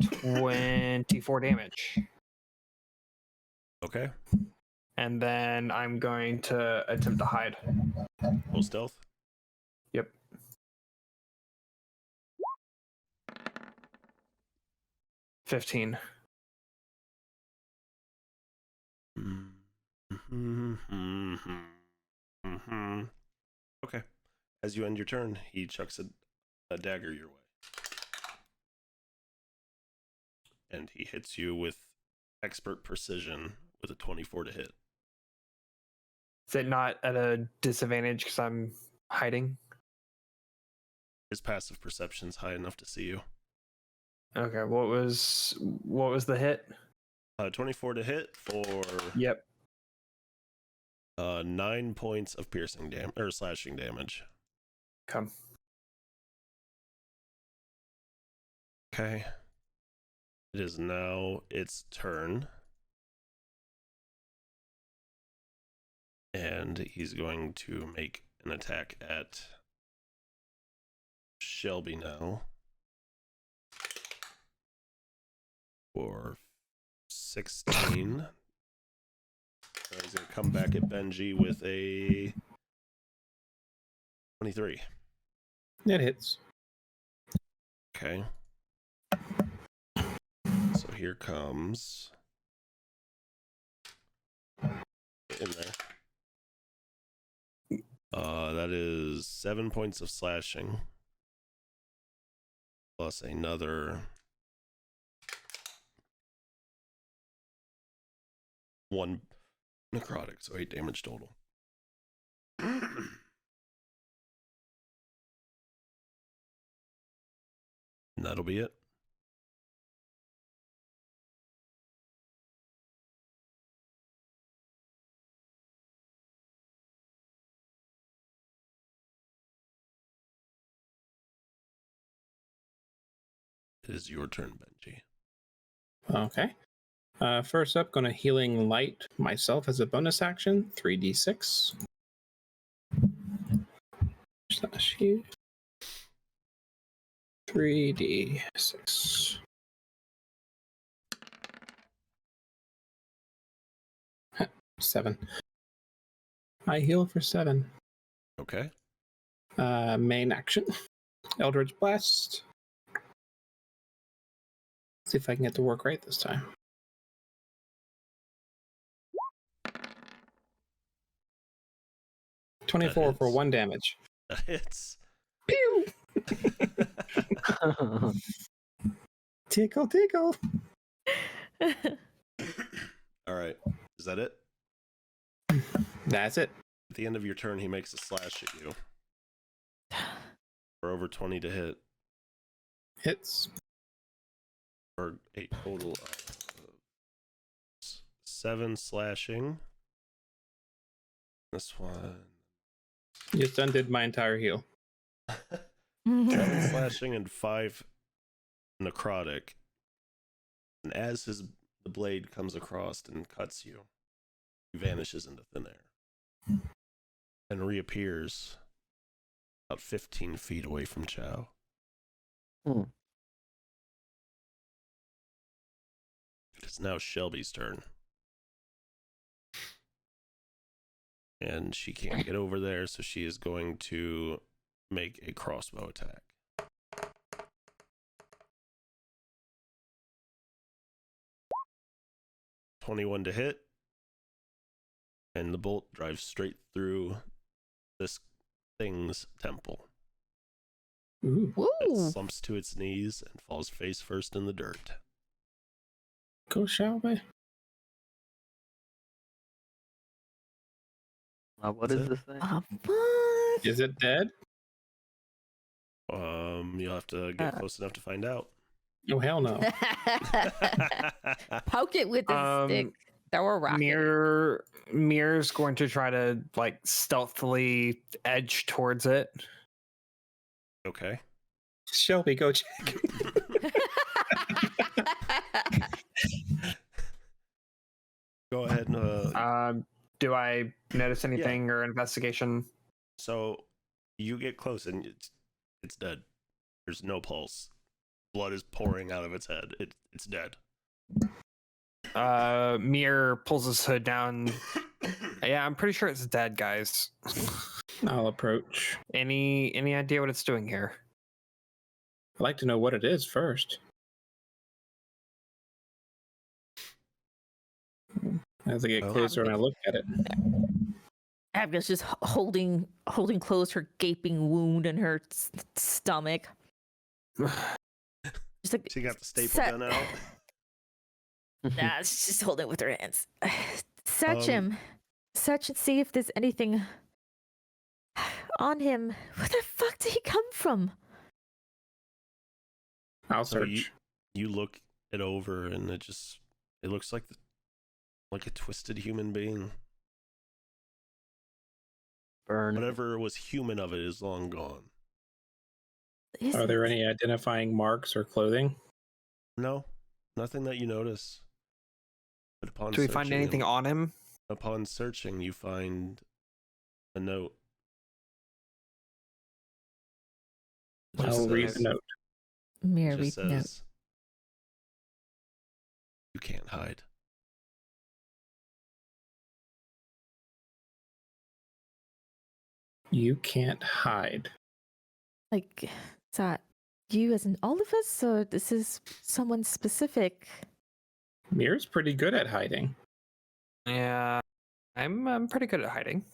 24 damage. Okay. And then I'm going to attempt to hide. Full stealth? Yep. $15. Okay. As you end your turn, he chucks a dagger your way. And he hits you with expert precision with a 24 to hit. Is it not at a disadvantage because I'm hiding? His passive perception's high enough to see you. Okay, what was the hit? 24 to hit for Yep. 9 points of piercing damage or slashing damage. Come. Okay. It is now its turn. And he's going to make an attack at Shelby now. For 16. He's going to come back at Benji with a 23. It hits. Okay. So here comes in there. That is 7 points of slashing. Plus another 1 necrotic, so 8 damage total. And that'll be it. It is your turn, Benji. Okay. First up, going to healing light myself as a bonus action. 3d6. Slash you. 3d6. 7. I heal for 7. Okay. Main action. Eldritch Blast. See if I can get to work right this time. $24 for 1 damage. That hits. Pew! Tickle, tickle. All right. Is that it? That's it. At the end of your turn, he makes a slash at you. For over 20 to hit. Hits. For a total of 7 slashing. This one. You just undid my entire heal. 7 slashing and 5 necrotic. And as the blade comes across and cuts you, he vanishes into thin air. And reappears about 15 feet away from Chow. Hmm. It is now Shelby's turn. and she can't get over there, so she is going to make a crossbow attack. 21 to hit, and the bolt drives straight through this thing's temple. Ooh, It Ooh. slumps to its knees and falls face first in the dirt. go shall we? What That's is it. this thing? What? Is it dead? You'll have to get close enough to find out. Oh hell no! Poke it with a stick. Throw a rock. Mir's going to try to like stealthily edge towards it. Okay. Shelby, go check. Go ahead and Do I notice anything or investigation? so you get close and it's dead. There's no pulse. Blood is pouring out of its head. It's dead. Mir pulls his hood down. Yeah, I'm pretty sure it's dead, guys. I'll approach. Any idea what it's doing here? I'd like to know what it is first. As I get Oh. closer and I look at it, Abigail's just holding closed her gaping wound in her stomach. Just like She got the staple Se- gun out. nah, she's just holding it with her hands. Search Um, him. Search and see if there's anything on him. Where the fuck did he come from? I'll So search. you look it over and it looks like a twisted human being. Burn. Whatever was human of it is long gone. Is Are there it? any identifying marks or clothing? No, nothing that you notice. But upon Do we find searching anything and- on him? Upon searching, you find a note. It just I'll read says- the note. Mirror it just read note. says, "You can't hide." You can't hide. Like, is that you as in all of us, or this is someone specific? Mir's pretty good at hiding. Yeah, I'm pretty good at hiding,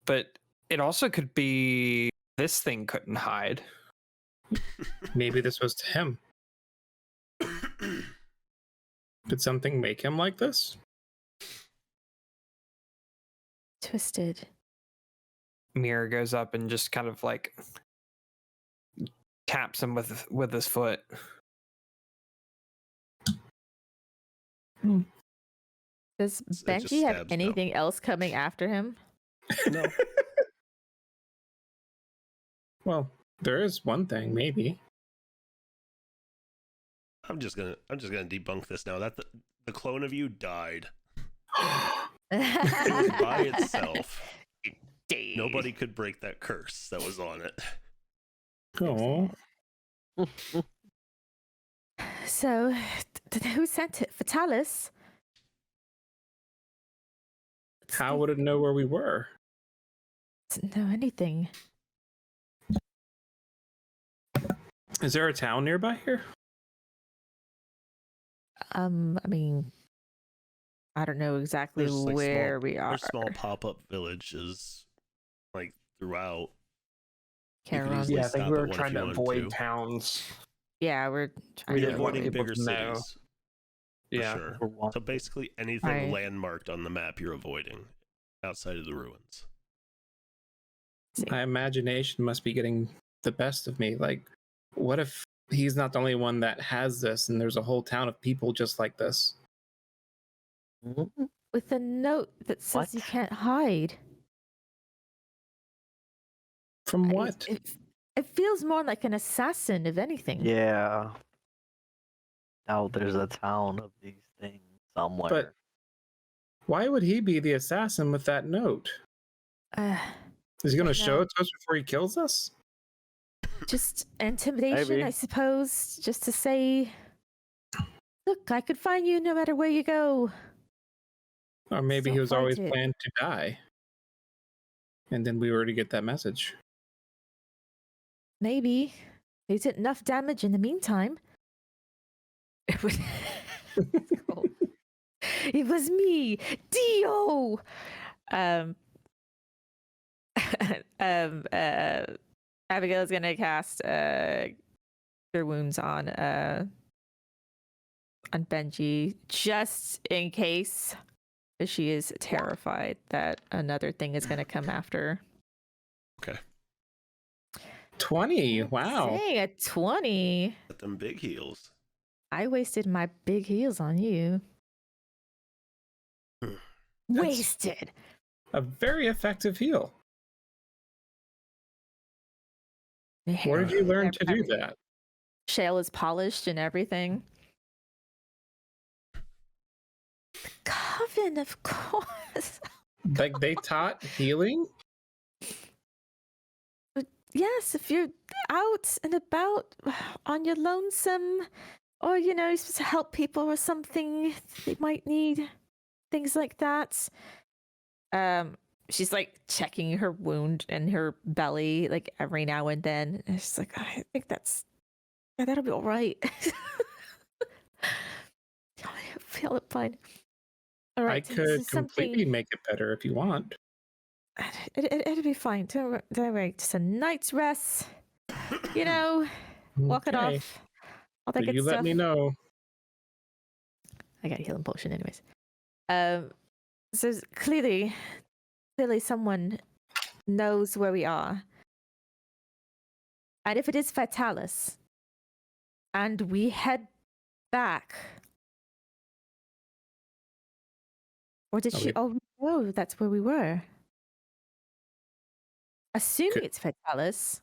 but it also could be this thing couldn't hide. Maybe this was to him. Did something make him like this? Twisted. Mir goes up and just kind of like taps him with his foot. Does It just Benji have stabs anything else coming after him? No. Well, there is one thing, maybe. I'm just gonna debunk this now. That the clone of you died. It was by itself. Nobody could break that curse that was on it. Oh, So, who sent it? Fatalis? how would it know where we were? Doesn't know anything. Is there a town nearby here? I mean, I don't know exactly There's, like, where we are. There's small pop-up villages like throughout. Caron. easily Yeah, I think stop we at were one trying if you to wanted avoid to. towns. Yeah, we're trying We You're didn't to want avoiding people bigger to know. cities. For Yeah. sure. For one. So basically anything Right. landmarked on the map you're avoiding outside of the ruins. see. My imagination must be getting the best of me. Like, what if he's not the only one that has this and there's a whole town of people just like this? Mhm. With a note that says you What? can't hide. From I- what? It feels more like an assassin, if anything. Yeah. Now there's a town of these things somewhere. Why would he be the assassin with that note? Uh, Is he going to No. show it to us before he kills us? just intimidation, Maybe. I suppose. Just to say, look, I could find you no matter where you go. Or maybe he Don't was always fight it. planned to die. And then we were to get that message. Maybe they did enough damage in the meantime. It was, oh, it was me, Dio. Abigail's gonna cast Cure Wounds on Benji just in case. She is terrified that another thing is gonna come after. Okay. 20. Wow. Dang, a 20. Got them big heels. I wasted my big heels on you. Hmm. Wasted. A very effective heal. Where did you learn to do that? Shale is polished and everything. Coven, of course. Like they taught healing? Yes, if you're out and about on your lonesome, or you're supposed to help people or something, they might need things like that. She's like checking her wound in her belly like every now and then. And she's like, I think that'll be all right. I feel it fine. All right, I could completely make it better if you want. It'll be fine. Don't worry. Just a night's rest. Walk it Okay. off. All that But good you stuff. let me know. I got a healing potion, anyways. So clearly someone knows where we are, and if it is Fatalis, and we head back, or did she? Oh no, that's where we were. Assuming it's Fatalis.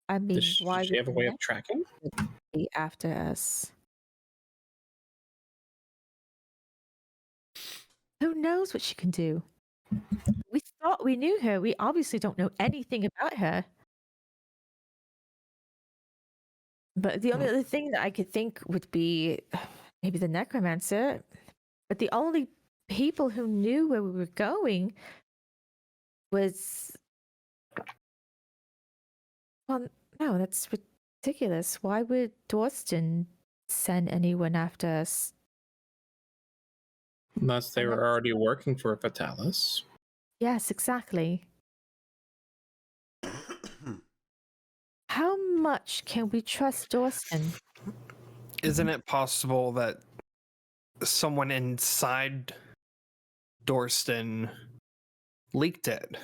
I mean, Does why she have a would way of tracking? be after us? Who knows what she can do? We thought we knew her. We obviously don't know anything about her. But the only other thing that I could think would be maybe the necromancer. But the only people who knew where we were going was... Well, no, that's ridiculous. Why would Dorston send anyone after us? Unless they were already working for Fatalis. Yes, exactly. How much can we trust Dorston? Isn't it possible that someone inside Dorston leaked it?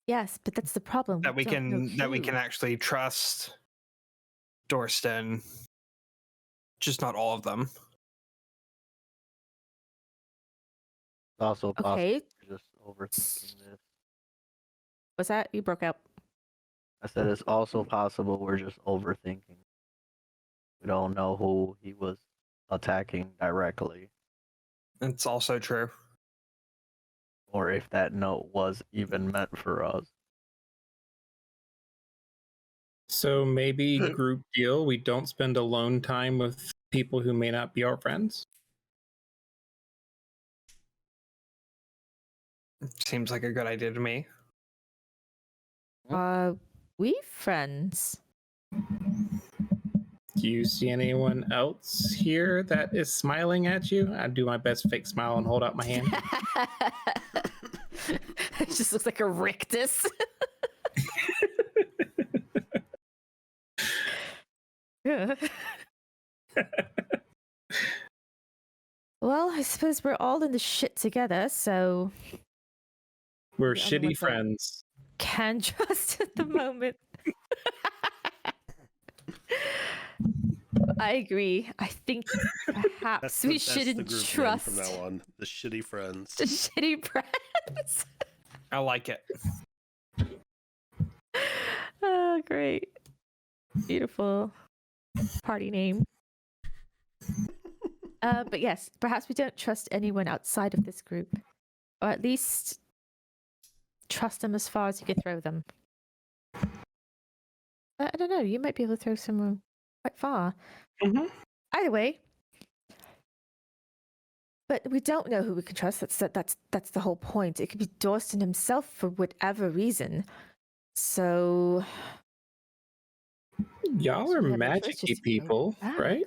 Yes, but that's the problem. That we don't know can who. actually trust Dorston. Just not all of them. It's also possible Okay. we're just overthinking this. What's that? You broke up. I said it's also possible we're just overthinking. We don't know who he was attacking directly, It's also true. or if that note was even meant for us. So maybe group deal. We don't spend alone time with people who may not be our friends. Seems like a good idea to me. We friends. Do you see anyone else here that is smiling at you? I do my best fake smile and hold out my hand. It just looks like a rictus. Yeah. Well, I suppose we're all in the shit together, so We're The only shitty ones that- friends. can trust at the moment. I agree. I think perhaps we that's shouldn't the group trust name from now on. The shitty friends. the shitty friends. I like it. Oh, great. Beautiful party name. But yes, perhaps we don't trust anyone outside of this group. Or at least trust them as far as you can throw them. I don't know, you might be able to throw someone quite far. Mm-hmm. Either way, But we don't know who we can trust. That's the whole point. It could be Dorston himself for whatever reason. So Y'all So are we have no choice, magic-y just go people, back. right?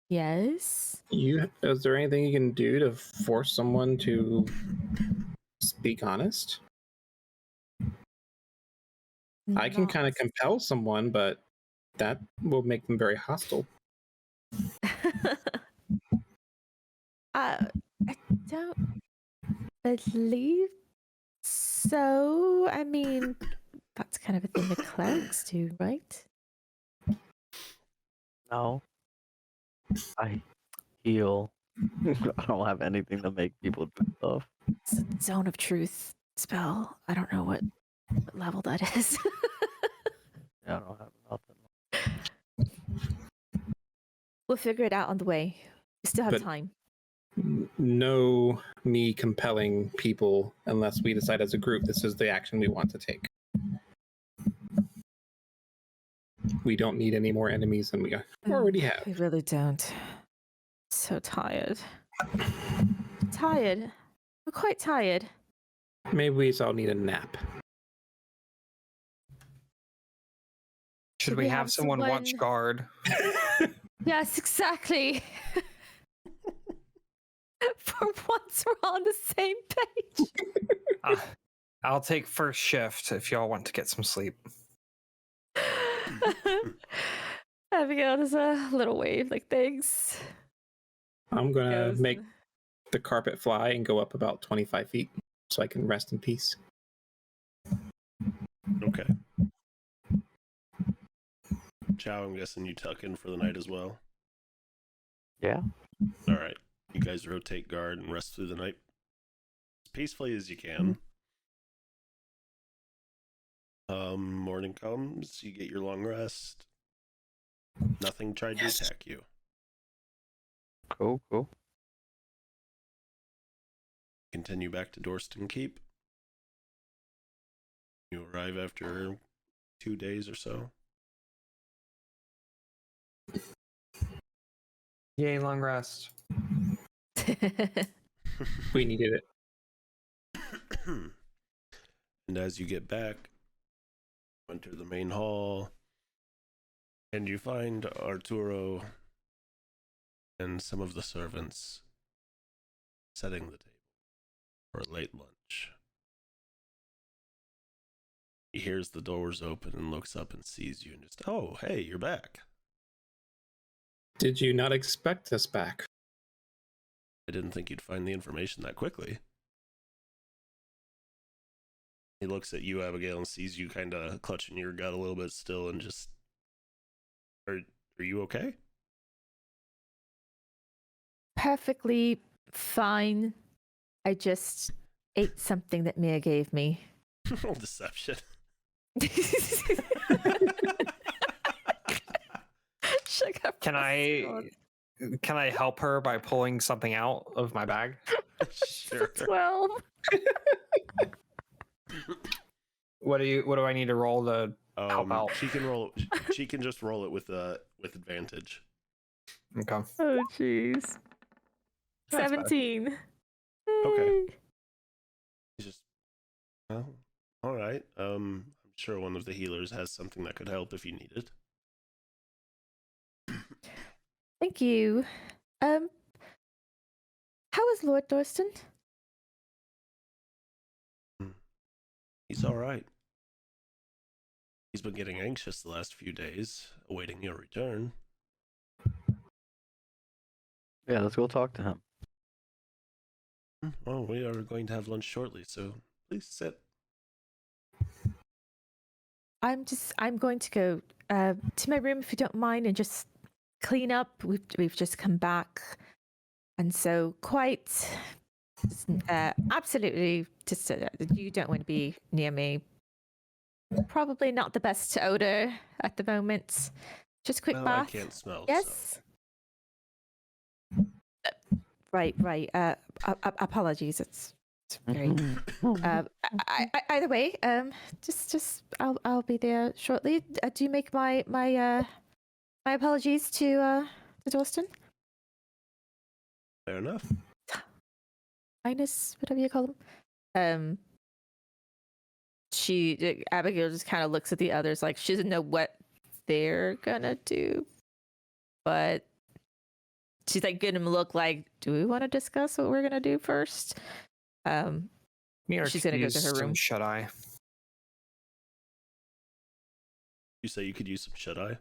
yes. Is there anything you can do to force someone to speak honest? I can kind of Not- compel someone, but that will make them very hostile. I don't believe so. I mean, that's kind of a thing the clerics do, right? No. I heal. I don't have anything to make people do stuff. It's a zone of truth spell. I don't know what level that is. Yeah, I don't have nothing. We'll figure it out on the way. We still have But- time. No me compelling people unless we decide as a group this is the action we want to take. We don't need any more enemies than we already have. We really don't. So tired. Tired. We're quite tired. Maybe we just all need a nap. Should we have someone watch guard? Yes, exactly. For once, we're on the same page. I'll take first shift if y'all want to get some sleep. Abigail does a little wave, like thanks. I'm gonna Goes make and- the carpet fly and go up about 25 feet so I can rest in peace. Okay. Chow, I'm guessing you tuck in for the night as well. Yeah. All right. You guys rotate guard and rest through the night as peacefully as you can. Morning comes, you get your long rest. Nothing tried to attack you. Cool. Continue back to Dorston Keep. You arrive after 2 days or so. Yay, long rest. We needed it. And as you get back, enter the main hall, and you find Arturo and some of the servants setting the table for a late lunch. He hears the doors open and looks up and sees you and just, oh, hey, you're back. Did you not expect us back? I didn't think you'd find the information that quickly. He looks at you, Abigail, and sees you kind of clutching your gut a little bit still and just, are you okay? Perfectly fine. I just ate something that Mia gave me. Roll deception. Sugar Can plus Can I help her by pulling something out of my bag? Sure. 12. What do I need to roll to help out? She can roll. She can just roll it with advantage. Okay. Oh, jeez. That's better. 17. Okay. Yay. He's just, well, all right. I'm sure one of the healers has something that could help if you need it. Thank you. How is Lord Dorston? He's all right. He's been getting anxious the last few days, awaiting your return. Yeah, let's go talk to him. Well, we are going to have lunch shortly, so please sit. I'm going to go to my room if you don't mind and just clean up. We've just come back, and so quite absolutely just you don't want to be near me. Probably not the best odor at the moment. Just a quick Well, bath. I can't smell. Yes. Right. Apologies. It's very. Either way, just I'll be there shortly. Do you make my apologies to Dorston? Fair enough. Highness, whatever you call them. Abigail just kind of looks at the others like she doesn't know what they're gonna do, but she's like giving him a look like, do we want to discuss what we're gonna do first? Mira She's could gonna go use to her some room. shut eye. You say you could use some shut eye?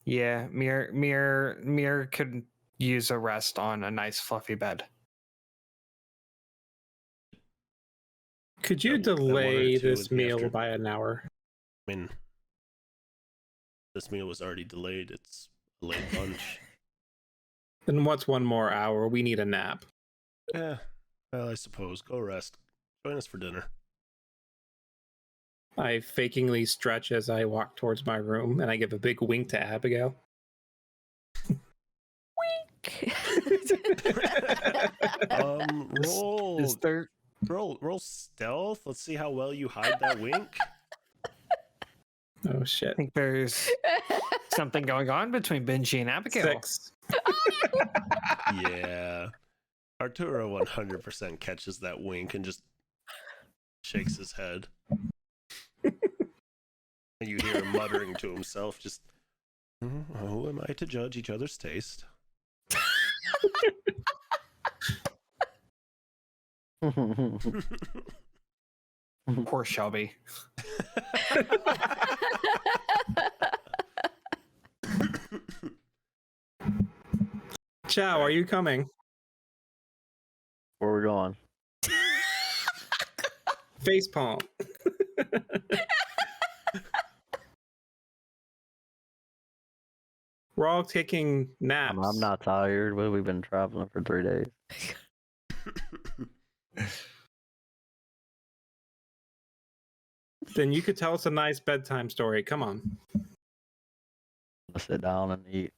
Yeah, Mir could use a rest on a nice fluffy bed. Could you Then one or delay two this would be meal after- by an hour? I mean, this meal was already delayed. It's a late lunch. Then what's one more hour? We need a nap. Yeah, well, I suppose. Go rest. Join us for dinner. I fakingly stretch as I walk towards my room, and I give a big wink to Abigail. Roll Is there? roll stealth. Let's see how well you hide that wink. Oh shit. I think there's something going on between Benji and Abigail. 6. Yeah. Arturo 100% catches that wink and just shakes his head. And you hear him muttering to himself, just, who am I to judge each other's taste? Poor Shelby. Chow, are you coming? Where are we going? Facepalm. We're all taking naps. I'm not tired, but we've been traveling for 3 days. Then you could tell us a nice bedtime story. Come on. Let's sit down and eat.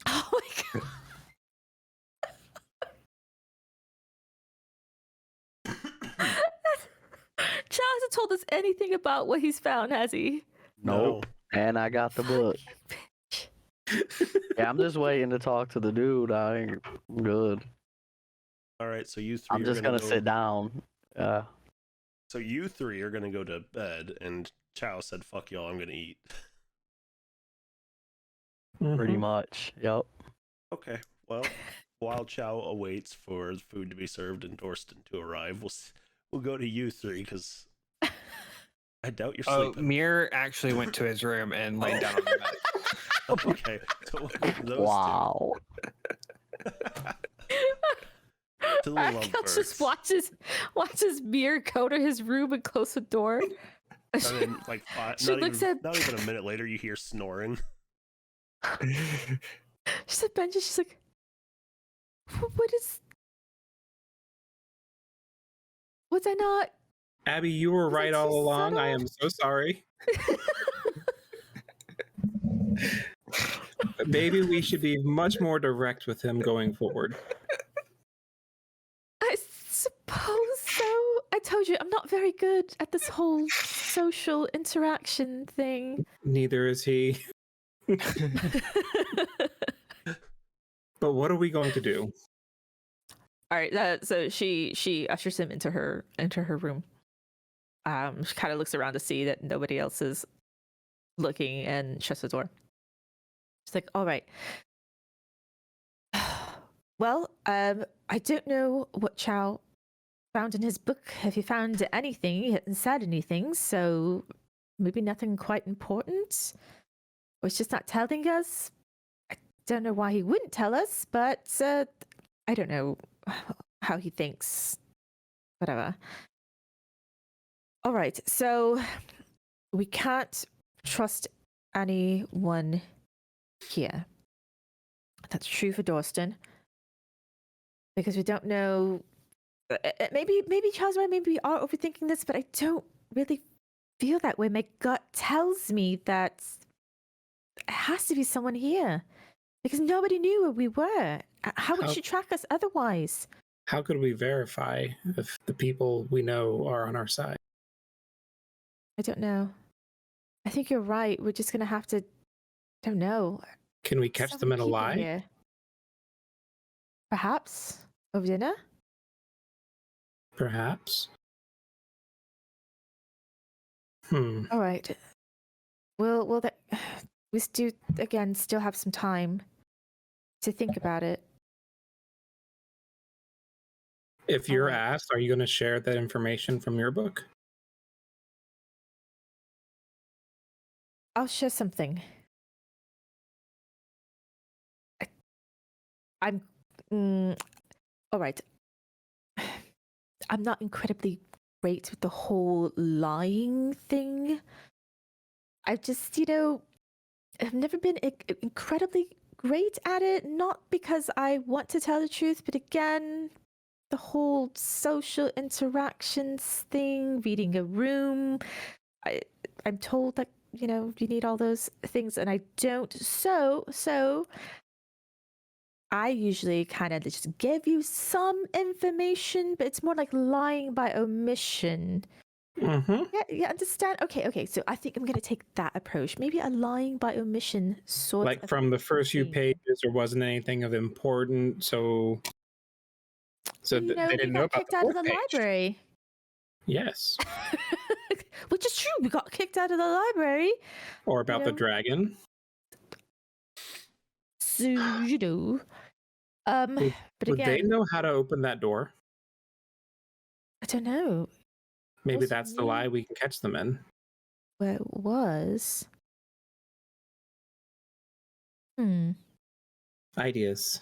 Oh my god. Charles hasn't told us anything about what he's found, has he? Nope. And I got the book. Yeah, I'm just waiting to talk to the dude. I ain't good. All right, so you three. I'm just gonna sit down. So you three are gonna go to bed, and Chow said, "Fuck y'all, I'm gonna eat." Pretty much. Yep. Okay. Well, while Chow awaits for the food to be served and Dorston to arrive, we'll go to you three because I doubt you're Oh, sleeping. Mir actually went to his room and laid down on the bed. Okay. So those Wow. To the Raquel just watches Mir go to his room and close the door. And then, like, She not looks even, at- not even a minute later, you hear snoring. She's at Benji. She's like, "What is? Was I not?" Abby, you were Was it right all too along. I subtle? am so sorry. Maybe we should be much more direct with him going forward. I suppose so. I told you I'm not very good at this whole social interaction thing. Neither is he. But what are we going to do? All right. So she ushers him into her room. She kind of looks around to see that nobody else is looking and shuts the door. She's like, "All right. Well, I don't know what Chow found in his book. If he found anything, he hadn't said anything, so maybe nothing quite important. Or he's just not telling us. I don't know why he wouldn't tell us, but I don't know how he thinks. Whatever. All right, so we can't trust anyone here. That's true for Dorston. Because we don't know. Maybe Charles and I maybe are overthinking this, but I don't really feel that way. My gut tells me that it has to be someone here. Because nobody knew where we were. How would she track us otherwise? How could we verify if the people we know are on our side? I don't know. I think you're right. We're just going to have to, I don't know. Can we catch them in a Someone keep it lie? here. Perhaps. Over dinner? Perhaps. All right. Well, we do again still have some time to think about it. If you're Alright. asked, are you going to share that information from your book? I'll share something. I'm. All right. I'm not incredibly great with the whole lying thing. I've just, I've never been incredibly great at it. Not because I want to tell the truth, but again, the whole social interactions thing, reading a room. I'm told that, you need all those things, and I don't. So I usually kind of just give you some information, but it's more like lying by omission. Mm-hmm. Yeah, understand? Okay. So I think I'm gonna take that approach. Maybe a lying by omission sort Like of from the first few thing. pages, there wasn't anything of importance, so they we didn't know got about kicked the out of fourth the page. library. Yes, Which is true. We got kicked out of the library. or about the know. dragon. So but Would they again, know how to open that door? I don't know Maybe Was that's the me- lie we can catch them in. where it was. Ideas.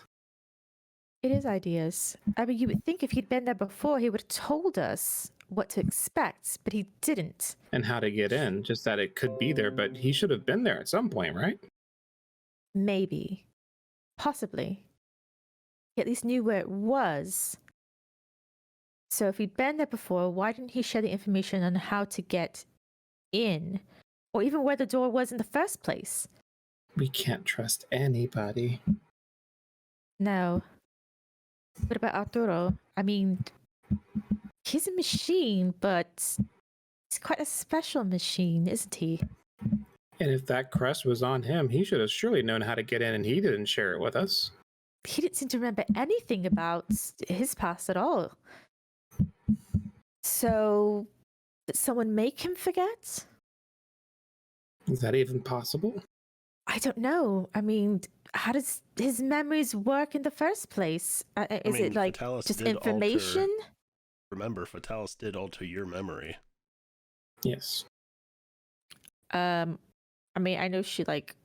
It is ideas. I mean, you would think if he'd been there before, he would have told us what to expect, but he didn't. And how to get in, just that it could be there, but he should have been there at some point, right? Maybe. Possibly. He at least knew where it was. So if he'd been there before, why didn't he share the information on how to get in? Or even where the door was in the first place? We can't trust anybody. No. What about Arturo? I mean, he's a machine, but he's quite a special machine, isn't he? And if that crest was on him, he should have surely known how to get in, and he didn't share it with us. He didn't seem to remember anything about his past at all. So, did someone make him forget? Is that even possible? I don't know. I mean, how does his memories work in the first place? Is it like Fatalis just did information? Remember, Fatalis did alter your memory. Yes. I mean, I know she like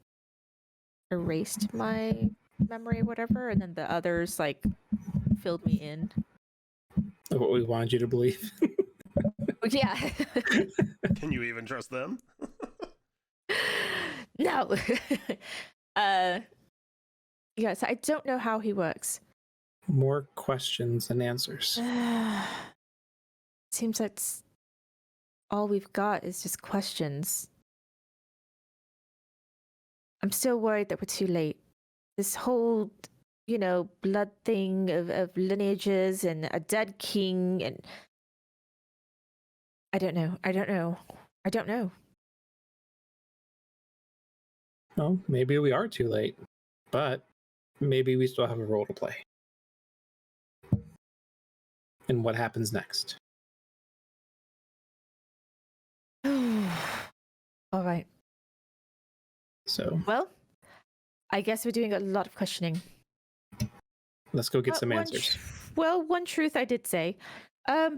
erased my memory, whatever, and then the others like filled me in. What we wanted you to believe. Yeah. Can you even trust them? No. Yeah, so I don't know how he works. More questions than answers. Seems like all we've got is just questions. I'm still worried that we're too late. This whole, blood thing of lineages and a dead king, and I don't know. Well, maybe we are too late, but maybe we still have a role to play. And what happens next? All right. So Well, I guess we're doing a lot of questioning. let's go get some One answers. one truth I did say. I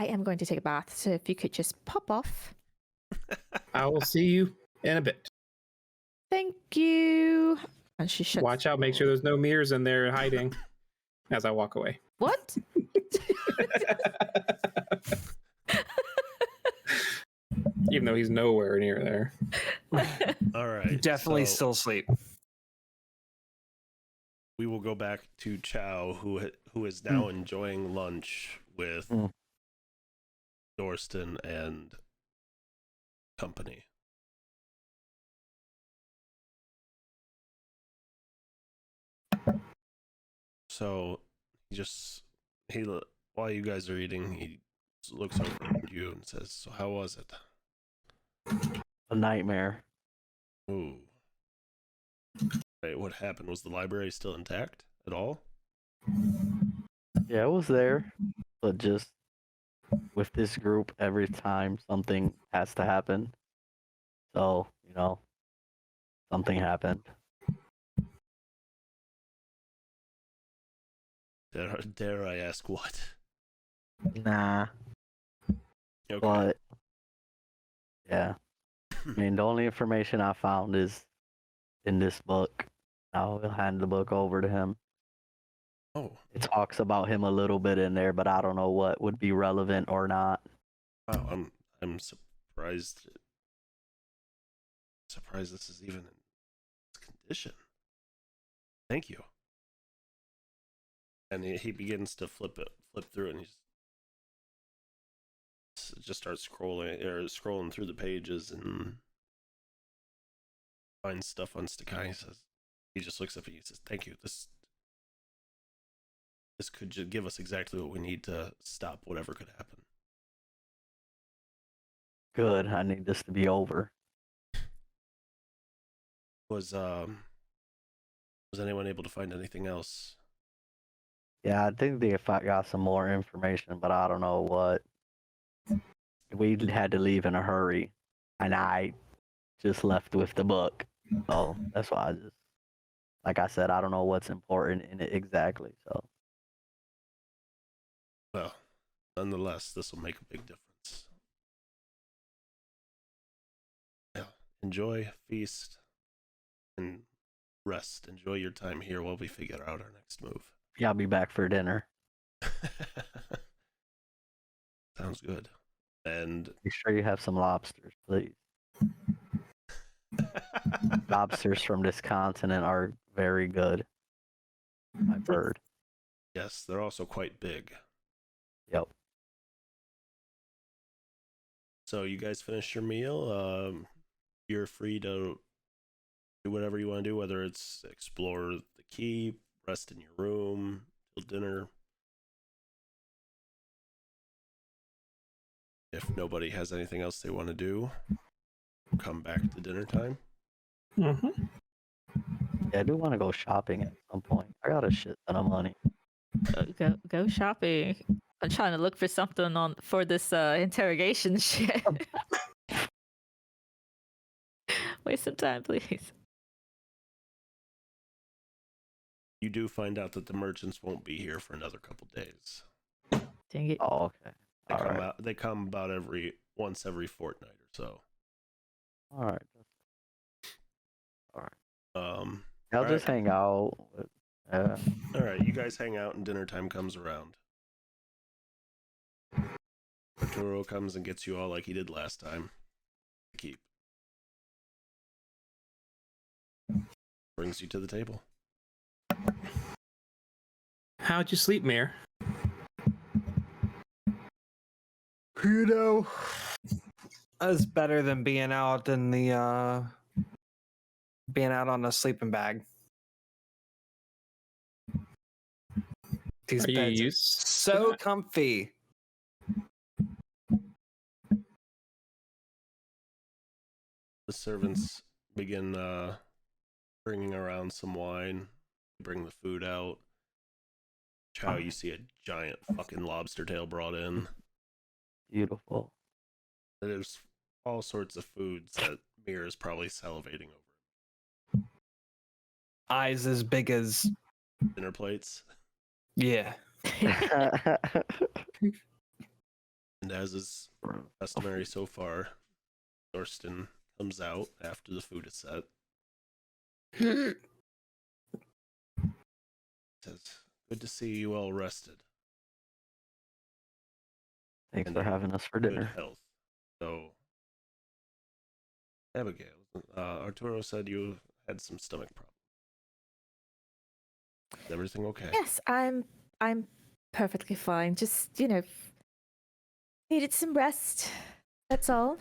am going to take a bath, so if you could just pop off. I will see you in a bit. Thank you. And she shuts. Watch out, make sure there's no mirrors in there hiding as I walk away. What? Even though he's nowhere near there. All right. Definitely so still asleep. we will go back to Chow, who is now enjoying lunch with Dorston and company. So while you guys are eating, he looks over at you and says, "So how was it?" A nightmare. Ooh. Wait, what happened? Was the library still intact at all? Yeah, it was there, but just with this group, every time something has to happen. So, something happened. Dare I ask what? Nah, Okay. but yeah. I mean, the only information I found is in this book. I will hand the book over to him. Oh, It talks about him a little bit in there, but I don't know what would be relevant or not. wow. I'm surprised. Surprised this is even in this condition. Thank you. And he begins to flip through, and he just starts scrolling through the pages and finds stuff on Stakai. He just looks up and he says, "Thank you. This could just give us exactly what we need to stop whatever could happen." Good. I need this to be over. Was anyone able to find anything else? Yeah, I think they got some more information, but I don't know what. We had to leave in a hurry, and I just left with the book. So that's why like I said, I don't know what's important in it exactly. So Well, nonetheless, this will make a big difference. Yeah. Enjoy, feast, and rest. Enjoy your time here while we figure out our next move. yeah, I'll be back for dinner. Sounds good. And Make sure you have some lobsters, please. Lobsters from this continent are very good. I've heard. yes, they're also quite big. Yep. So you guys finish your meal. You're free to do whatever you want to do, whether it's explore the keep, rest in your room till dinner. If nobody has anything else they want to do, come back to dinner time. Mm-hmm. Yeah, I do want to go shopping at some point. I got a shit ton of money. Go shopping. I'm trying to look for something for this interrogation shit. Wait some time, please. You do find out that the merchants won't be here for another couple days. Dang it. Oh, okay. They come about once every fortnight or so. All right. Um, I'll all just right. hang out. All right, you guys hang out and dinner time comes around. Arturo comes and gets you all like he did last time. Keep. Brings you to the table. How'd you sleep, Mir? That's better than being out in the being out on a sleeping bag. These Are you beds are used to so that? comfy. The servants begin bringing around some wine, bring the food out. Chow, you see a giant fucking lobster tail brought in. Beautiful. There's all sorts of foods that Mir is probably salivating over. Eyes as big as Dinner plates. yeah. And as is customary so far, Thorsten comes out after the food is set. Says, "Good to see you all rested. Thanks And for in having us for good dinner. health." So, Abigail, Arturo said you had some stomach problems. Is everything okay? Yes, I'm perfectly fine. Just, needed some rest. That's all.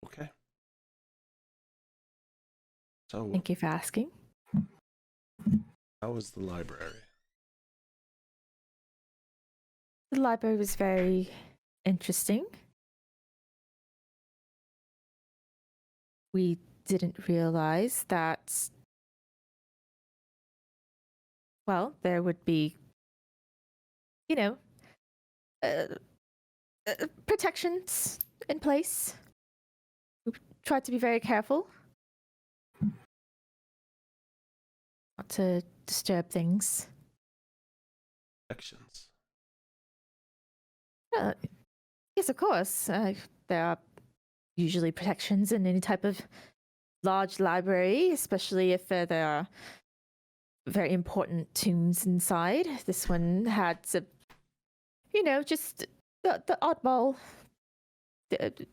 Okay. So, Thank you for asking. how was the library? The library was very interesting. We didn't realize that, well, there would be you know, uh, protections in place. We tried to be very careful not to disturb things. Actions. Yes, of course. There are usually protections in any type of large library, especially if there are very important tombs inside. This one had some, just the oddball, the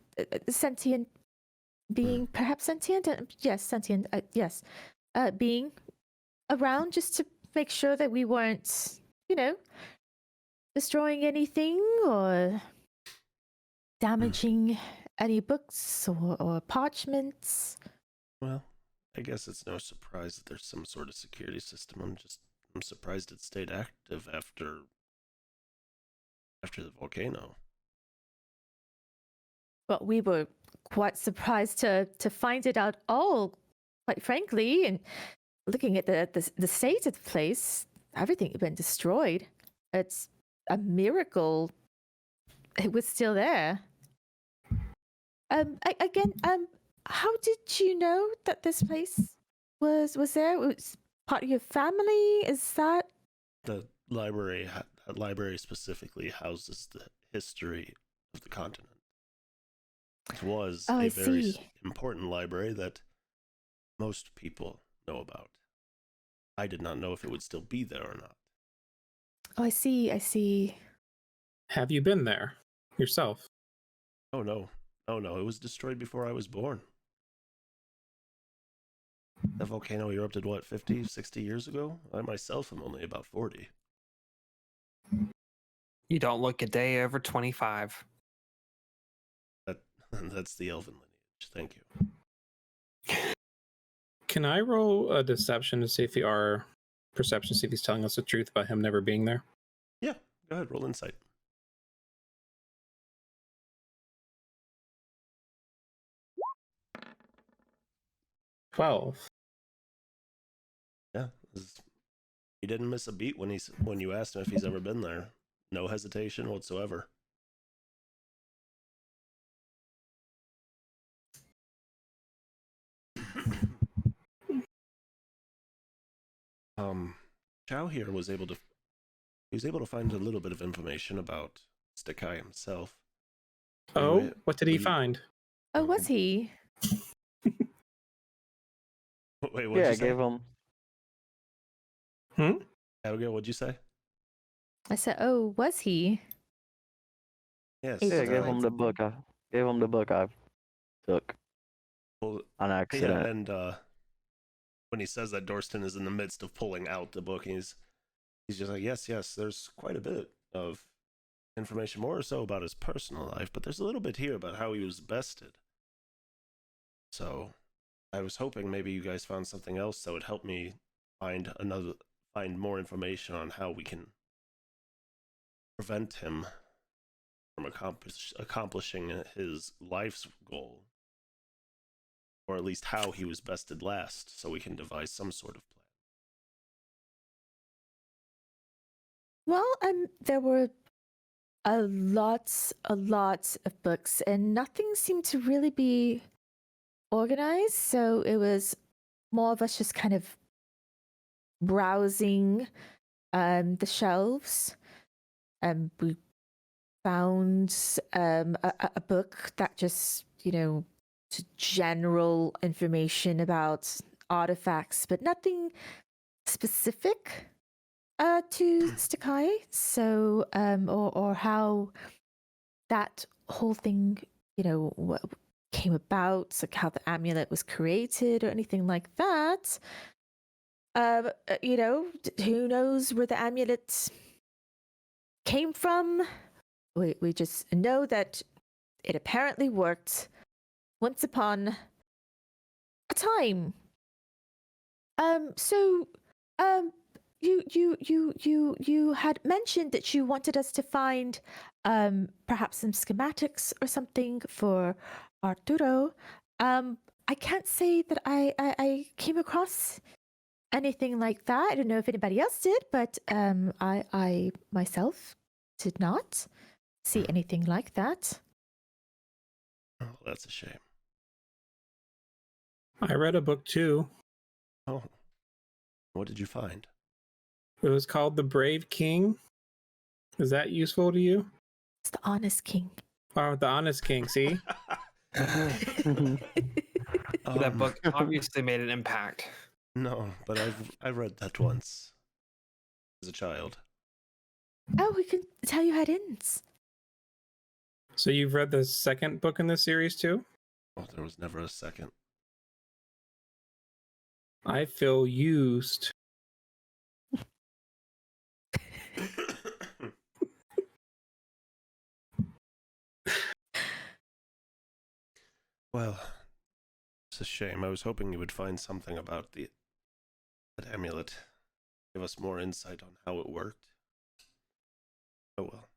sentient being, perhaps sentient. Yes, sentient. Yes, being around just to make sure that we weren't, destroying anything or damaging any books or parchments. Well, I guess it's no surprise that there's some sort of security system. I'm surprised it stayed active after the volcano. But we were quite surprised to find it out all, quite frankly, and looking at the state of the place, everything had been destroyed. It's a miracle it was still there. Again, how did you know that this place was there? It was part of your family? Is that The library specifically houses the history of the continent. It was a very important library that most people know about. I did not know if it would still be there or not. Oh, I see. Have you been there yourself? Oh no, it was destroyed before I was born. That volcano erupted, 50, 60 years ago? I myself am only about 40. You don't look a day over 25. That's the elven lineage. Thank you. Can I roll a deception to see if perception, see if he's telling us the truth about him never being there? Yeah, go ahead, roll insight. $12. Yeah, he didn't miss a beat when you asked him if he's ever been there. No hesitation whatsoever. Chow here was able to find a little bit of information about Stakai himself. Oh, what did he find? Oh, was he? Wait, what'd Yeah, you I say? gave him. Abigail, what'd you say? I said, oh, was he? Yes. Yeah, I gave him the book. I took Well, on accident. yeah, and when he says that, Dorston is in the midst of pulling out the book, and he's just like, yes, there's quite a bit of information, more or so about his personal life, but there's a little bit here about how he was bested. So I was hoping maybe you guys found something else that would help me find more information on how we can prevent him from accomplishing his life's goal, or at least how he was bested last, so we can devise some sort of plan. Well, there were a lot of books, and nothing seemed to really be organized. So it was more of us just kind of browsing the shelves. We found a book that just, general information about artifacts, but nothing specific to Stakai. So, or how that whole thing, came about, like how the amulet was created or anything like that. Who knows where the amulet came from? We just know that it apparently worked once upon a time. You had mentioned that you wanted us to find perhaps some schematics or something for Arturo. I can't say that I came across anything like that. I don't know if anybody else did, but I myself did not see anything like that. Oh, that's a shame. I read a book too. Oh, what did you find? It was called The Brave King. Is that useful to you? It's the honest king. Oh, The Honest King, see? That book obviously made an impact. No, but I've read that once as a child. Oh, we can tell you how it ends. So you've read the second book in the series too? Oh, there was never a second. I feel used. Well, it's a shame. I was hoping you would find something about that amulet. Give us more insight on how it worked. Oh well.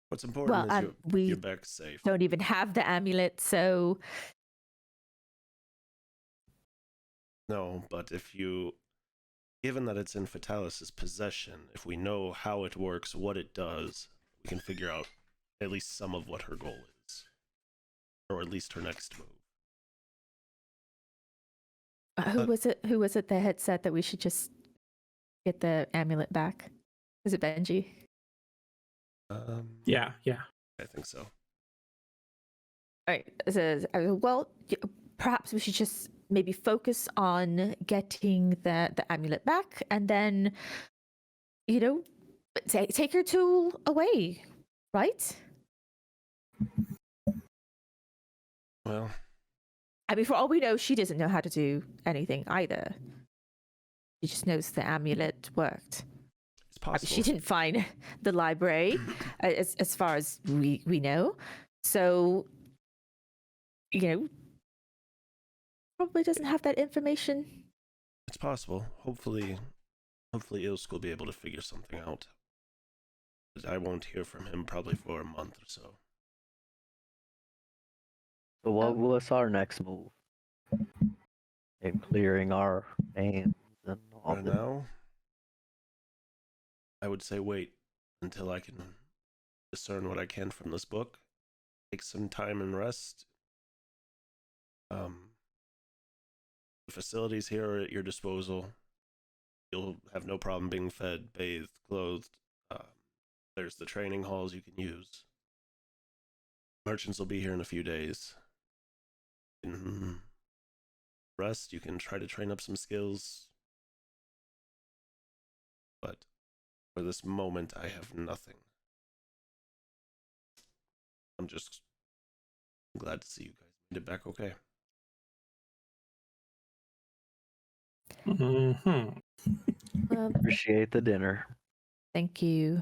What's important is we you're back safe. don't even have the amulet, so No, but given that it's in Fatalis' possession, if we know how it works, what it does, we can figure out at least some of what her goal is. Or at least her next move. who was it that had said that we should just get the amulet back? Was it Benji? Yeah. I think so. All right. Well, perhaps we should just maybe focus on getting the amulet back, and then, take her tool away, right? Well, I mean, for all we know, she doesn't know how to do anything either. She just knows the amulet worked. it's possible. She didn't find the library, as far as we know. So, probably doesn't have that information. It's possible. Hopefully Ilsk will be able to figure something out. But I won't hear from him probably for a month or so. So what's our next move? In clearing our hands and all For that. now, I would say wait until I can discern what I can from this book. Take some time and rest. The facilities here are at your disposal. You'll have no problem being fed, bathed, clothed. There's the training halls you can use. Merchants will be here in a few days. You can rest, you can try to train up some skills. But for this moment, I have nothing. I'm just glad to see you guys made it back okay. Appreciate the dinner. Thank you.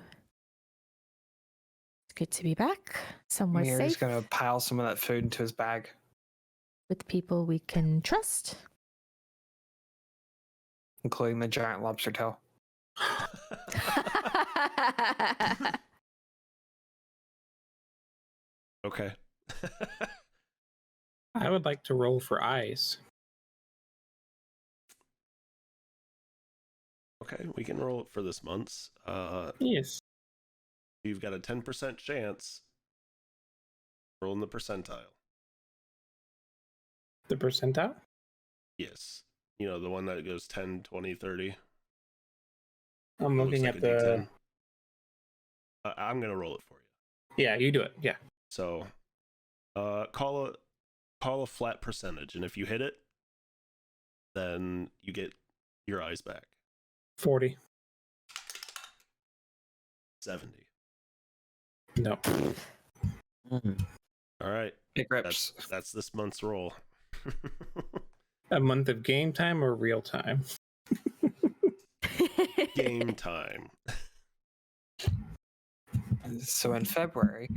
It's good to be back somewhere Mir's safe gonna pile some of that food into his bag. with people we can trust. Including the giant lobster tail. Okay. I would like to roll for eyes. Okay, we can roll it for this month's. Yes. You've got a 10% chance. Roll in the percentile. The percentile? Yes. You know, the one that goes 10, 20, 30. I'm looking Looks at like a the. D10. I'm going to roll it for you. Yeah, you do it. Yeah. So, call a flat percentage, and if you hit it, then you get your eyes back. 40. 70. No. All right. Big rips. That's this month's roll. A month of game time or real time? Game time. So in February.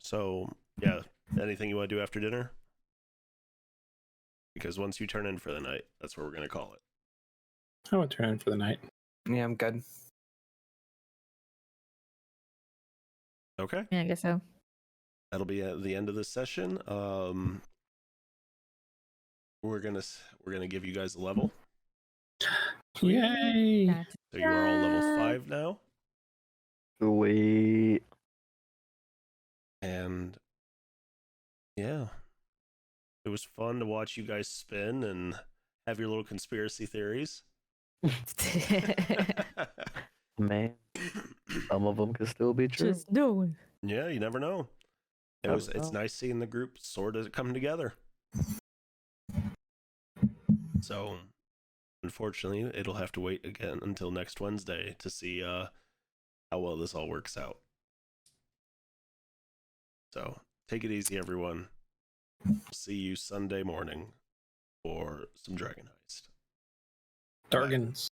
So yeah, anything you want to do after dinner? Because once you turn in for the night, that's what we're gonna call it. I would turn in for the night. Yeah, I'm good. Okay. Yeah, I guess so. That'll be at the end of this session. we're gonna give you guys a level. Yay! Nice. So you are all level Yeah. 5 now, Sweet. and yeah, it was fun to watch you guys spin and have your little conspiracy theories. Man, some of them could still be true. Just knowing. Yeah, you never know. It's nice seeing the group sort of come together. So, unfortunately, it'll have to wait again until next Wednesday to see how well this all works out. So, take it easy, everyone. See you Sunday morning for some Dragon Heist. Bye. Dargans.